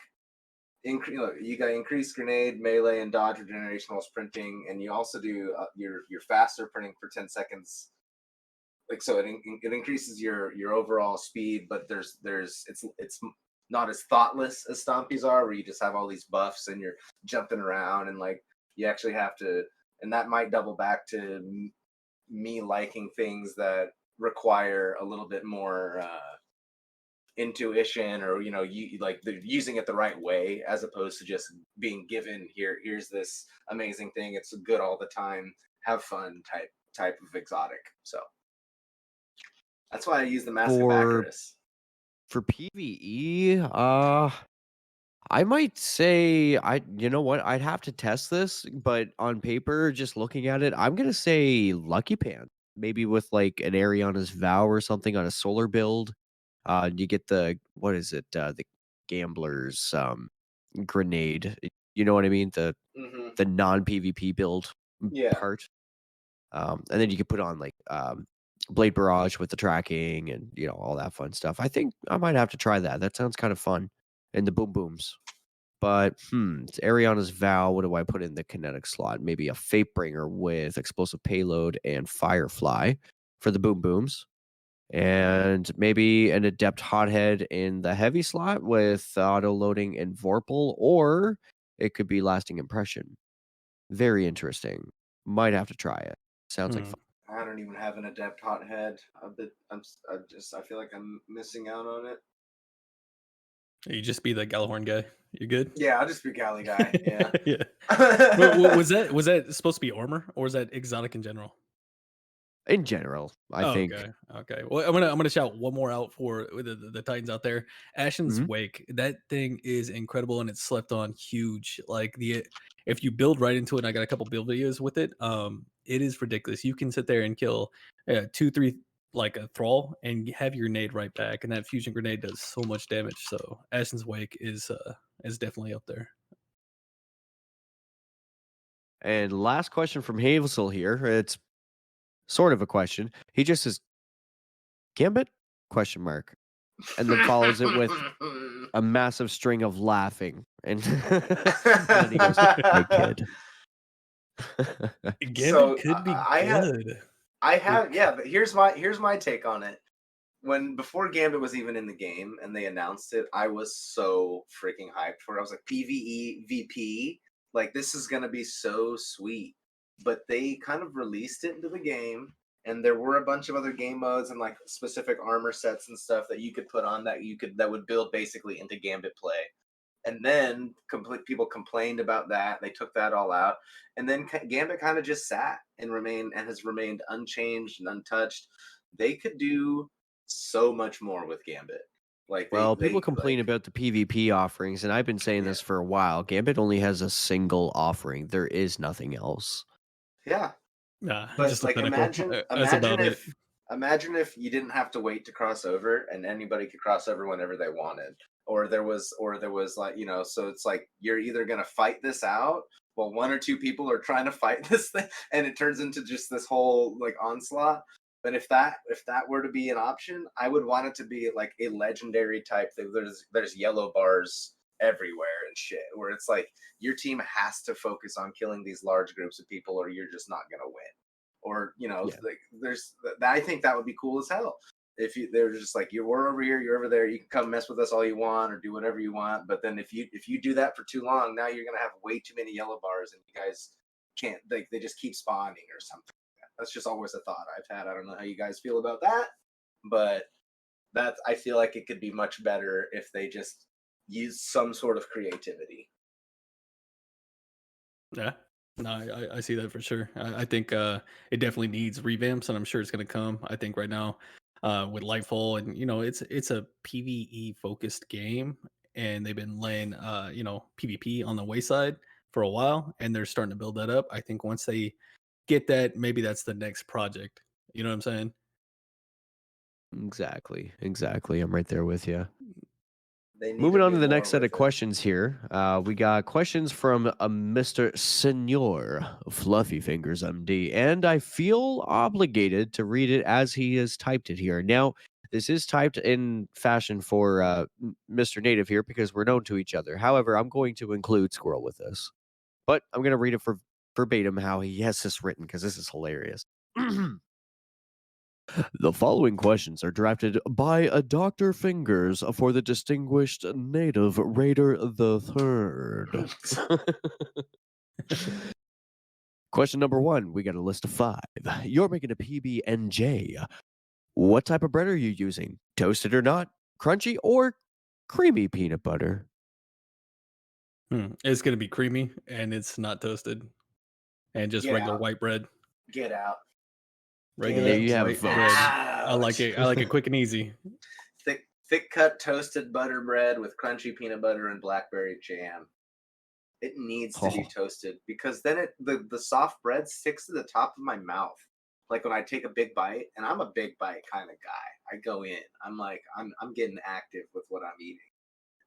you got increased grenade, melee, and dodge regeneration while sprinting, and you also do your faster printing for 10 seconds. Like, so it increases your overall speed, but it's not as thoughtless as Stompies are, where you just have all these buffs and you're jumping around, and like you actually have to, and that might double back to me liking things that require a little bit more intuition, or you like they're using it the right way, as opposed to just being given here's this amazing thing, it's good all the time, have fun type of exotic. So that's why I use the Mask of Icarus. For PvE, I might say you know what? I'd have to test this, but on paper, just looking at it, I'm gonna say Lucky Pan. Maybe with like an Ariana's Vow or something on a solar build. You get what is it? The Gambler's grenade. You know what I mean? The non-PvP build Yeah. part. And then you could put on like Blade Barrage with the tracking and all that fun stuff. I think I might have to try that. That sounds kind of fun. And the boom booms. But it's Ariana's Vow. What do I put in the kinetic slot? Maybe a Fatebringer with explosive payload and Firefly for the boom booms. And maybe an Adept Hothead in the heavy slot with auto loading and Vorpal, or it could be Lasting Impression. Very interesting. Might have to try it. Sounds like fun. I don't even have an Adept Hothead. I feel like I'm missing out on it. You just be the Galahorn guy. You're good. Yeah, I'll just be Galley guy. Yeah. Yeah. Was that supposed to be armor, or was that exotic in general? In general, I think. Okay. Well, I'm gonna shout one more out for the Titans out there. Ashen's Wake. That thing is incredible, and it's slept on huge. Like if you build right into it, and I got a couple build videos with it. It is ridiculous. You can sit there and kill 2-3 like a thrall and have your grenade right back, and that fusion grenade does so much damage. So Ashen's Wake is definitely up there. And last question from Hazel here. It's sort of a question. He just says, Gambit? Question mark. And then follows it with a massive string of laughing. And then he goes, hey, kid. Gambit So, could be I have- good. but here's my take on it. Before Gambit was even in the game and they announced it, I was so freaking hyped for it. I was like, PvE VP, like this is gonna be so sweet. But they kind of released it into the game, and there were a bunch of other game modes and like specific armor sets and stuff that you could put on that would build basically into Gambit play. And then people complained about that. They took that all out, and then Gambit kind of just sat and has remained unchanged and untouched. They could do so much more with Gambit. People complain about the PvP offerings, and I've been saying this for a while. Gambit only has a single offering. There is nothing else. Yeah, Nah, but just a like pinnacle. That's about it. imagine if you didn't have to wait to cross over, and anybody could cross over whenever they wanted, or there was like, so it's like you're either gonna fight this out while one or two people are trying to fight this thing, and it turns into just this whole like onslaught. But if that were to be an option, I would want it to be like a legendary type thing. There's yellow bars everywhere and shit, where it's like your team has to focus on killing these large groups of people, or you're just not gonna win. Or like I think that would be cool as hell. If they're just like, we're over here, you're over there, you can come mess with us all you want or do whatever you want. But then if you do that for too long, now you're gonna have way too many yellow bars, and you guys can't. They just keep spawning or something. That's just always a thought I've had. I don't know how you guys feel about that, but I feel like it could be much better if they just use some sort of creativity. Yeah. No, I see that for sure. I think it definitely needs revamps, and I'm sure it's going to come. I think right now with Lightfall, and it's a PvE focused game, and they've been laying PvP on the wayside for a while, and they're starting to build that up. I think once they get that, maybe that's the next project. You know what I'm saying? Exactly. I'm right there with you. They need Moving on to the do next more set with of it. questions here. We got questions from Mr. Senor Fluffy Fingers MD, and I feel obligated to read it as he has typed it here. Now, this is typed in fashion for Mr. Native here because we're known to each other. However, I'm going to include Squirrel with this, but I'm going to read it for verbatim how he has this written because this is hilarious. The following questions are drafted by a Dr. Fingers for the distinguished native Raider the Third. Question number 1. We got a list of 5. You're making a PB&J. What type of bread are you using? Toasted or not? Crunchy or creamy peanut butter? It's going to be creamy, and it's not toasted, and just Get regular out. white bread. Get out. Regular There you have white it, folks. bread. I like it. I like it quick and easy. Thick cut toasted butter bread with crunchy peanut butter and blackberry jam. It needs to be toasted because then the soft bread sticks to the top of my mouth. Like when I take a big bite, and I'm a big bite kind of guy. I go in. I'm like, I'm getting active with what I'm eating.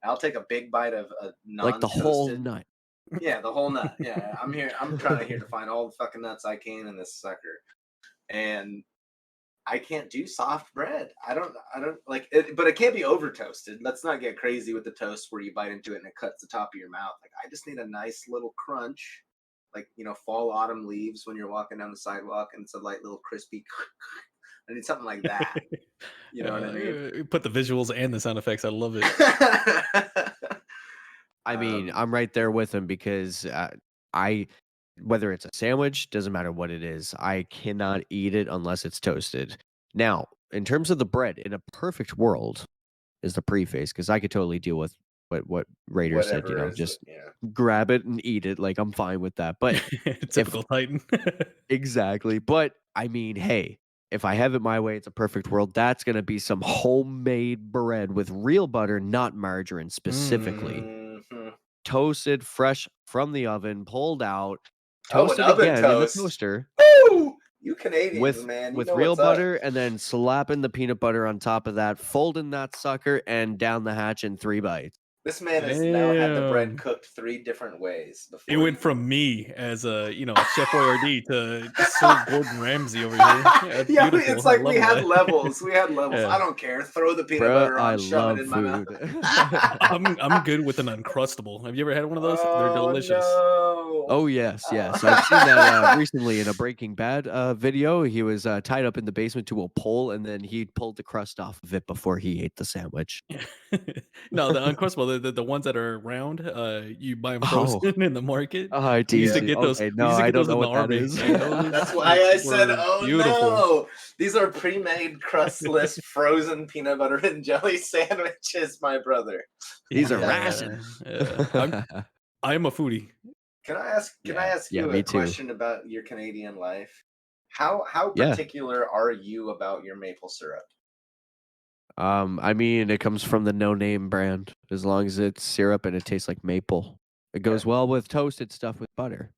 I'll take a big bite of a Like the whole non-toasted- nut. Yeah, the whole nut. Yeah, I'm here. I'm trying to find all the fucking nuts I can in this sucker, and I can't do soft bread. I don't like it, but it can't be over toasted. Let's not get crazy with the toast where you bite into it and it cuts the top of your mouth. Like I just need a nice little crunch, like fall autumn leaves when you're walking down the sidewalk, and it's a light little crispy. I need something like that. You know what I mean? Put the visuals and the sound effects. I love it. I mean, I'm right there with him because whether it's a sandwich, doesn't matter what it is, I cannot eat it unless it's toasted. Now, in terms of the bread, in a perfect world, is the preface because I could totally deal with what Raider said. Just grab it and eat it. Like I'm fine with that. But typical Titan. Exactly. But I mean, hey. If I have it my way, it's a perfect world. That's going to be some homemade bread with real butter, not margarine specifically. Mm-hmm. Toasted, fresh from the oven, pulled out, an toasted oven again toast. in the toaster. Woo! You Canadians, man. You with know real what's butter, up. and then slapping the peanut butter on top of that, folding that sucker, and down the hatch in 3 bites. This man has now had the bread Damn. cooked 3 different ways before. It went you- from me as a Chef Boyardee to Sir Gordon Ramsay over here. That's Yeah, beautiful. it's like I we love had that. levels. We had levels. Yeah. I don't care. Throw the peanut Bruh, butter I on, shove love it in my mouth. food. I'm good with an Uncrustable. Have you ever had one of those? They're Oh, delicious. no. Oh yes, yes. I've seen that recently in a Breaking Bad video. He was tied up in the basement to a pole, and then he pulled the crust off of it before he ate the sandwich. No, the Uncrustable, the ones that are round, you buy them Oh. frozen in the market. I We used to teased get you. those. Okay, We no, used to I get don't those know in the what that army. is. And those That's why I said, were oh beautiful. no. These are pre-made crustless frozen peanut butter and jelly sandwiches, my brother. These are Yeah, rations. yeah. I'm a foodie. Can I ask Yeah, you me a too. question about your Canadian life? How Yeah. particular are you about your maple syrup? I mean, it comes from the No Name brand. As long as it's syrup and it tastes like maple, it goes well with toasted stuff with butter.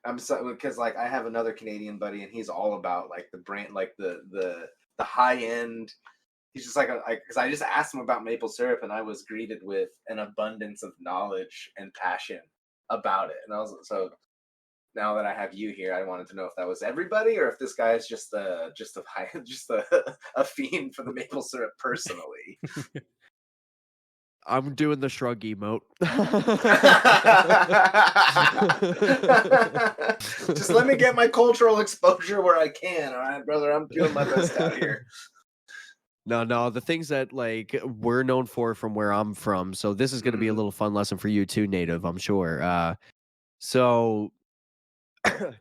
I'm so because like I have another Canadian buddy and he's all about like the brand, like the high end. He's just like because I just asked him about maple syrup and I was greeted with an abundance of knowledge and passion about it, and I was so. Now that I have you here, I wanted to know if that was everybody or if this guy is just a fiend for the maple syrup personally. I'm doing the shrug emote. Just let me get my cultural exposure where I can. All right, brother, I'm doing my best out here. No, the things that like we're known for from where I'm from. So this is going to be a little fun lesson for you too, Native, I'm sure. So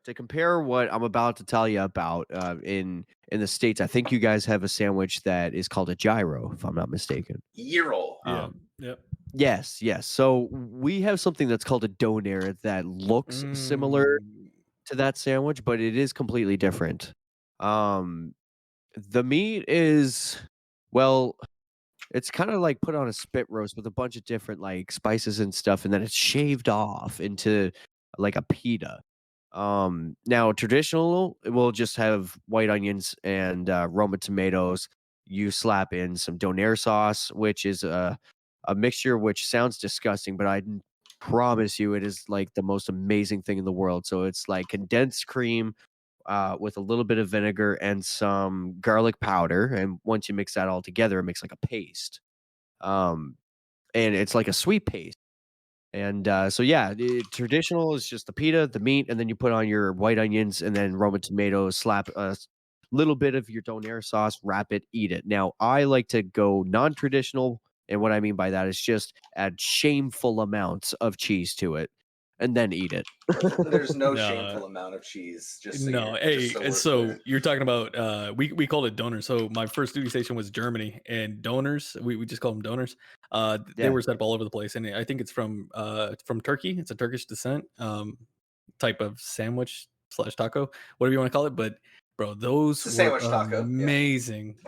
to compare what I'm about to tell you about in the States, I think you guys have a sandwich that is called a gyro, if I'm not mistaken. Gyro. Yeah. Yep. Yes. So we have something that's called a donair that looks similar to that sandwich, but it is completely different. The meat is, well, it's kind of like put on a spit roast with a bunch of different like spices and stuff, and then it's shaved off into like a pita. Now traditional will just have white onions and Roma tomatoes. You slap in some donair sauce, which is a mixture which sounds disgusting, but promise you it is like the most amazing thing in the world. So it's like condensed cream with a little bit of vinegar and some garlic powder, and once you mix that all together, it makes like a paste. And it's like a sweet paste. And so yeah, traditional is just the pita, the meat, and then you put on your white onions and then Roma tomatoes, slap a little bit of your donair sauce, wrap it, eat it. Now I like to go non-traditional, and what I mean by that is just add shameful amounts of cheese to it, and then eat it. There's no No. shameful amount of cheese. Just so No, you're- hey, just and we're so clear. you're talking about we called it donors. So my first duty station was Germany, and donors we just call them donors. They Yeah. were set up all over the place, and I think it's from Turkey. It's a Turkish descent type of sandwich / taco, whatever you want to call it. But bro, those It's a were sandwich taco, yeah.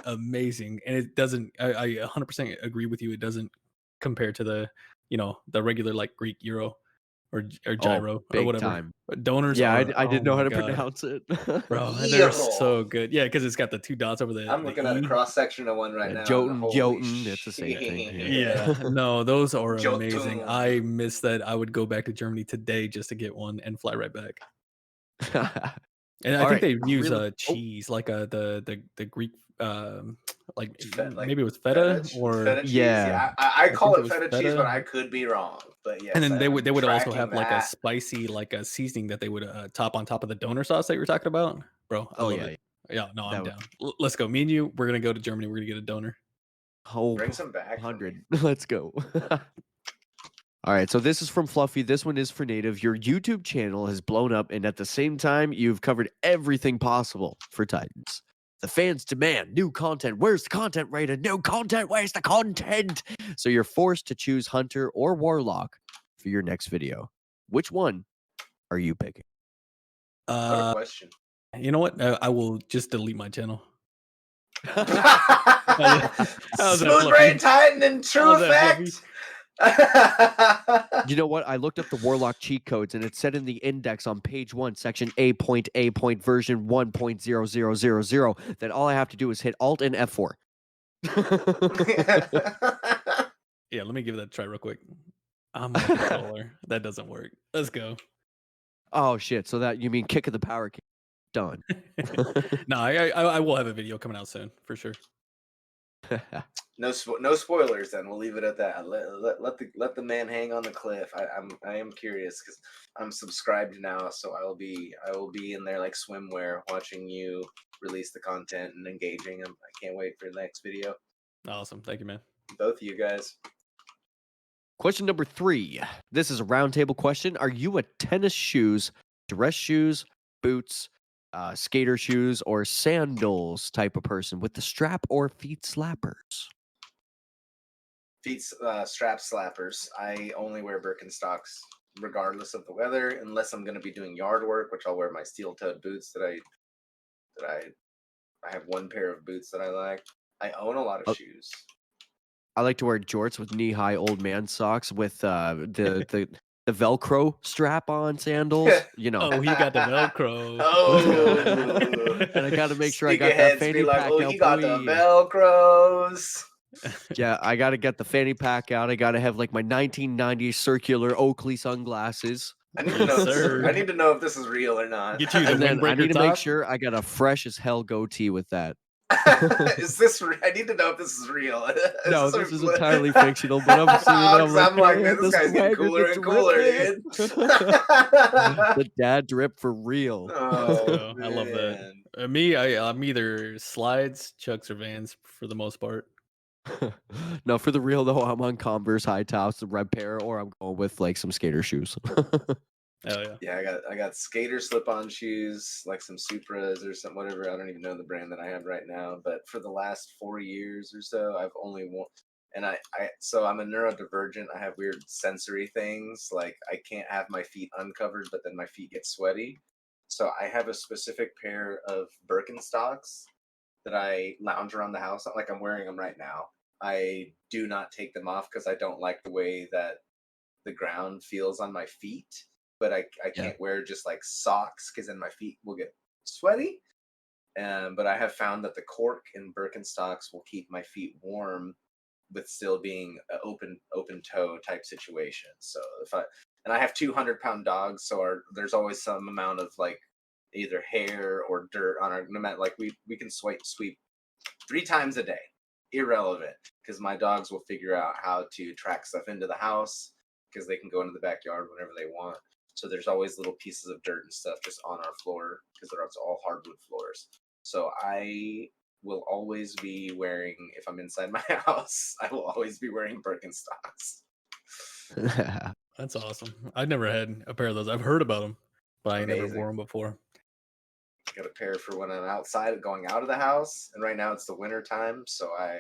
amazing, and it doesn't. I 100% agree with you. It doesn't compare to the the regular like Greek gyro or gyro or big whatever. time. But donors Yeah, are, I didn't know oh how my to God. pronounce it. Bro, they're Gyro. so good. Yeah, because it's got the 2 dots over the. I'm looking at a cross section of one right now. Jotun, Holy Jotun, it's the same thing. shit. Yeah, no, those are amazing. Jotun. I miss that. I would go back to Germany today just to get one and fly right back. And I All think right, they use really- cheese, like the Greek, like Like maybe it was feta or. feta cheese. Yeah. I call think it it was feta cheese, feta. but I could be wrong. But yes, And then they would also tracking have like a that. spicy like a seasoning that they would top on top of the donor sauce that you were talking about, bro. I Oh, love yeah, it. Yeah, no, That I'm would- down. Let's go. Me and you, we're gonna go to Germany. We're gonna get a donor. Oh, Bring some back. for me. 100. Let's go. All right, so this is from Fluffy. This one is for Native. Your YouTube channel has blown up, and at the same time, you've covered everything possible for Titans. The fans demand new content. Where's the content, Raiden? New content. Where's the content? So you're forced to choose Hunter or Warlock for your next video. Which one are you picking? What a question. You know what? I will just delete my channel. Smooth fluffy? brain Titan in true How's that, effect. You know what? I looked up the Warlock cheat codes, and it said in the index on page 1, section A.A. version 1.0000 that all I have to do is hit Alt and F4. Yeah, let me give that a try real quick. I'm on a controller. That doesn't work. Let's go. Oh shit! So that you mean kick of the power key? Done. No, I will have a video coming out soon for sure. No spoilers. Then we'll leave it at that. Let the man hang on the cliff. I am curious because I'm subscribed now, so I will be in there like swimwear, watching you release the content and engaging. I can't wait for the next video. Awesome, thank you, man. Both of you guys. Question number 3. This is a roundtable question. Are you a tennis shoes, dress shoes, boots, skater shoes, or sandals type of person with the strap or feet slappers? Feet strap slappers. I only wear Birkenstocks regardless of the weather, unless I'm going to be doing yard work, which I'll wear my steel-toed boots that I have one pair of boots that I like. I own a lot of shoes. I like to wear jorts with knee-high old man socks with the Velcro strap-on sandals. You know. Oh, he got the Velcro. Oh, And I got to make sure I got that fanny pack oh, out. he got the boy. Velcros. Yeah, I got to get the fanny pack out. I got to have like my 1990s circular Oakley sunglasses. I need to know. Sir. I need to know if this is real or not. Get you the And then I windbreaker need to make top. sure I got a fresh as hell goatee with that. Is this? I need to know if this is real. No, this is entirely fictional, but I'm seeing it. I'm like, man, the this guy's getting swagger cooler gets and cooler, ripped, dude. The dad drip for real. Oh, I love that. man. Me, I'm either slides, Chucks, or Vans for the most part. No, for the real though, I'm on Converse high tops, the red pair, or I'm going with like some skater shoes. Hell yeah. Yeah, I got skater slip-on shoes, like some Supras or some whatever. I don't even know the brand that I have right now, but for the last 4 years or so, I've only worn. And so I'm a neurodivergent. I have weird sensory things, like I can't have my feet uncovered, but then my feet get sweaty. So I have a specific pair of Birkenstocks that I lounge around the house. Not like I'm wearing them right now. I do not take them off because I don't like the way that the ground feels on my feet. But I can't wear just like socks because then my feet will get sweaty. But I have found that the cork in Birkenstocks will keep my feet warm with still being an open toe type situation. So I have 200-pound dogs, so there's always some amount of like either hair or dirt on our, no matter, like we can sweep 3 times a day, irrelevant, because my dogs will figure out how to track stuff into the house because they can go into the backyard whenever they want. So there's always little pieces of dirt and stuff just on our floor because they're all hardwood floors. So I will always be wearing, if I'm inside my house, I will always be wearing Birkenstocks. That's awesome. I've never had a pair of those. I've heard about them, but I never Amazing. wore them before. Got a pair for when I'm outside going out of the house, and right now it's the winter time, so I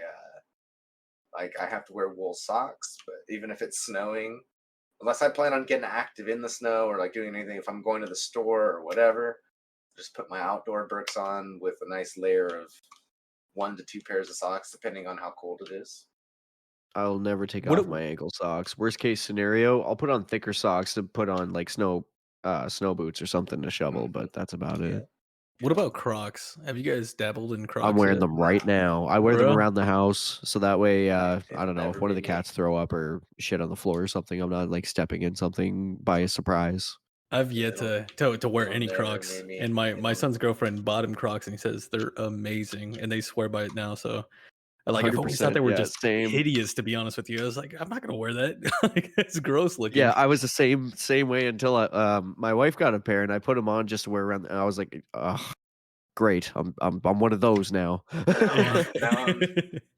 have to wear wool socks. But even if it's snowing, unless I plan on getting active in the snow or like doing anything, if I'm going to the store or whatever, just put my outdoor Birks on with a nice layer of 1 to 2 pairs of socks, depending on how cold it is. I'll never take off my ankle socks. Worst case scenario, I'll put on thicker socks to put on like snow boots or something to shovel, but that's about it. What about Crocs? Have you guys dabbled in Crocs? I'm wearing them right now. I wear them around the house, so that way, I don't know, if one of the cats throw up or shit on the floor or something, I'm not like stepping in something by a surprise. I've yet to wear any Crocs, and my son's girlfriend bought him Crocs, and he says they're amazing, and they swear by it now. So, like, I've always thought they were just hideous. To be honest with you, I was like, I'm not gonna wear that. Like, it's gross looking. Yeah, I was the same way until my wife got a pair, and I put them on just to wear around. And I was like, great, I'm one of those now.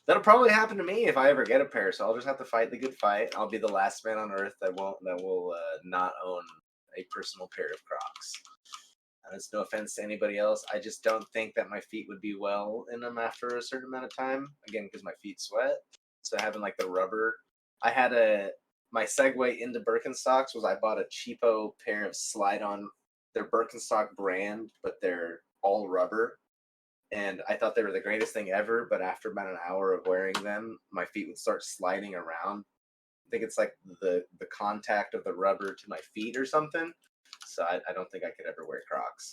That'll probably happen to me if I ever get a pair. So I'll just have to fight the good fight. I'll be the last man on earth that will not own a personal pair of Crocs. And it's no offense to anybody else. I just don't think that my feet would be well in them after a certain amount of time. Again, because my feet sweat. So having like the rubber, my segue into Birkenstocks was I bought a cheapo pair of slide-on. They're Birkenstock brand, but they're all rubber. And I thought they were the greatest thing ever. But after about an hour of wearing them, my feet would start sliding around. I think it's like the contact of the rubber to my feet or something. So I don't think I could ever wear Crocs.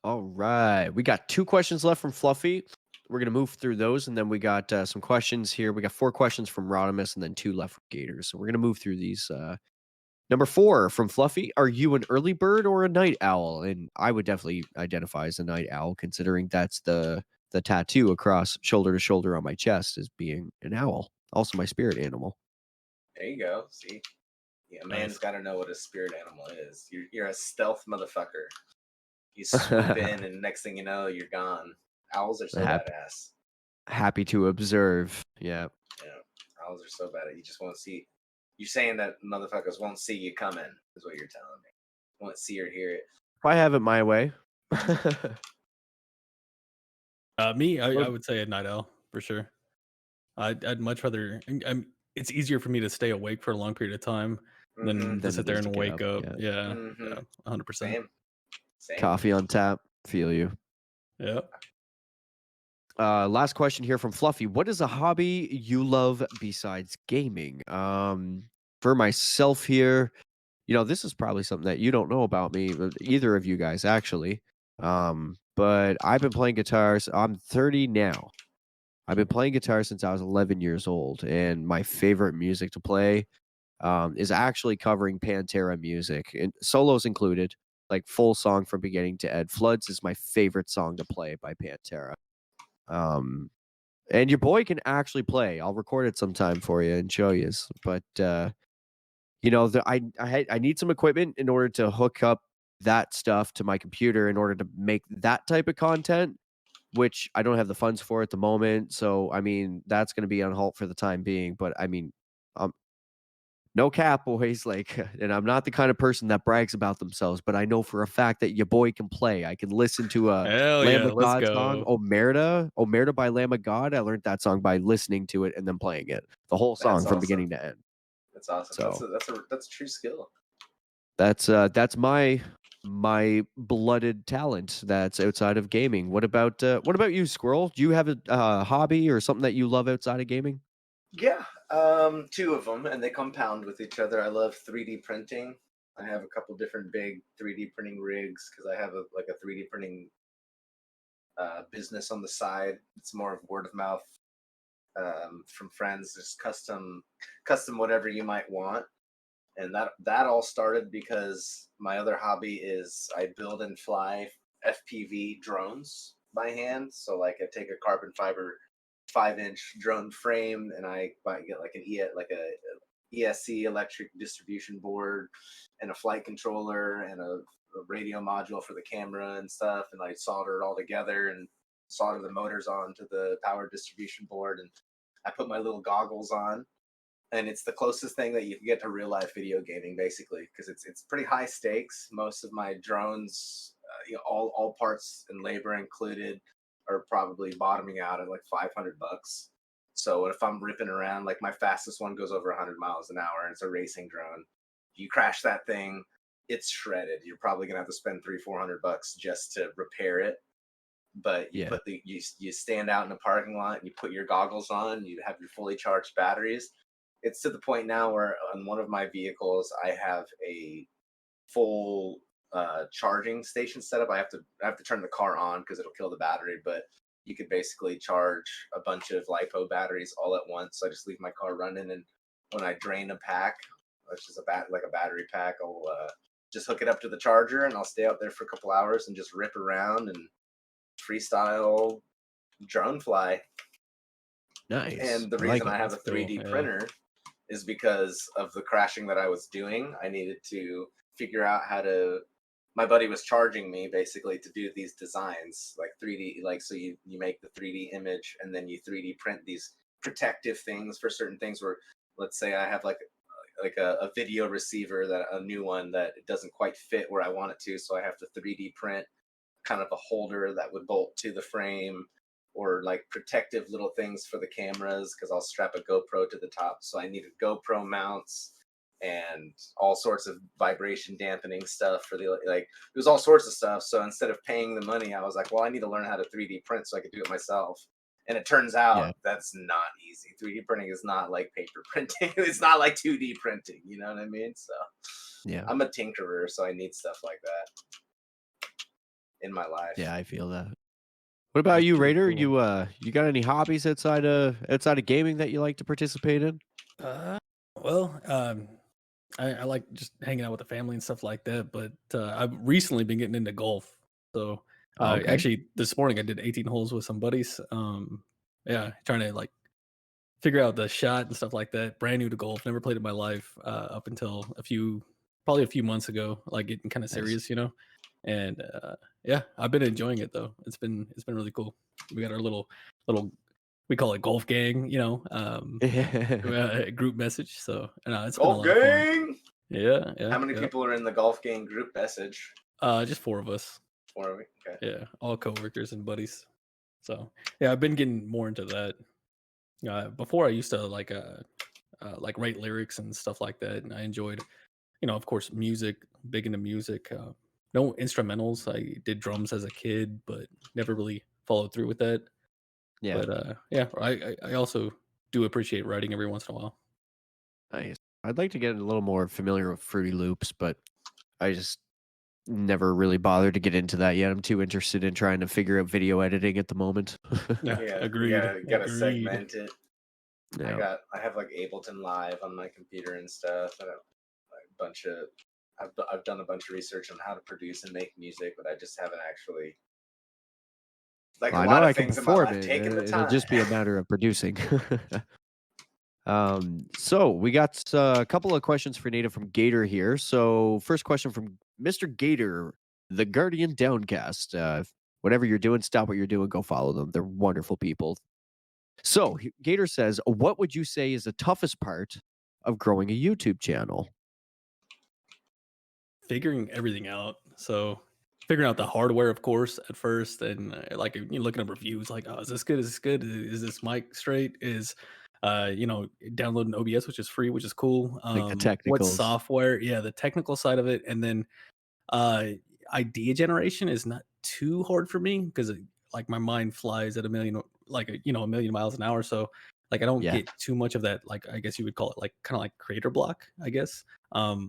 All right. We got 2 questions left from Fluffy. we're gonna move through those, and then we got some questions here. We got 4 questions from Rodimus, and then 2 left from Gators. So we're gonna move through these. Number 4 from Fluffy: Are you an early bird or a night owl? And I would definitely identify as a night owl, considering that's the tattoo across shoulder to shoulder on my chest as being an owl. Also, my spirit animal. There you go. See, yeah, a man's Nice. got to know what a spirit animal is. You're a stealth motherfucker. You swoop in, and next thing you know, you're gone. Owls are so Hap- badass. Happy to observe. Yeah. Yeah, owls are so badass. You just won't see. You're saying that motherfuckers won't see you coming, is what you're telling me. Won't see or hear it. If I have it my way. Me, I Well- would say a night owl for sure. I'd much rather. It's easier for me to stay awake for a long period of time than Mhm. to Than sit it there is and to get wake up, up. yeah. Yeah, Mhm. yeah, 100%. Same. Coffee on tap. Feel you. Yeah. Last question here from Fluffy: What is a hobby you love besides gaming? For myself here, this is probably something that you don't know about me, either of you guys actually. But I've been playing guitars. I'm 30 now. I've been playing guitar since I was 11 years old, and my favorite music to play is actually covering Pantera music, and solos included, like full song from beginning to end. Floods is my favorite song to play by Pantera. And your boy can actually play. I'll record it sometime for you and show you. But I need some equipment in order to hook up that stuff to my computer in order to make that type of content, which I don't have the funds for at the moment. So I mean, that's going to be on halt for the time being. But I mean, um, no cap, boys. Like, and I'm not the kind of person that brags about themselves, but I know for a fact that your boy can play. I can listen to a Hell Lamb yeah, of let's God song, go. Omerta by Lamb of God. I learned that song by listening to it and then playing it, the whole song That's from awesome. beginning to end. That's awesome. So That's a true skill. that's my blooded talent that's outside of gaming. What about you, Squirrel? Do you have a hobby or something that you love outside of gaming? Yeah, 2 of them, and they compound with each other. I love 3D printing. I have a couple different big 3D printing rigs because I have a 3D printing business on the side. It's more of word of mouth from friends, just custom whatever you might want. And that all started because my other hobby is I build and fly FPV drones by hand. So like I take a carbon fiber 5-inch drone frame, and I get like a ESC electric distribution board and a flight controller and a radio module for the camera and stuff, and I solder it all together and solder the motors onto the power distribution board, and I put my little goggles on, and it's the closest thing that you can get to real life video gaming, basically, because it's pretty high stakes. Most of my drones, all parts and labor included, are probably bottoming out at like $500. So if I'm ripping around, like my fastest one goes over 100 miles an hour, and it's a racing drone. You crash that thing, it's shredded. You're probably gonna have to spend $300-400 just to repair it. But you Yeah. put you stand out in a parking lot, and you put your goggles on, you have your fully charged batteries. It's to the point now where on one of my vehicles I have a full charging station set up. I have to turn the car on because it'll kill the battery, but you could basically charge a bunch of LiPo batteries all at once. So I just leave my car running, and when I drain a pack, which is a battery pack, I'll just hook it up to the charger, and I'll stay out there for a couple hours and just rip around and freestyle drone fly. Nice. And the I like reason I it. have a That's cool, 3D yeah. printer is because of the crashing that I was doing. I needed to figure out how to. My buddy was charging me basically to do these designs, like 3D, like so you make the 3D image and then you 3D print these protective things for certain things. Where, let's say I have like a video receiver, that a new one that it doesn't quite fit where I want it to, so I have to 3D print kind of a holder that would bolt to the frame, or like protective little things for the cameras, because I'll strap a GoPro to the top. So I needed GoPro mounts and all sorts of vibration dampening stuff for the, like, it was all sorts of stuff. So instead of paying the money, I was like, well, I need to learn how to 3D print so I could do it myself. And it turns out Yeah. that's not easy. 3D printing is not like paper printing. It's not like 2D printing. You know what I mean? So Yeah. I'm a tinkerer, so I need stuff like that in my life. Yeah, I feel that. What about That's you, pretty Raider? cool. You got any hobbies outside of gaming that you like to participate in? Uh, well, I like just hanging out with the family and stuff like that. But I've recently been getting into golf. So Okay. actually, this morning I did 18 holes with some buddies. Yeah, trying to like figure out the shot and stuff like that. Brand new to golf, never played in my life up until probably a few months ago, like getting kind of Nice. serious, you know. And yeah, I've been enjoying it though. It's been really cool. We got our little we call it golf gang, you know, group message. So it's been a Golf lot of fun. gang. Yeah, yeah, How many yeah. people are in the golf gang group message? Just four of us. 4 of you. Okay. Yeah, all coworkers and buddies. So yeah, I've been getting more into that. Before I used to like write lyrics and stuff like that, and I enjoyed, of course, music. Big into music. No instrumentals. I did drums as a kid, but never really followed through with that. Yeah. But yeah, I also do appreciate writing every once in a while. Nice. I'd like to get a little more familiar with Fruity Loops, but I just never really bothered to get into that yet. I'm too interested in trying to figure out video editing at the moment. Yeah, Yeah, agreed. you gotta Agreed. segment it. Yeah. I have like Ableton Live on my computer and stuff. I have like a bunch of I've done a bunch of research on how to produce and make music, but I just haven't actually like a I lot know of I can things in my perform life it. taking the It'll time. just be a matter of producing. So we got a couple of questions for Nate from Gator here. So first question from Mr. Gator, the Guardian Downcast. Whatever you're doing, stop what you're doing, go follow them. They're wonderful people. So Gator says, what would you say is the toughest part of growing a YouTube channel? Figuring everything out. So figuring out the hardware, of course, at first, and like you looking up reviews, like, oh, is this good? Is this good? Is this mic straight? Is downloading OBS, which is free, which is cool. Like the What technicals. software? Yeah, the technical side of it, and then uh, idea generation is not too hard for me because like my mind flies at a million, a million miles an hour. So like I don't Yeah. get too much of that. Like I guess you would call it like kind of like creator block, I guess.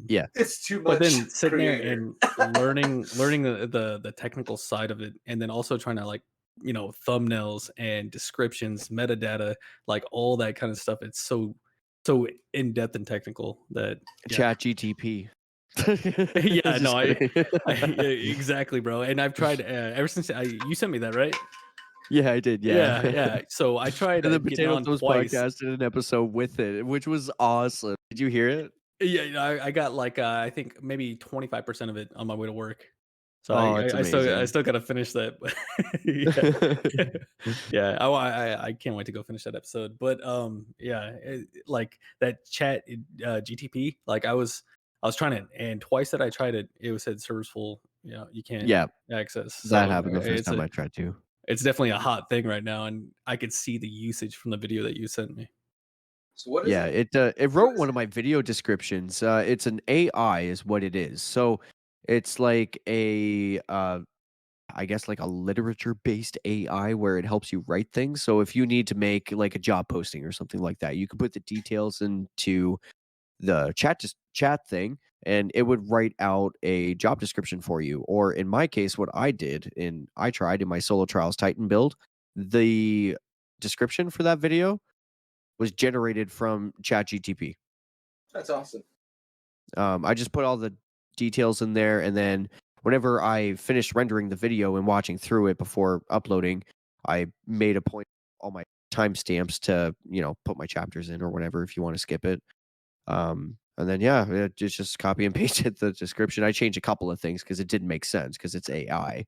Yeah. It's too much. But then sitting there creator. and learning the technical side of it, and then also trying to like thumbnails and descriptions, metadata, like all that kind of stuff. It's so in depth and technical that Chat GTP. yeah, no, Just kidding. exactly, bro. And I've tried ever since you sent me that, right? Yeah, I did. Yeah, Yeah. yeah. So I tried And the getting Potato on Toast twice. podcast did an episode with it, which was awesome. Did you hear it? Yeah, I got like I think maybe 25% of it on my way to work. So Oh, it's I amazing. still got to finish that. But yeah, yeah. I can't wait to go finish that episode. But yeah, like that chat GTP. Like I was trying it, and twice that I tried it, it said servers full. You can't access. That So happened the first time I tried to. it's definitely a hot thing right now, and I could see the usage from the video that you sent me. So what is Yeah, it? it wrote one of my video descriptions. It's an AI is what it is. So it's like I guess like a literature-based AI where it helps you write things. So if you need to make like a job posting or something like that, you can put the details into the chat thing, and it would write out a job description for you. Or in my case, what I did I tried in my Solo Trials Titan build, the description for that video was generated from ChatGTP. That's awesome. I just put all the details in there, and then whenever I finished rendering the video and watching through it before uploading, I made a point all my timestamps to put my chapters in or whatever if you want to skip it. And then it's just copy and pasted the description. I changed a couple of things because it didn't make sense because it's AI.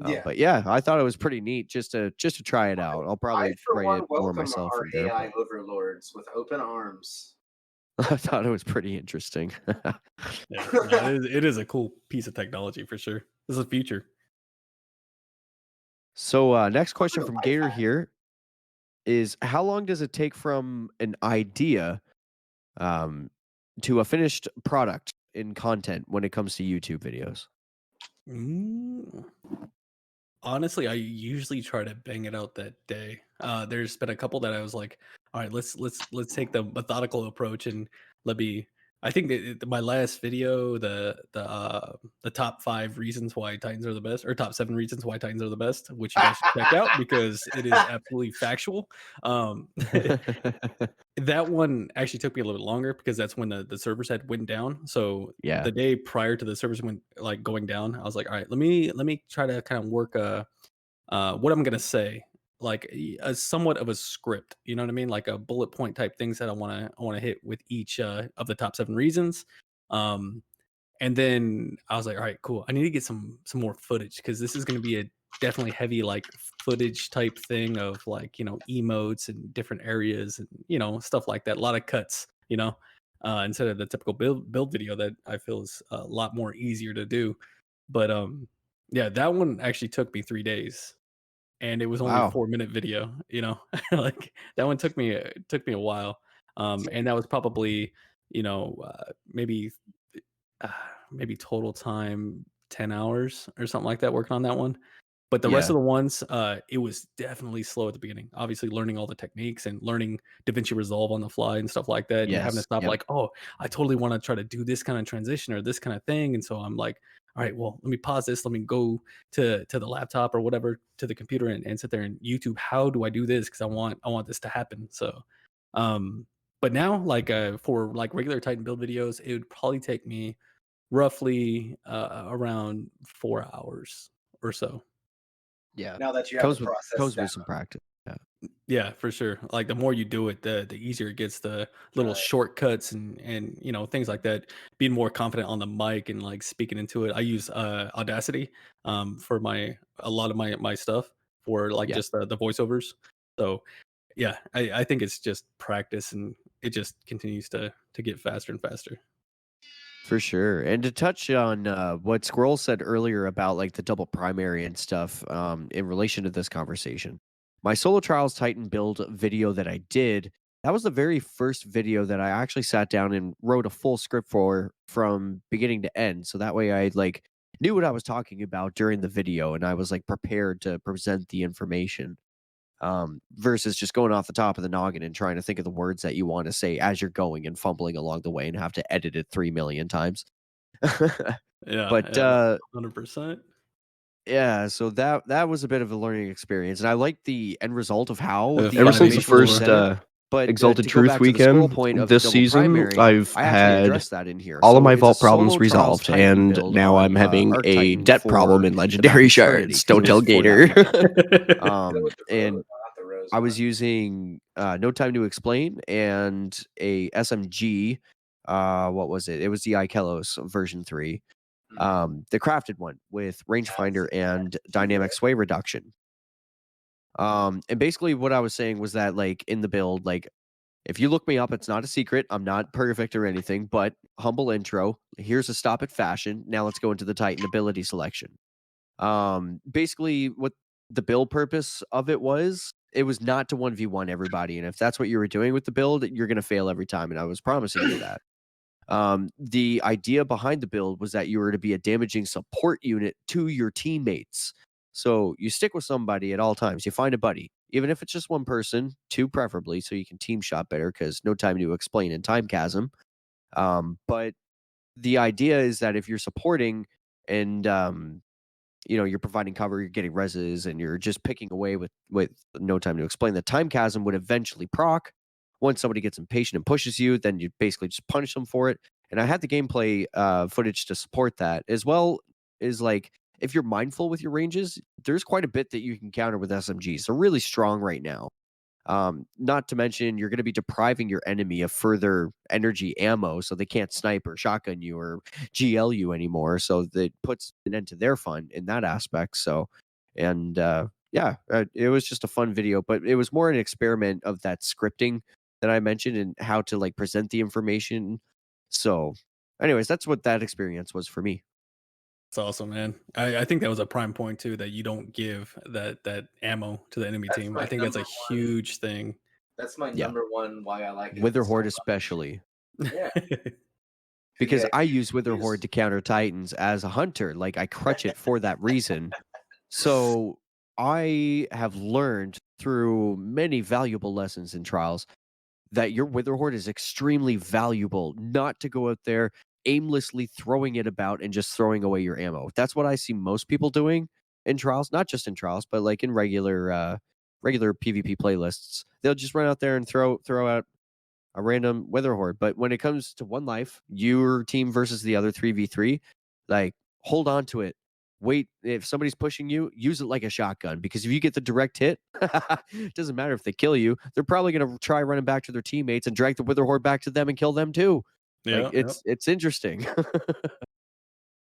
Yeah. But yeah, I thought it was pretty neat just to try it out. I'll probably I, for write one, it more welcome myself our from there. AI overlords with open arms. I thought it was pretty interesting. Yeah, no, it is a cool piece of technology for sure. This is the future. So next question a from life Gator hack. here is, how long does it take from an idea to a finished product in content when it comes to YouTube videos? Honestly, I usually try to bang it out that day. There's been a couple that I was like, all right, let's take the methodical approach and let me I think that my last video, the top 5 reasons why Titans are the best, or top 7 reasons why Titans are the best, which you guys should check out because it is absolutely factual. That one actually took me a little bit longer because that's when the servers had went down. So Yeah. the day prior to the servers went like going down, I was like, all right, let me try to kind of work what I'm gonna say, like a somewhat of a script. You know what I mean? Like a bullet point type things that I wanna hit with each of the top 7 reasons. Um, and then I was like, all right, cool. I need to get some more footage because this is gonna be a definitely heavy like footage type thing of like, emotes and different areas and stuff like that. A lot of cuts, instead of the typical build video that I feel is a lot more easier to do. But yeah, that one actually took me 3 days and it was only a Wow. 4-minute video, like that one took me a while. And that was probably, you know, uh, maybe uh, maybe total time 10 hours or something like that working on that one. But the rest Yeah. of the ones, it was definitely slow at the beginning. Obviously, learning all the techniques and learning DaVinci Resolve on the fly and stuff like that, and having to Yes. stop Yep. like, oh, I totally want to try to do this kind of transition or this kind of thing, and so I'm like, all right, well, let me pause this. Let me go to the laptop or whatever to the computer and sit there and YouTube. How do I do this? Because I want this to happen. So, um, but now like for like regular Titan build videos, it would probably take me roughly around 4 hours or so. Yeah. Now that you have the Comes with process down. some practice. Yeah. Yeah, for sure. Like the more you do it, the easier it gets. The little Right. shortcuts and things like that. Being more confident on the mic and like speaking into it. I use Audacity for a lot of my stuff for like Yeah. just the voiceovers. So yeah, I think it's just practice and it just continues to get faster and faster. For sure. And to touch on what Squirrel said earlier about like the double primary and stuff in relation to this conversation, my Solo Trials Titan build video that I did, that was the very first video that I actually sat down and wrote a full script for from beginning to end. So that way I like knew what I was talking about during the video and I was like prepared to present the information versus just going off the top of the noggin and trying to think of the words that you want to say as you're going and fumbling along the way and have to edit it 3 million times. Yeah, But yeah, 100%. yeah, so that was a bit of a learning experience, and I like the end result of how the Ever since the animation was first presented. But Exalted to go Truth back to the scroll weekend point of this double season, primary, I've I actually had addressed that in here. all of So my it's a vault problems Solo Trials resolved, Titan and build now on I'm having Arc a Titan debt problem for in about legendary eternity shards. 'cause Don't it tell was for that Gator. weekend. Go with the And rose, not the rose I was one. using No Time to Explain and a SMG. What was it? It was the Ikelos version 3. The crafted one with rangefinder and dynamic sway reduction. And basically what I was saying was that like in the build, like if you look me up, it's not a secret. I'm not perfect or anything, but humble intro. Here's a stop at fashion. Now let's go into the Titan ability selection. Basically what the build purpose of it was not to 1v1 everybody. And if that's what you were doing with the build, you're gonna fail every time. And I was promising you that. The idea behind the build was that you were to be a damaging support unit to your teammates. So you stick with somebody at all times. You find a buddy, even if it's just one person, two preferably, so you can team shot better because no time to explain in time chasm. But the idea is that if you're supporting and you're providing cover, you're getting reses, and you're just picking away with no time to explain, the time chasm would eventually proc. Once somebody gets impatient and pushes you, then you basically just punish them for it. And I had the gameplay footage to support that, as well as like if you're mindful with your ranges, there's quite a bit that you can counter with SMGs. They're really strong right now. Not to mention, you're going to be depriving your enemy of further energy ammo, so they can't snipe or shotgun you or GL you anymore. So that puts an end to their fun in that aspect. So, and yeah, it was just a fun video, but it was more an experiment of that scripting that I mentioned and how to like present the information. So, anyways, that's what that experience was for me. It's awesome, man. I think that was a prime point too that you don't give that ammo to the enemy That's team. my I think that's a number one. huge thing. That's my Yeah. number one why I like it Wither so Horde much. especially. Yeah. Because Yeah, I use Wither use- Horde to counter Titans as a hunter. Like I crutch it for that reason. So I have learned through many valuable lessons in trials that your Wither Horde is extremely valuable, not to go out there aimlessly throwing it about and just throwing away your ammo. That's what I see most people doing in trials, not just in trials, but like in regular PvP playlists. They'll just run out there and throw out a random Wither Horde. But when it comes to one life, your team versus the other 3v3, like hold on to it. Wait, if somebody's pushing you, use it like a shotgun, because if you get the direct hit, it doesn't matter if they kill you. They're probably going to try running back to their teammates and drag the Wither Horde back to them and kill them too. Like it's interesting.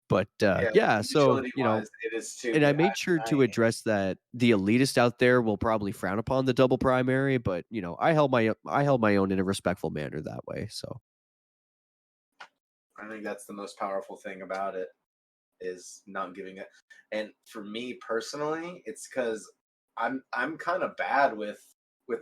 But yeah, so utility-wise, it is too. and I made sure to address that the elitist out there will probably frown upon the double primary, but I held my own in a respectful manner that way. So I think that's the most powerful thing about it, is not giving it. And for me personally, it's because I'm kind of bad with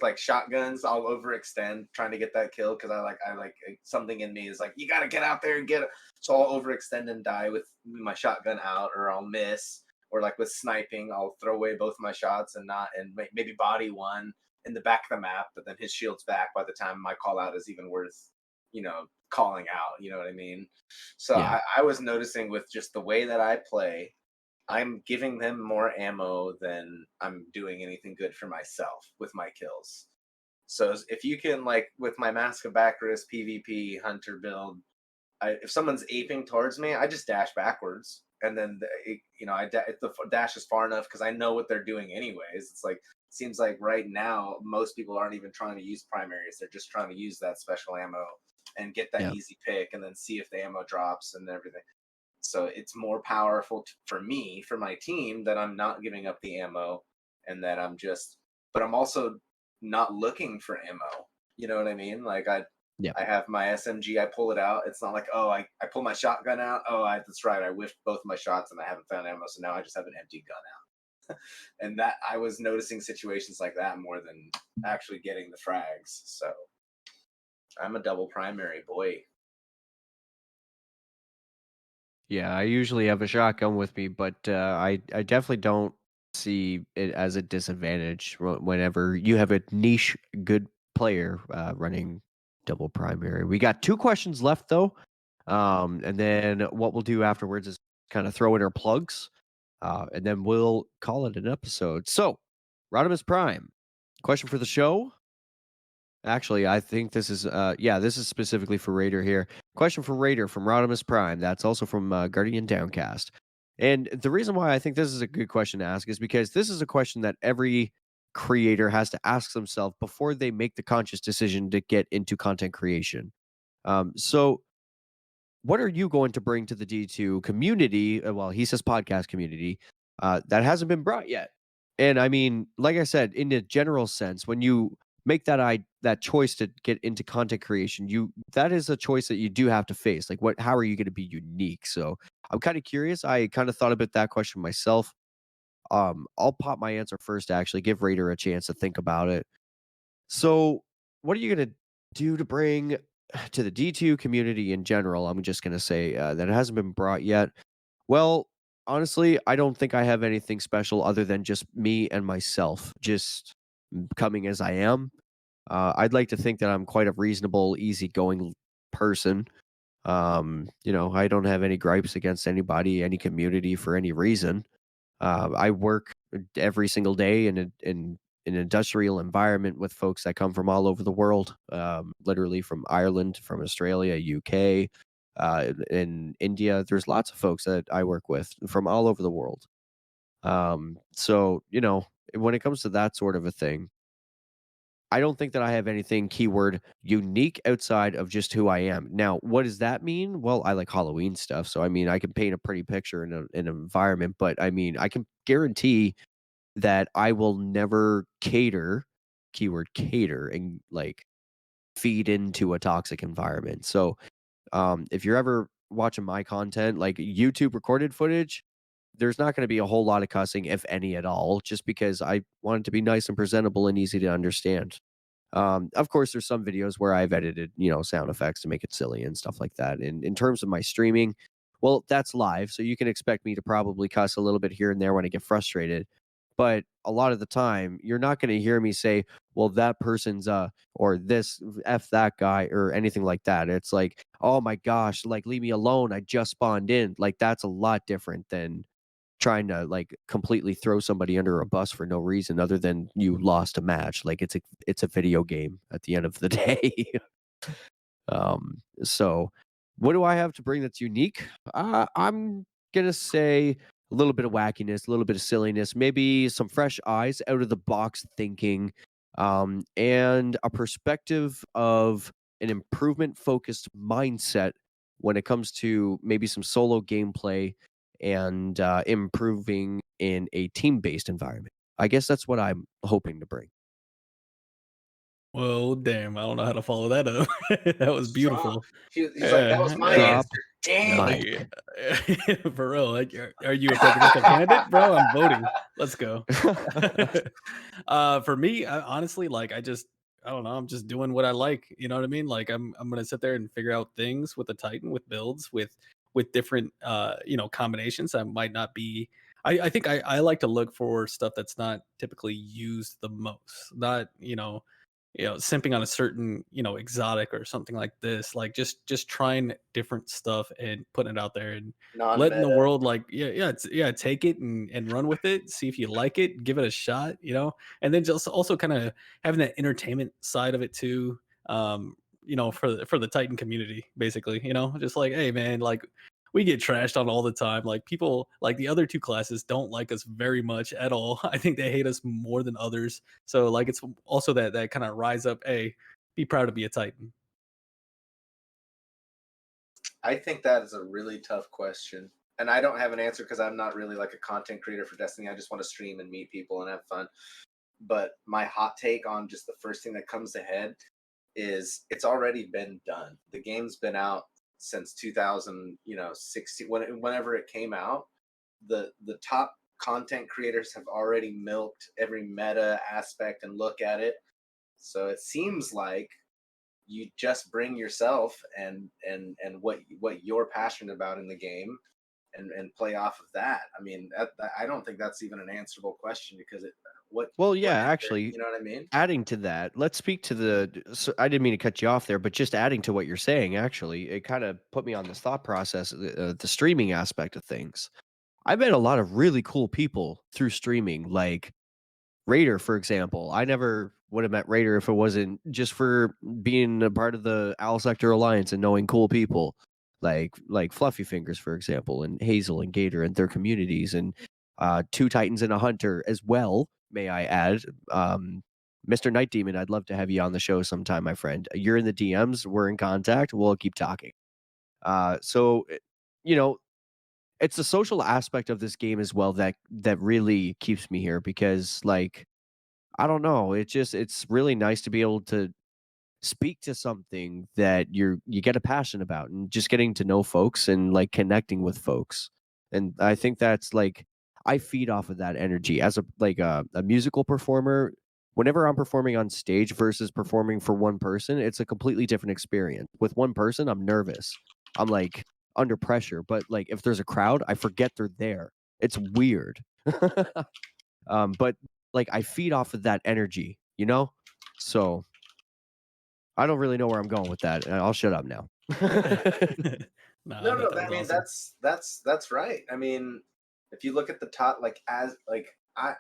like shotguns. I'll overextend trying to get that kill because I like something in me is like, you got to get out there and get it. So I'll overextend and die with my shotgun out, or I'll miss, or like with sniping, I'll throw away both my shots and maybe body one in the back of the map, but then his shield's back by the time my call out is even worth calling out. You know what I mean? So yeah. I was noticing with just the way that I play, I'm giving them more ammo than I'm doing anything good for myself with my kills. So if you can, like with my Mask of Baccaris PvP Hunter build, if someone's aping towards me, I just dash backwards, and then if the dash is far enough because I know what they're doing anyways. It's like, seems like right now most people aren't even trying to use primaries; they're just trying to use that special ammo and get that easy pick, and then see if the ammo drops and everything. So it's more powerful for me, for my team, that I'm not giving up the ammo, and that but I'm also not looking for ammo. You know what I mean? Like I have my SMG, I pull it out. It's not like, oh, I pull my shotgun out. Oh, that's right, I whiffed both my shots and I haven't found ammo, so now I just have an empty gun out. And that I was noticing situations like that more than actually getting the frags. So I'm a double primary boy. Yeah, I usually have a shotgun with me, but I definitely don't see it as a disadvantage whenever you have a niche good player running double primary. We got 2 questions left though, and then what we'll do afterwards is kind of throw in our plugs, and then we'll call it an episode. So, Rodimus Prime, question for the show. Actually, I think this is this is specifically for Raider here. Question for Raider from Rodimus Prime. That's also from Guardian Downcast. And the reason why I think this is a good question to ask is because this is a question that every creator has to ask themselves before they make the conscious decision to get into content creation. So what are you going to bring to the D2 community? Well, he says podcast community that hasn't been brought yet. And I mean, like I said, in a general sense, when you make that choice to get into content creation, that is a choice that you do have to face. Like, how are you going to be unique? So I'm kind of curious. I kind of thought about that question myself. I'll pop my answer first, actually, give Raider a chance to think about it. So what are you going to do to bring to the D2 community in general? I'm just going to say that it hasn't been brought yet. Well, honestly, I don't think I have anything special other than just me and myself, just coming as I am. I'd like to think that I'm quite a reasonable, easygoing person. I don't have any gripes against anybody, any community for any reason. I work every single day in an industrial environment with folks that come from all over the world, literally from Ireland, from Australia, UK, in India. There's lots of folks that I work with from all over the world. So, when it comes to that sort of a thing, I don't think that I have anything keyword unique outside of just who I am. Now, what does that mean? Well, I like Halloween stuff, so I mean, I can paint a pretty picture in an environment, but I mean, I can guarantee that I will never keyword cater, and like feed into a toxic environment. So, if you're ever watching my content, like YouTube recorded footage, there's not going to be a whole lot of cussing, if any at all, just because I want it to be nice and presentable and easy to understand. Of course, there's some videos where I've edited, sound effects to make it silly and stuff like that. And in terms of my streaming, well, that's live, so you can expect me to probably cuss a little bit here and there when I get frustrated. But a lot of the time, you're not going to hear me say, well, that person's or this F that guy or anything like that. It's like, oh my gosh, like leave me alone. I just spawned in. Like that's a lot different than trying to like completely throw somebody under a bus for no reason other than you lost a match. Like it's a video game at the end of the day. So what do I have to bring that's unique? I'm gonna say a little bit of wackiness, a little bit of silliness, maybe some fresh eyes, out of the box thinking, and a perspective of an improvement focused mindset when it comes to maybe some solo gameplay and improving in a team based environment. I guess that's what I'm hoping to bring. Well, damn, I don't know how to follow that up. That was Strong. beautiful. He's like, that was my Drop answer. Dang. mic. For real, like, are you a presidential candidate, bro? I'm voting. Let's go. For me, honestly, like, I don't know. I'm just doing what I like. You know what I mean? Like, I'm gonna sit there and figure out things with the Titan, with builds, with different combinations that might not be. I think I like to look for stuff that's not typically used the most. Not simping on a certain exotic or something like this, like just trying different stuff and putting it out there and letting the Non-meta. world, like, take it and run with it, see if you like it, give it a shot, and then just also kind of having that entertainment side of it too, for the Titan community, basically, just like, hey man, like, we get trashed on all the time. Like, people, like, the other two classes don't like us very much at all. I think they hate us more than others. So, like, it's also that kind of rise up. Hey, be proud to be a Titan. I think that is a really tough question. And I don't have an answer because I'm not really like a content creator for Destiny. I just want to stream and meet people and have fun. But my hot take on just the first thing that comes to head is it's already been done. The game's been out since 2016, whenever it came out. The top content creators have already milked every meta aspect and look at it. So it seems like you just bring yourself and what you're passionate about in the game and play off of that. I mean, I don't think that's even an answerable question because Well, yeah, what is there, actually, you know what I mean? adding to that, let's speak to so I didn't mean to cut you off there, but just adding to what you're saying, actually, it kind of put me on this thought process, the streaming aspect of things. I met a lot of really cool people through streaming, like Raider, for example. I never would have met Raider if it wasn't just for being a part of the Owl Sector Alliance and knowing cool people like Fluffy Fingers, for example, and Hazel and Gator and their communities, and Two Titans and a Hunter as well. May I add, Mr. Night Demon? I'd love to have you on the show sometime, my friend. You're in the DMs. We're in contact. We'll keep talking. So you know, it's the social aspect of this game as well that really keeps me here because, like, I don't know, it's really nice to be able to speak to something that you get a passion about and just getting to know folks and like connecting with folks. And I think that's like I feed off of that energy as a musical performer. Whenever I'm performing on stage versus performing for one person, it's a completely different experience. With one person, I'm nervous. I'm like under pressure, but like if there's a crowd, I forget they're there. It's weird. But like I feed off of that energy, you know? So I don't really know where I'm going with that. I'll shut up now. Nah, No, I thought no, that I was mean awesome. that's right. I mean, if you look at the top, like as like I,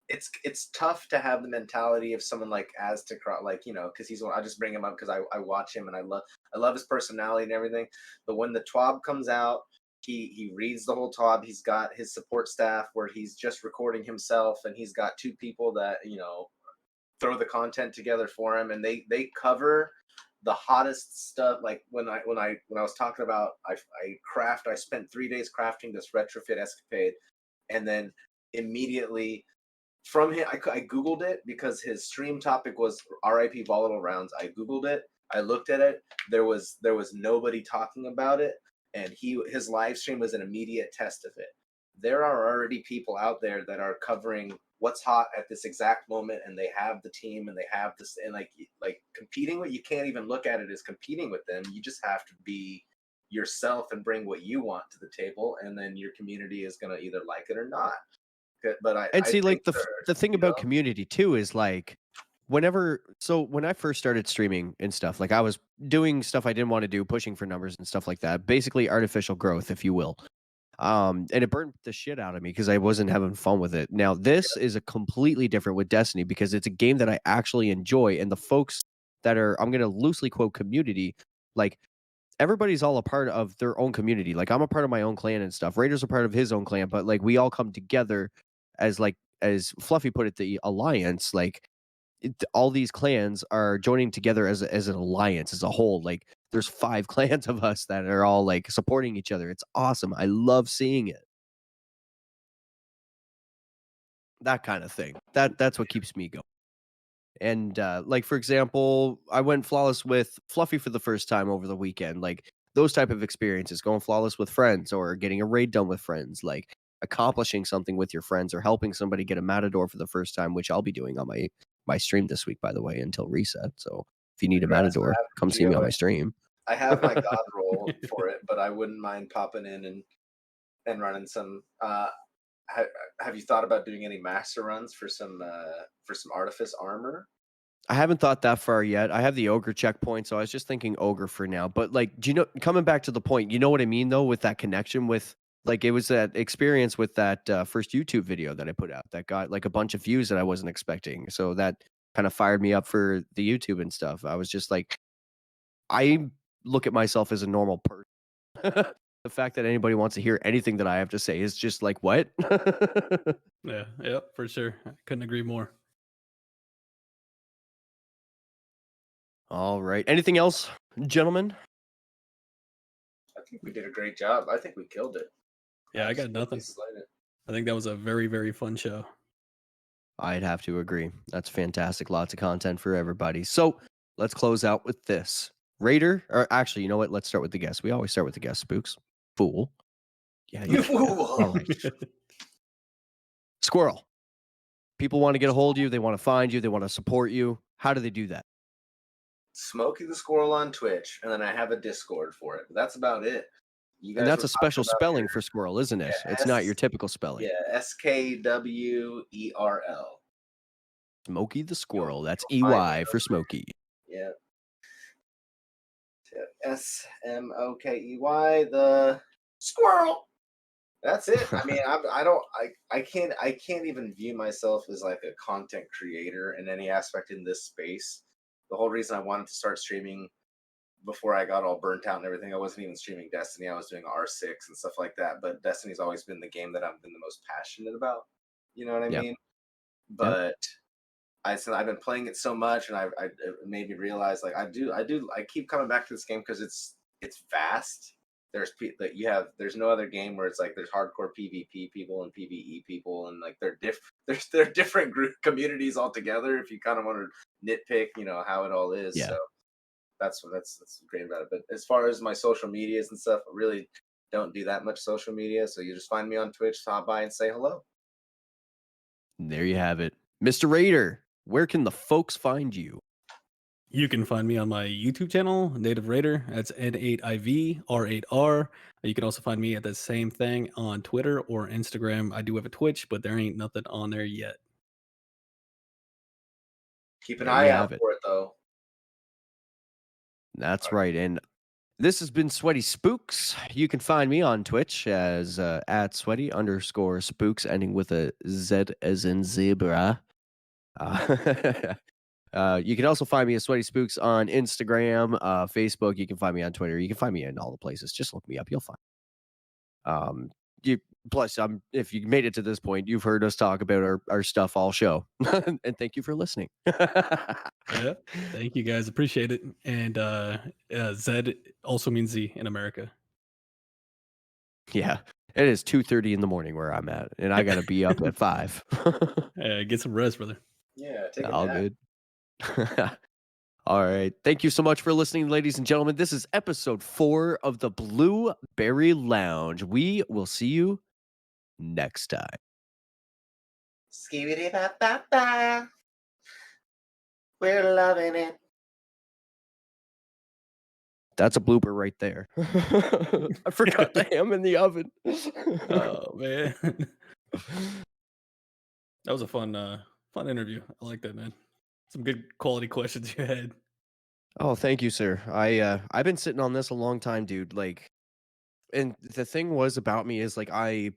it's tough to have the mentality of someone like Aztecross, like because he's one. I just bring him up because I watch him and I love his personality and everything. But when the TWAB comes out, he reads the whole TWAB. He's got his support staff where he's just recording himself, and he's got two people that throw the content together for him, and they cover the hottest stuff. Like when I was talking about I spent 3 days crafting this retrofit escapade, and then immediately from him I googled it because his stream topic was RIP volatile rounds. I googled it, I looked at it, there was nobody talking about it, and his live stream was an immediate test of it. There are already people out there that are covering what's hot at this exact moment, and they have the team and they have this, and like competing with, you can't even look at it as competing with them. You just have to be yourself and bring what you want to the table, and then your community is going to either like it or not. But And I see, think like they're, the thing you about know, community too is like when I first started streaming and stuff, like I was doing stuff I didn't want to do, pushing for numbers and stuff like that. Basically artificial growth, if you will. And it burned the shit out of me because I wasn't having fun with it. Now, this is a completely different with Destiny because it's a game that I actually enjoy. And the folks that are, I'm going to loosely quote community, like everybody's all a part of their own community. Like I'm a part of my own clan and stuff. Raider's a part of his own clan, but like we all come together as like, as Fluffy put it, the alliance, like all these clans are joining together as an alliance as a whole. Like there's 5 clans of us that are all like supporting each other. It's awesome. I love seeing it. That kind of thing. That's what keeps me going. And like for example, I went flawless with Fluffy for the first time over the weekend. Like those type of experiences, going flawless with friends or getting a raid done with friends, like accomplishing something with your friends or helping somebody get a matador for the first time, which I'll be doing on my stream this week, by the way, until reset. So if you need a congrats for matador, having come see me on Geo. my stream. I have my god roll for it, but I wouldn't mind popping in and running some. Ha, have you thought about doing any master runs for some artifice armor? I haven't thought that far yet. I have the ogre checkpoint, so I was just thinking ogre for now. But like, do you know, coming back to the point, you know what I mean though, with that connection with like it was that experience with that first YouTube video that I put out that got like a bunch of views that I wasn't expecting. So that kind of fired me up for the YouTube and stuff. I was just like, I look at myself as a normal person. The fact that anybody wants to hear anything that I have to say is just like, what? Yeah, yep, for sure. I couldn't agree more. All right. Anything else, gentlemen? I think we did a great job. I think we killed it. Yeah, I got Absolutely nothing. slayed it. I think that was a very, very fun show. I'd have to agree. That's fantastic. Lots of content for everybody. So let's close out with this. Raider, or actually, you know what? Let's start with the guest. We always start with the guest, Spooks. Fool. Yeah, You you fool. all right. Squirrel. People want to get a hold of you. They want to find you. They want to support you. How do they do that? SmokeytheSkwerl on Twitch, and then I have a Discord for it. But that's about it. You guys And that's were a special talking about spelling your- for squirrel, isn't it? Yeah, It's not your typical spelling. Yeah, SKWERL. Smokey the Squirrel. That's you'll find EY it for Smokey. Yeah. SMOKEY, the squirrel. That's it. I mean, I can't even view myself as like a content creator in any aspect in this space. The whole reason I wanted to start streaming before I got all burnt out and everything, I wasn't even streaming Destiny. I was doing R6 and stuff like that. But Destiny's always been the game that I've been the most passionate about. You know what I Yeah. mean? But I've been playing it so much, and it made me realize like I keep coming back to this game because it's vast. There's no other game where it's like there's hardcore PvP people and PvE people, and like they're different group communities altogether. If you kind of want to nitpick, you know how it all is. Yeah. So that's great about it. But as far as my social medias and stuff, I really don't do that much social media. So you just find me on Twitch, stop by and say hello. There you have it. Mr. Raider, where can the folks find you? You can find me on my YouTube channel, Native Raider. That's N8iV R8R. You can also find me at the same thing on Twitter or Instagram. I do have a Twitch, but there ain't nothing on there yet. Keep an There eye you out have it. for it though. That's right. And this has been Sweaty Spooks. You can find me on Twitch as at Sweaty_Spooks, ending with a Z as in zebra. You can also find me at Sweaty Spooks on Instagram, Facebook. You can find me on Twitter. You can find me in all the places. Just look me up. You'll find. Plus, if you made it to this point, you've heard us talk about our stuff all show. And thank you for listening. Yeah, thank you guys. Appreciate it. And Z also means Z in America. Yeah, it is 2:30 in the morning where I'm at, and I got to be up at 5. Get some rest, brother. Yeah, take a All nap. good. All right. Thank you so much for listening, ladies and gentlemen. This is episode 4 of the Blueberry Lounge. We will see you next time. Skibidi-ba-ba-ba. We're loving it. That's a blooper right there. I forgot the ham in the oven. Oh, man. That was a fun interview. I like that, man. Some good quality questions you had. Oh, thank you, sir. I've been sitting on this a long time, dude. Like, and the thing was about me is like I'm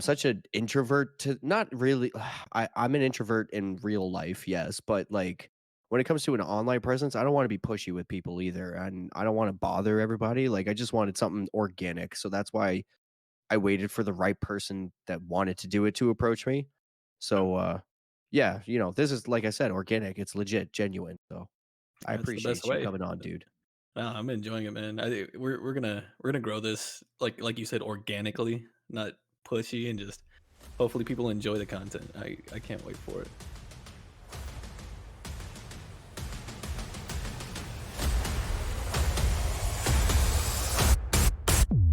such an introvert to not really. I'm an introvert in real life, yes, but like when it comes to an online presence, I don't want to be pushy with people either, and I don't want to bother everybody. Like, I just wanted something organic, so that's why I waited for the right person that wanted to do it to approach me. So, yeah, this is like I said, organic. It's legit, genuine. So I That's the best appreciate you way. coming on, dude. I'm enjoying it, man. We're gonna grow this like you said organically, not pushy, and just hopefully people enjoy the content. I can't wait for it.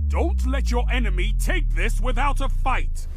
Don't let your enemy take this without a fight.